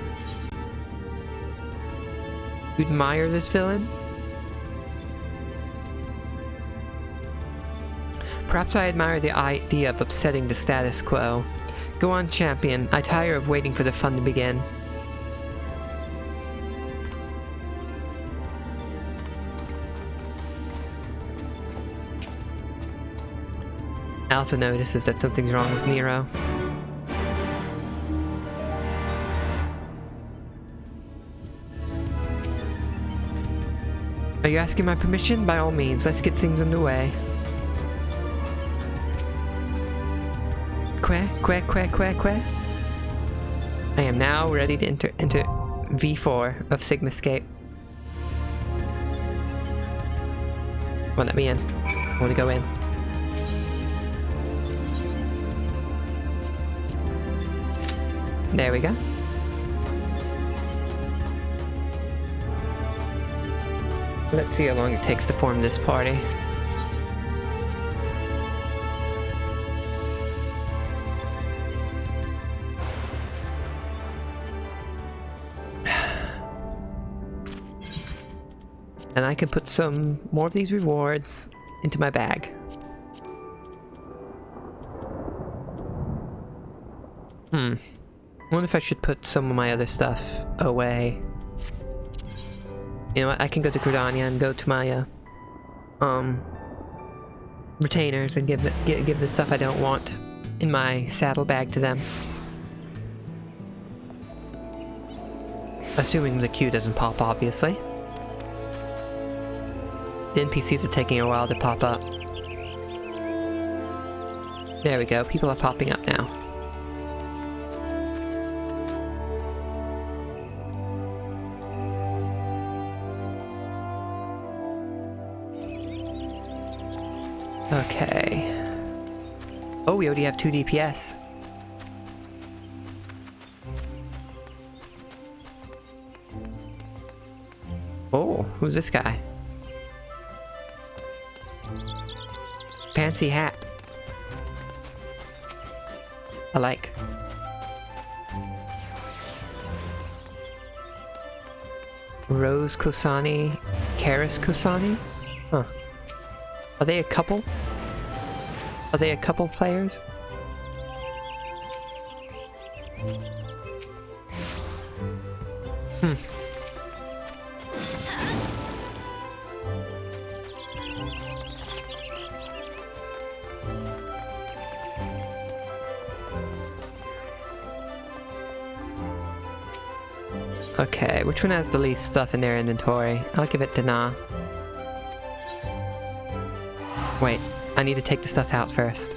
You admire this villain? Perhaps I admire the idea of upsetting the status quo. Go on, champion. I tire of waiting for the fun to begin. Alpha notices that something's wrong with Nero. Are you asking my permission? By all means, let's get things underway. Que. I am now ready to enter V4 of Sigmascape. Come on, let me in. I want to go in. There we go. Let's see how long it takes to form this party. And I can put some more of these rewards into my bag. I wonder if I should put some of my other stuff away. You know what, I can go to Gridania and go to my retainers and give the stuff I don't want in my saddlebag to them. Assuming the queue doesn't pop, obviously. The NPCs are taking a while to pop up. There we go, people are popping up now. Okay. Oh, we already have 2 DPS. Oh, who's this guy? Fancy hat. I like. Rose Kosani, Karis Kosani? Huh. Are they a couple? Are they a couple players? Okay, which one has the least stuff in their inventory? I'll give it to Na. Wait, I need to take the stuff out first.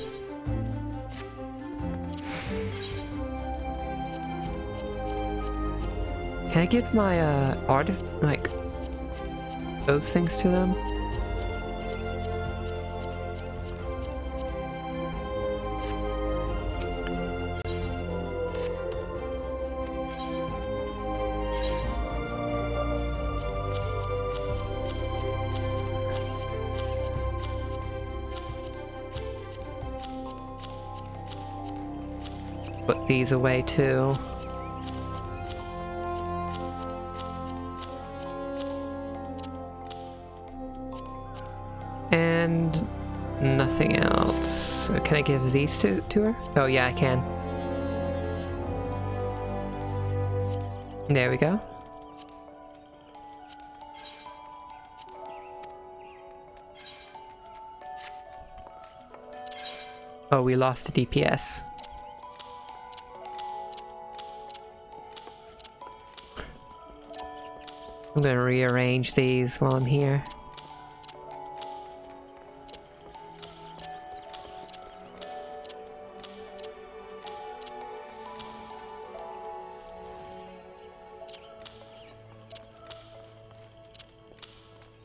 Can I give my art, like, those things to them? Put these away too. And nothing else. Can I give these to her? Oh yeah, I can. There we go. Oh, we lost the DPS. I'm gonna rearrange these while I'm here.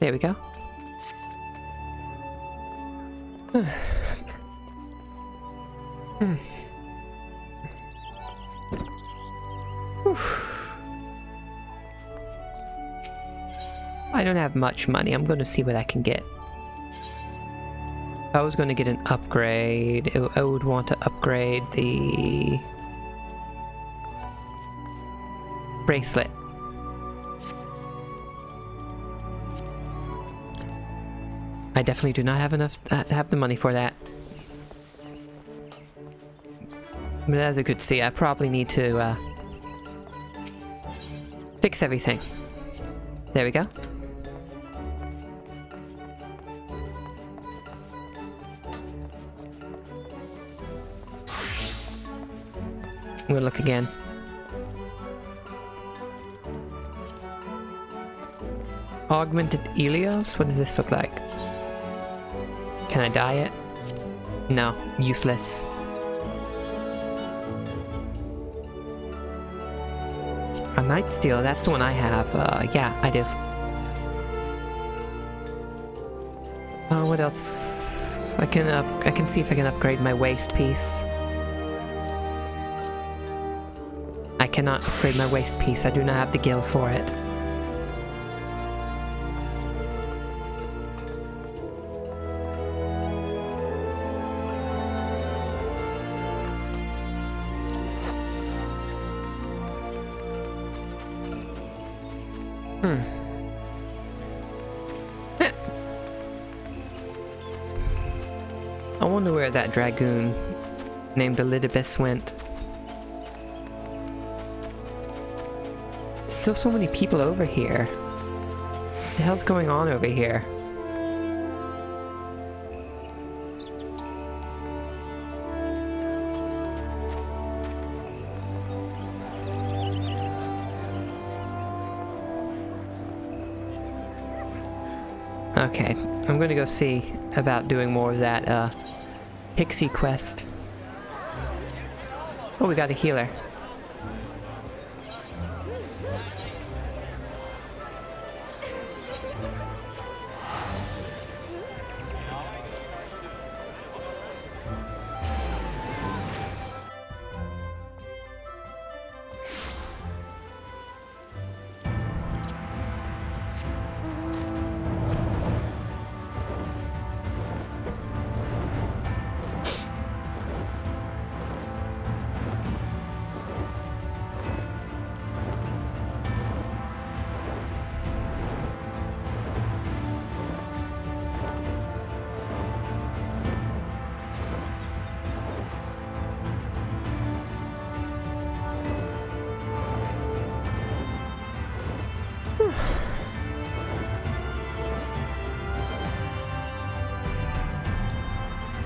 There we go. I don't have much money. I'm going to see what I can get. I was going to get an upgrade. I would want to upgrade the bracelet. I definitely do not have enough to have the money for that. But as you could see, I probably need to fix everything. There we go. I'm gonna look again. Augmented Elios? What does this look like? Can I dye it? No, useless. A Night Steel, that's the one I have. Yeah, I do. What else? I can see if I can upgrade my waist piece. I cannot upgrade my waist piece. I do not have the gil for it. I wonder where that dragoon named Elidibus went. There's still so many people over here. What the hell's going on over here? Okay, I'm gonna go see about doing more of that, pixie quest. Oh, we got a healer.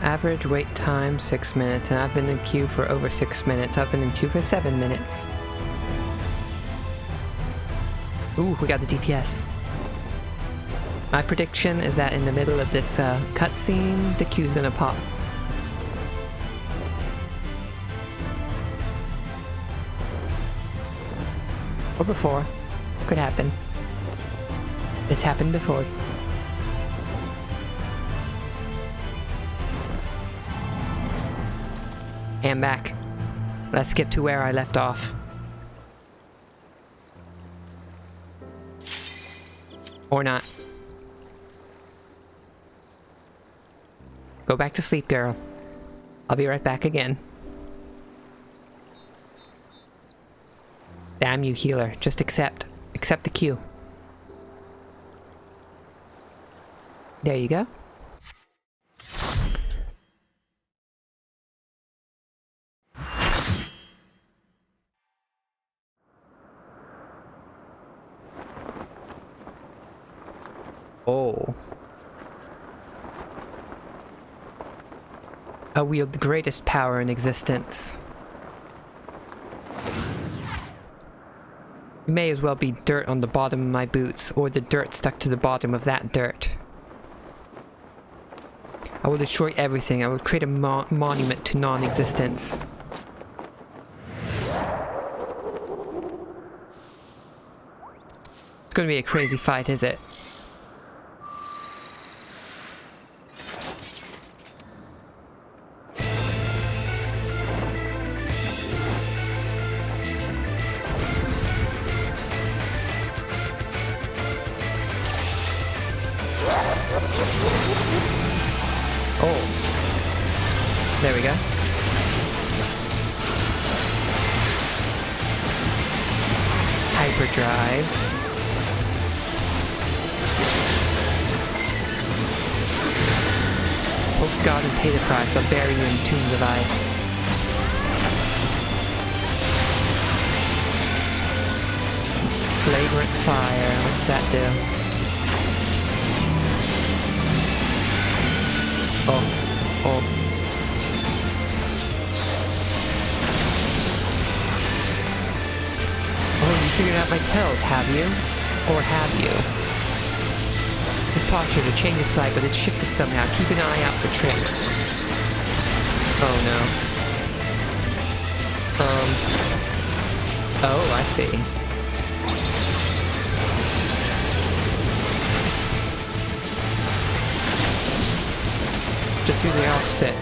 Average wait time 6 minutes, and I've been in queue for over 6 minutes. I've been in queue for 7 minutes. Ooh, we got the DPS. My prediction is that in the middle of this cutscene, the Q's gonna pop. Or before. Could happen. This happened before. And back. Let's get to where I left off. Or not. Go back to sleep, girl. I'll be right back again. Damn you, healer. Just accept. Accept the Q. There you go. Oh. I wield the greatest power in existence. It may as well be dirt on the bottom of my boots, or the dirt stuck to the bottom of that dirt. I will destroy everything. I will create a monument to non-existence. It's gonna be a crazy fight, is it? Oh. There we go. Hyperdrive. Oh god, and pay the price. I'll bury you in tombs of ice. Flagrant fire. What's that do? Oh. Oh, you figured out my tells, have you? Or have you? This posture to change its side, but it's shifted somehow. Keep an eye out for tricks. Oh no. Oh, I see. Just do the opposite.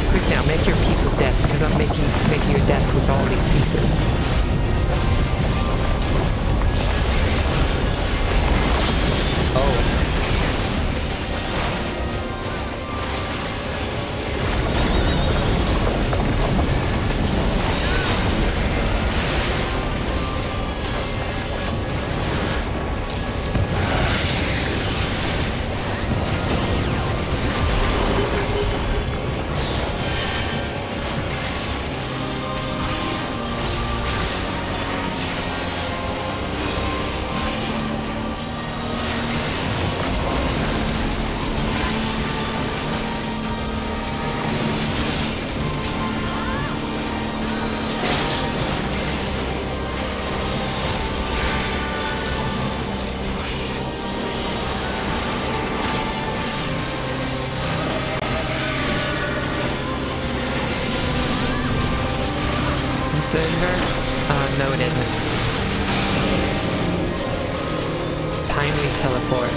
Quick now, make your peace with death, because I'm making your death with all these pieces. Oh. Inverse? No it isn't. Timely teleport.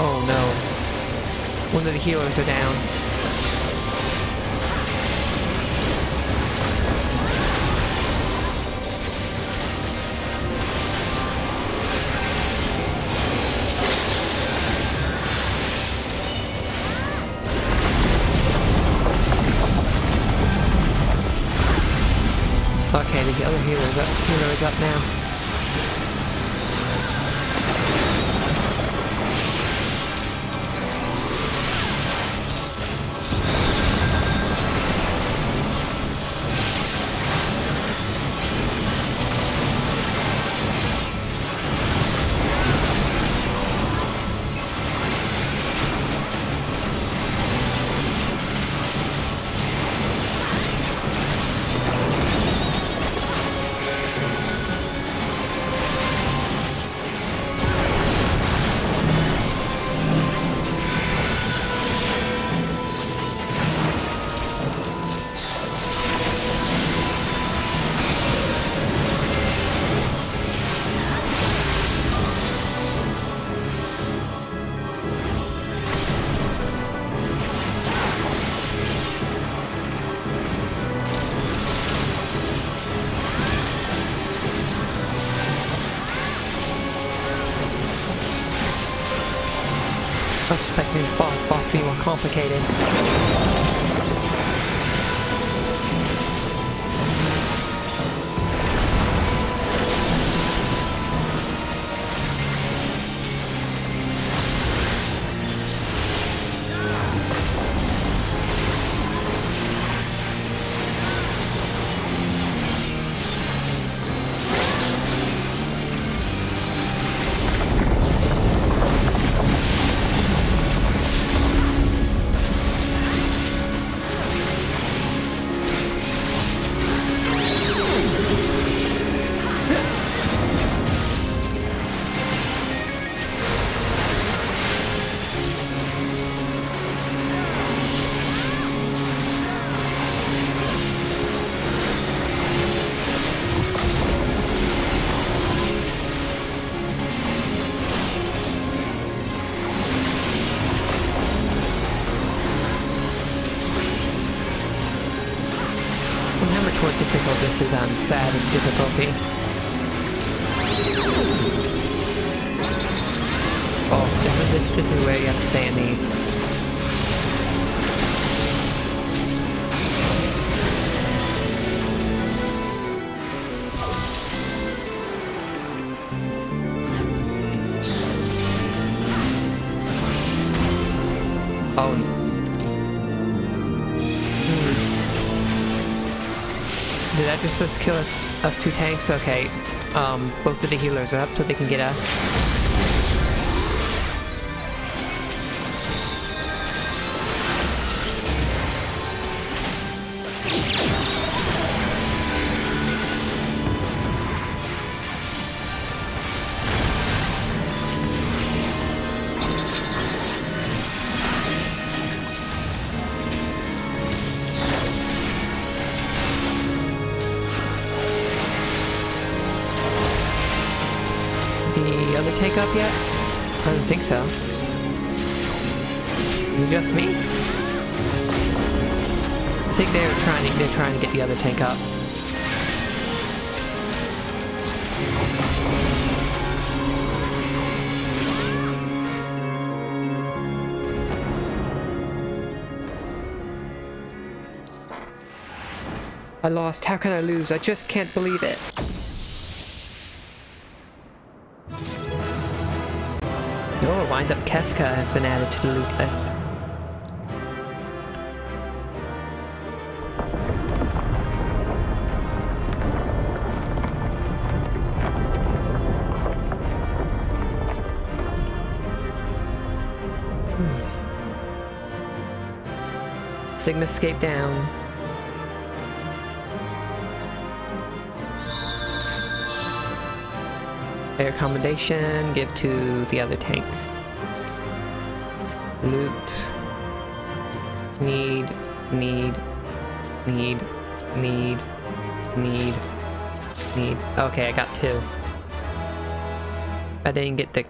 Oh no. One of the healers are down. Okay, the other healer is up now. I was expecting this boss to be more complicated. What difficult this is on Savage difficulty. Oh, this is where you have to stay in these. Oh. Did that just kill us two tanks? Okay. Both of the healers are up so they can get us. The other tank up yet? I don't think so. Is it just me? I think they're trying to get the other tank up. I lost. How can I lose? I just can't believe it. Oh, Wind-Up Kefka has been added to the loot list. Sigma escape down. Air accommodation, give to the other tank. Loot. Need. Okay, I got two. I didn't get the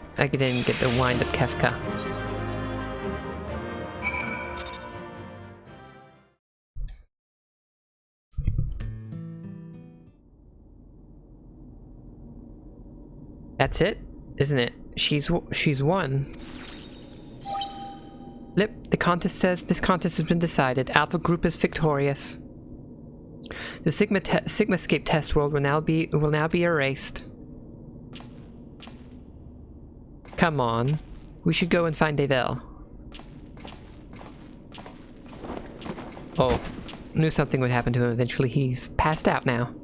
Wind-Up Kefka. That's it, isn't it? She's won. Lip, the contest says this contest has been decided. Alpha Group is victorious. The Sigmascape test world will now be erased. Come on. We should go and find Deville. Oh, knew something would happen to him eventually. He's passed out now.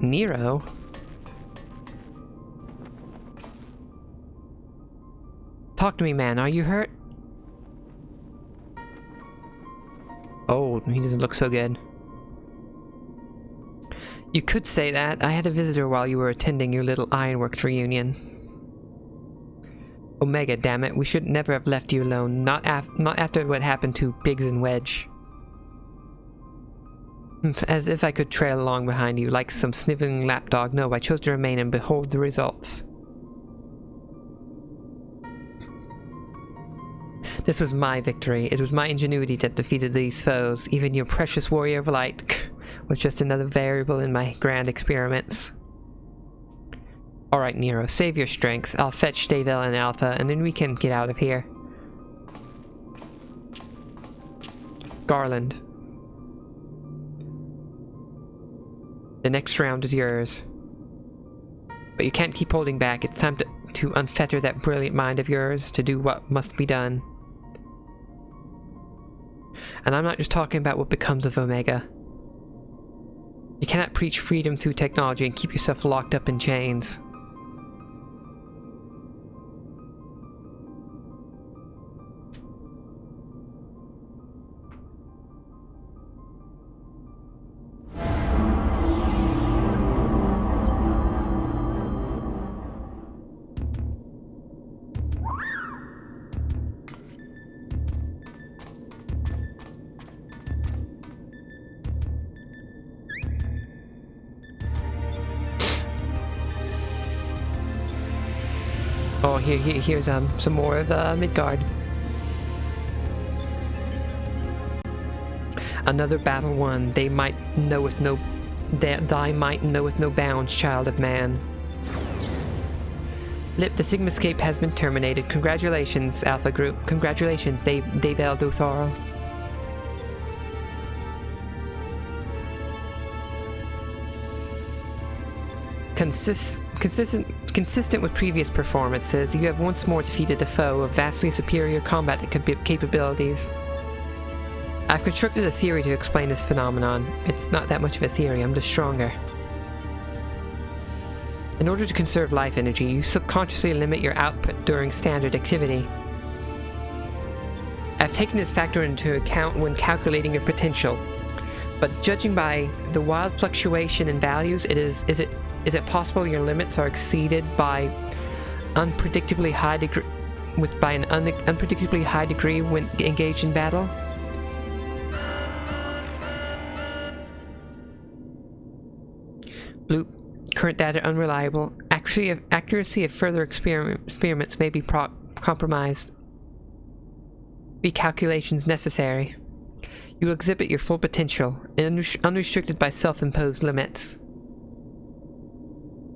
Nero? Talk to me, man. Are you hurt? Oh, he doesn't look so good. You could say that. I had a visitor while you were attending your little ironworks reunion. Omega, damn it. We should never have left you alone. Not after what happened to Biggs and Wedge. As if I could trail along behind you like some sniveling lapdog. No, I chose to remain and behold the results. This was my victory. It was my ingenuity that defeated these foes. Even your precious warrior of light was just another variable in my grand experiments. Alright, Nero, save your strength. I'll fetch Deville and Alpha, and then we can get out of here. Garland. The next round is yours. But you can't keep holding back. It's time to unfetter that brilliant mind of yours, to do what must be done. And I'm not just talking about what becomes of Omega. You cannot preach freedom through technology and keep yourself locked up in chains. Oh, here's some more of Midgard. Another battle won. Thy might knoweth no bounds, child of man. The Sigmascape has been terminated. Congratulations, Alpha Group. Congratulations, Deville Duthoro. Consistent with previous performances, you have once more defeated a foe of vastly superior combat capabilities. I've constructed a theory to explain this phenomenon. It's not that much of a theory, I'm just stronger. In order to conserve life energy, you subconsciously limit your output during standard activity. I've taken this factor into account when calculating your potential, but judging by the wild fluctuation in values, is it possible your limits are exceeded by unpredictably high degree when engaged in battle? Bloop. Current data unreliable. Accuracy of further experiments may be compromised. Recalculations necessary. You exhibit your full potential, unrestricted by self-imposed limits.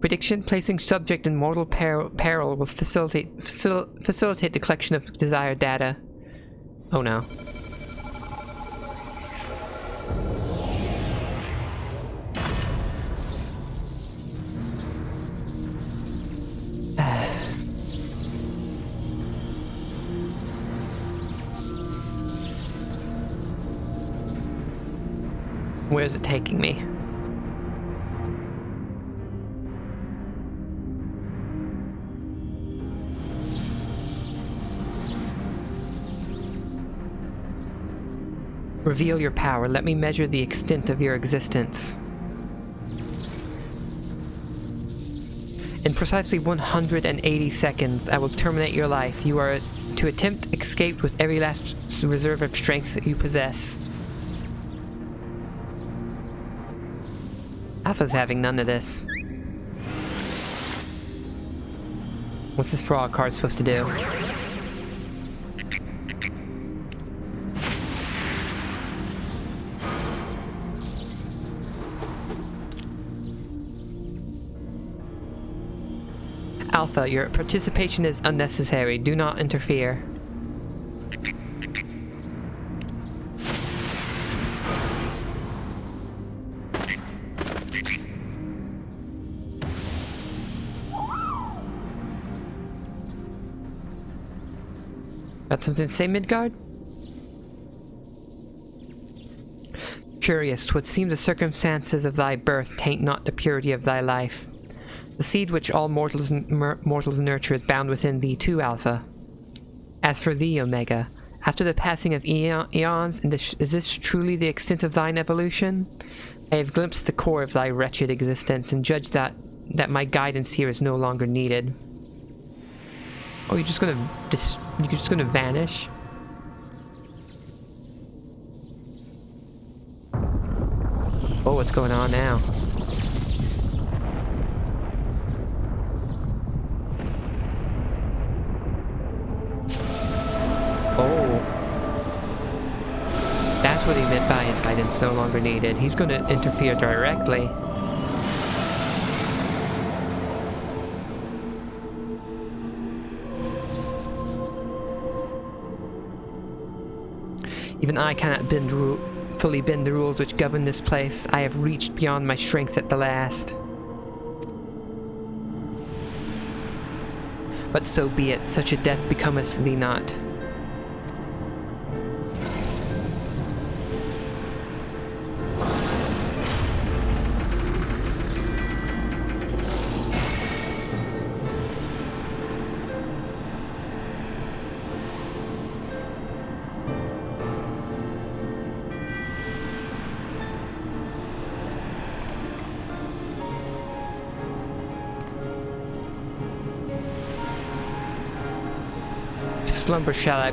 Prediction: placing subject in mortal peril will facilitate the collection of desired data. Oh no. Where's it taking me? Reveal your power. Let me measure the extent of your existence. In precisely 180 seconds, I will terminate your life. You are to attempt escape with every last reserve of strength that you possess. Alpha's having none of this. What's this draw card supposed to do? Alpha, your participation is unnecessary. Do not interfere. Got something to say, Midgard? Curious, 'twould seem the circumstances of thy birth taint not the purity of thy life. The seed which all mortals nurture is bound within thee too, Alpha. As for thee, Omega, after the passing of eons, is this truly the extent of thine evolution? I have glimpsed the core of thy wretched existence and judged that my guidance here is no longer needed. Oh, you're just gonna vanish? Oh, what's going on now? Oh. That's what he meant by his guidance no longer needed. He's gonna interfere directly. Even I cannot fully bend the rules which govern this place. I have reached beyond my strength at the last. But so be it, such a death becometh thee not. To slumber shall I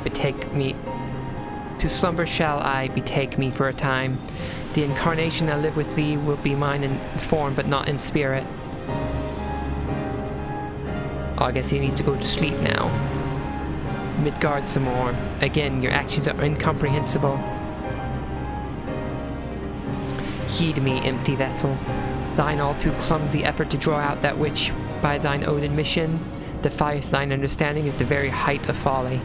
betake me for a time. The incarnation I live with thee will be mine in form, but not in spirit. Oh, I guess he needs to go to sleep now. Midgard some more. Again, your actions are incomprehensible. Heed me, empty vessel. Thine all too clumsy effort to draw out that which, by thine own admission, defieth thine understanding is the very height of folly.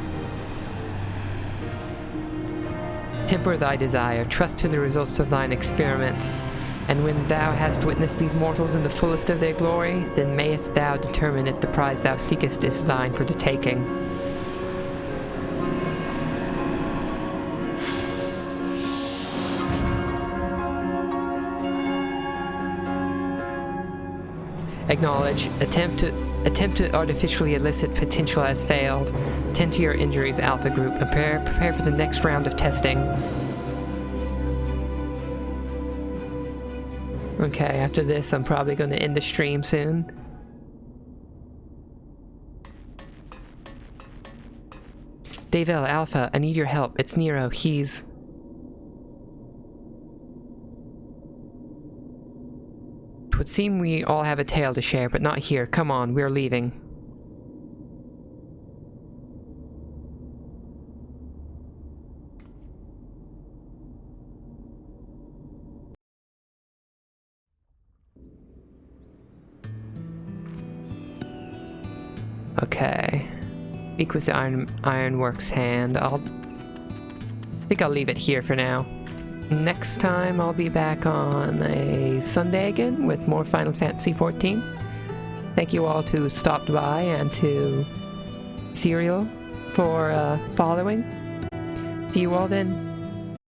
Temper thy desire, trust to the results of thine experiments, and when thou hast witnessed these mortals in the fullest of their glory, then mayest thou determine if the prize thou seekest is thine for the taking. Acknowledge. Attempt to artificially elicit potential has failed. Tend to your injuries, Alpha Group. Prepare for the next round of testing. Okay, after this, I'm probably going to end the stream soon. Davel, Alpha, I need your help. It's Nero. He's... It would seem we all have a tale to share, but not here. Come on, we're leaving. Okay. Speak with the Ironworks hand. I think I'll leave it here for now. Next time I'll be back on a Sunday again with more Final Fantasy XIV. Thank you all who stopped by and to Serial for following. See you all then.